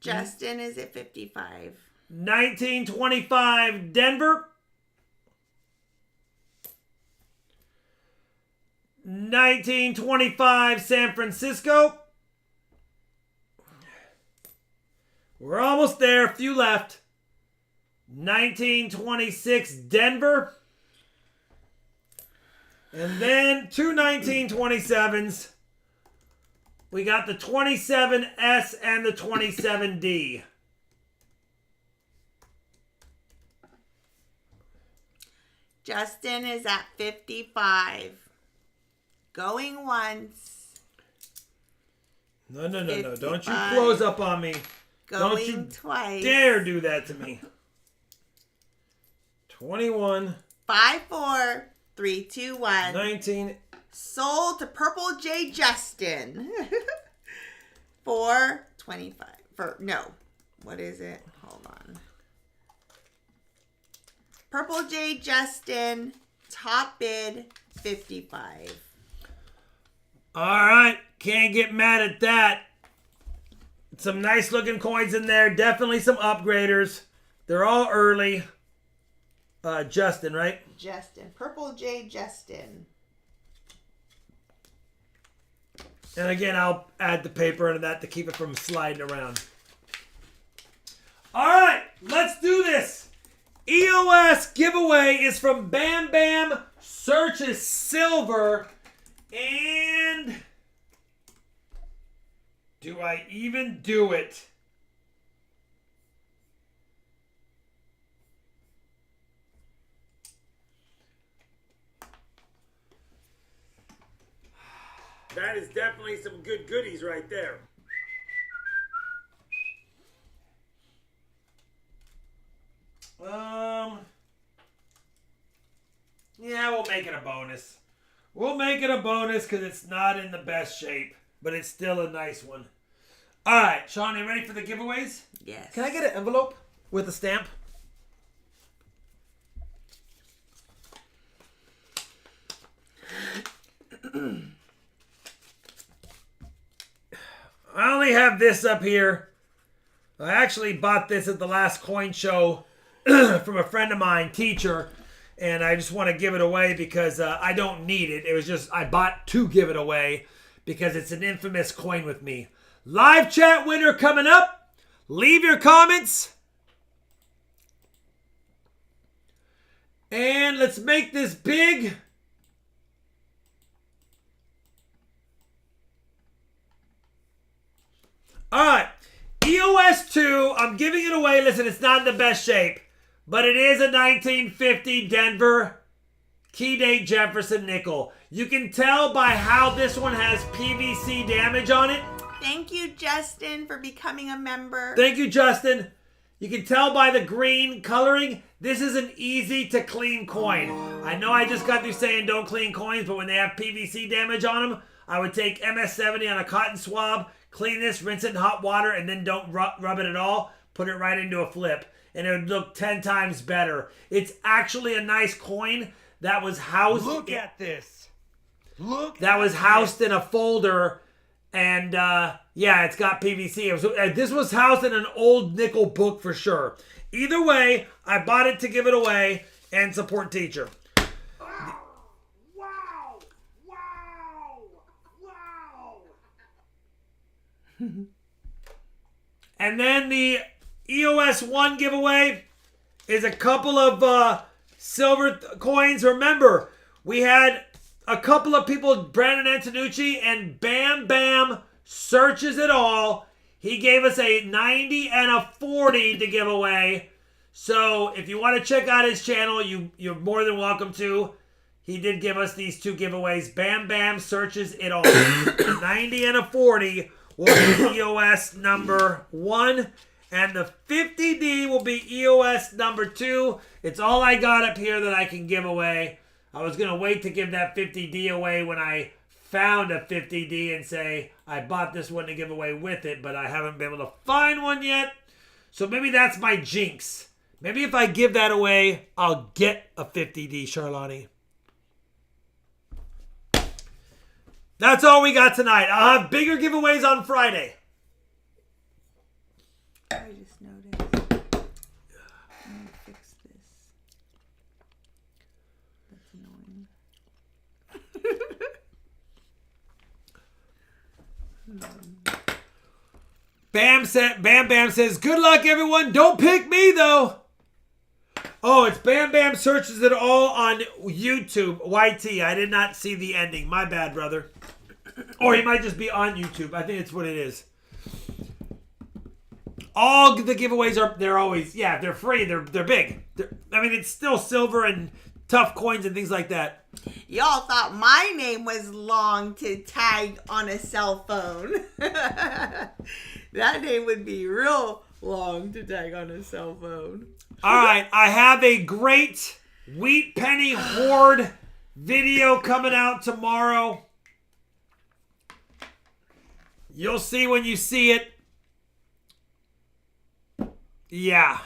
Justin is at 55. 1925 Denver. 1925 San Francisco. We're almost there. A few left. 1926 Denver. And then two 1927s. We got the 27S and the 27D. Justin is at 55. Going once. No. Don't you 55. close up on me. Going Don't you twice. dare do that to me. 21. 5, 4, 3, 2, 1. 19. Sold to Purple J Justin. 425. No. What is it? Hold on. Purple J Justin, top bid 55. All right. Can't get mad at that. Some nice looking coins in there. Definitely some upgraders. They're all early. Justin, right? Justin. Purple J Justin. And again, I'll add the paper into that to keep it from sliding around. All right, let's do this. EOS giveaway is from Bam Bam Searches Silver. And do I even do it? That is definitely some good goodies right there. Yeah, we'll make it a bonus. We'll make it a bonus because it's not in the best shape, but it's still a nice one. All right, Sean, you ready for the giveaways? Yes. Can I get an envelope with a stamp? I only have this up here. I actually bought this at the last coin show from a friend of mine, teacher, and I just want to give it away because I don't need it. It was just I bought to give it away because it's an infamous coin with me. Live chat winner coming up. Leave your comments. And let's make this big. All right, EOS 2, I'm giving it away. Listen, it's not in the best shape, but it is a 1950 Denver key date Jefferson nickel. You can tell by how this one has PVC damage on it. Thank you, Justin, for becoming a member. Thank you, Justin. You can tell by the green coloring, this is an easy to clean coin. I know I just got through saying don't clean coins, but when they have PVC damage on them, I would take MS-70 on a cotton swab, clean this, rinse it in hot water, and then don't rub it at all. Put it right into a flip, and it would look 10 times better. It's actually a nice coin that was housed. Look at this. Look. That was housed in a folder, and yeah, it's got PVC. This was housed in an old nickel book for sure. Either way, I bought it to give it away and support teacher. Wow! Wow! Wow! And then the EOS 1 giveaway is a couple of silver coins. Remember, we had a couple of people, Brandon Antonucci and Bam Bam Searches It All. He gave us a 90 and a 40 to give away. So if you want to check out his channel, you're more than welcome to. He did give us these two giveaways. Bam Bam Searches It All. A 90 and a 40 will be EOS number 1. And the 50D will be EOS number 2. It's all I got up here that I can give away. I was going to wait to give that 50D away when I found a 50D and say, I bought this one to give away with it, but I haven't been able to find one yet. So maybe that's my jinx. Maybe if I give that away, I'll get a 50D, Charlotte. That's all we got tonight. I'll have bigger giveaways on Friday. I just noticed. Let me fix this. That's annoying. Bam Bam says, good luck, everyone. Don't pick me, though. Oh, it's Bam Bam searches it all on YouTube. YT. I did not see the ending. My bad, brother. Or he might just be on YouTube. I think it's what it is. All the giveaways they're always, yeah, they're free. They're big. I mean, it's still silver and tough coins and things like that. Y'all thought my name was long to tag on a cell phone. That name would be real long to tag on a cell phone. All right, I have a great Wheat Penny Hoard video coming out tomorrow. You'll see when you see it. Yeah.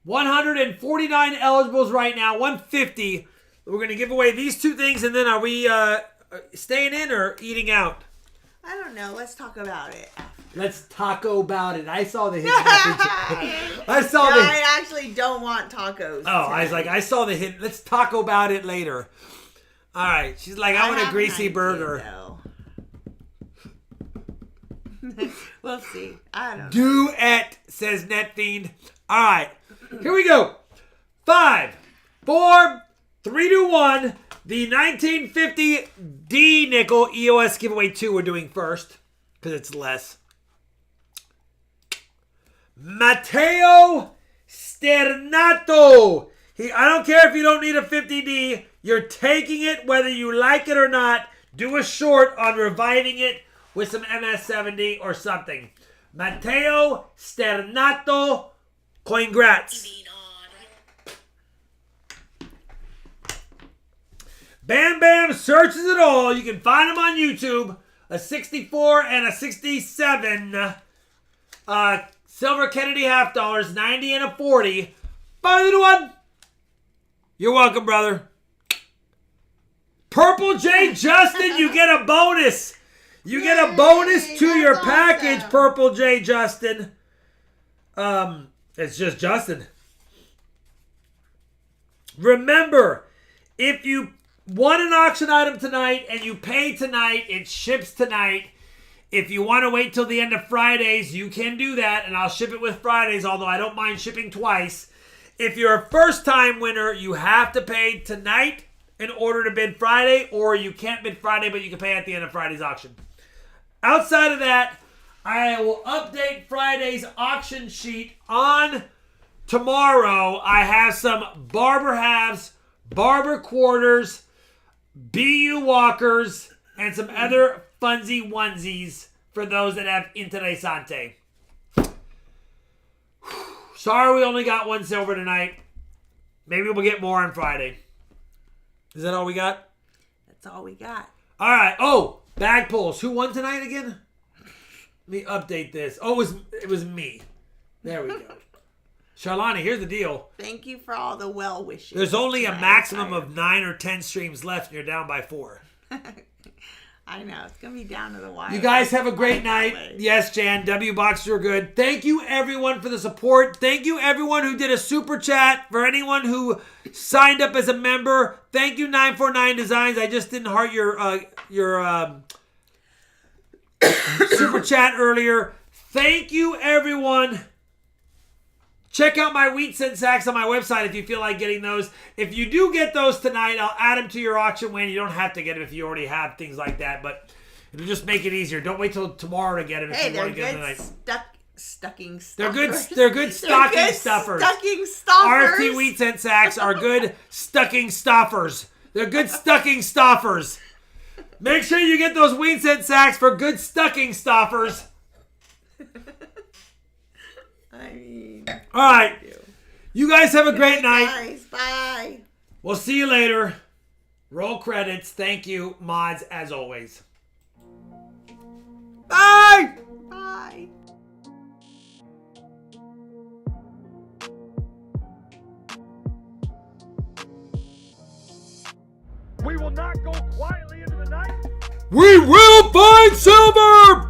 149 eligibles right now, 150. We're going to give away these two things, and then are we staying in or eating out? I don't know. Let's talk about it. Let's taco about it. I saw the hidden message. I actually don't want tacos. Oh, I was like, I saw the hidden. Let's talk about it later. All right. She's like, I want a greasy burger. We'll see. I don't know. Duet, says NetFiend. All right. Here we go. 5, 4, 3, 2, 1. The 1950 D nickel EOS giveaway 2 we're doing first because it's less. Matteo Sternato. I don't care if you don't need a 50D. You're taking it whether you like it or not. Do a short on reviving it with some MS-70 or something. Matteo Sternato. Congrats. Bam Bam searches it all. You can find them on YouTube. A 64 and a 67. Silver Kennedy half dollars. 90 and a 40. Buy the one. You're welcome, brother. Purple J Justin, you get a bonus. You get a bonus to your package, awesome. Purple J Justin. It's just Justin. Remember, if you want an auction item tonight and you pay tonight, it ships tonight. If you want to wait till the end of Fridays, you can do that, and I'll ship it with Fridays, although I don't mind shipping twice. If you're a first-time winner, you have to pay tonight in order to bid Friday, or you can't bid Friday, but you can pay at the end of Friday's auction. Outside of that, I will update Friday's auction sheet on tomorrow. I have some Barber halves, Barber quarters, BU walkers, and some other funsy onesies for those that have Interessante. Sorry we only got one silver tonight. Maybe we'll get more on Friday. Is that all we got? That's all we got. All right. Oh, bag pulls. Who won tonight again? Let me update this. Oh, it was me. There we go. Charlani, here's the deal. Thank you for all the well wishes. There's only a maximum of 9 or 10 streams left, and you're down by 4. I know. It's going to be down to the wire. You guys have a great night. Yes, Jan. W boxes are good. Thank you, everyone, for the support. Thank you, everyone who did a super chat. For anyone who signed up as a member, thank you, 949 Designs. I just didn't heart your super chat earlier. Thank you, everyone. Check out my wheat cent sacks on my website if you feel like getting those. If you do get those tonight, I'll add them to your auction win. You don't have to get them if you already have things like that, but it'll just make it easier. Don't wait till tomorrow to get them if you want to get them tonight. Stucking stuffers. They're good stocking stuffers. Stucking stuffers. RT wheat cent sacks are good stucking stuffers. They're good stucking stuffers. Make sure you get those wheat cent sacks for good stucking stuffers. I mean, all right. You guys have a great night. Guys, bye. We'll see you later. Roll credits. Thank you, mods, as always. Bye. Bye. We will not go quietly into the night. We will find silver!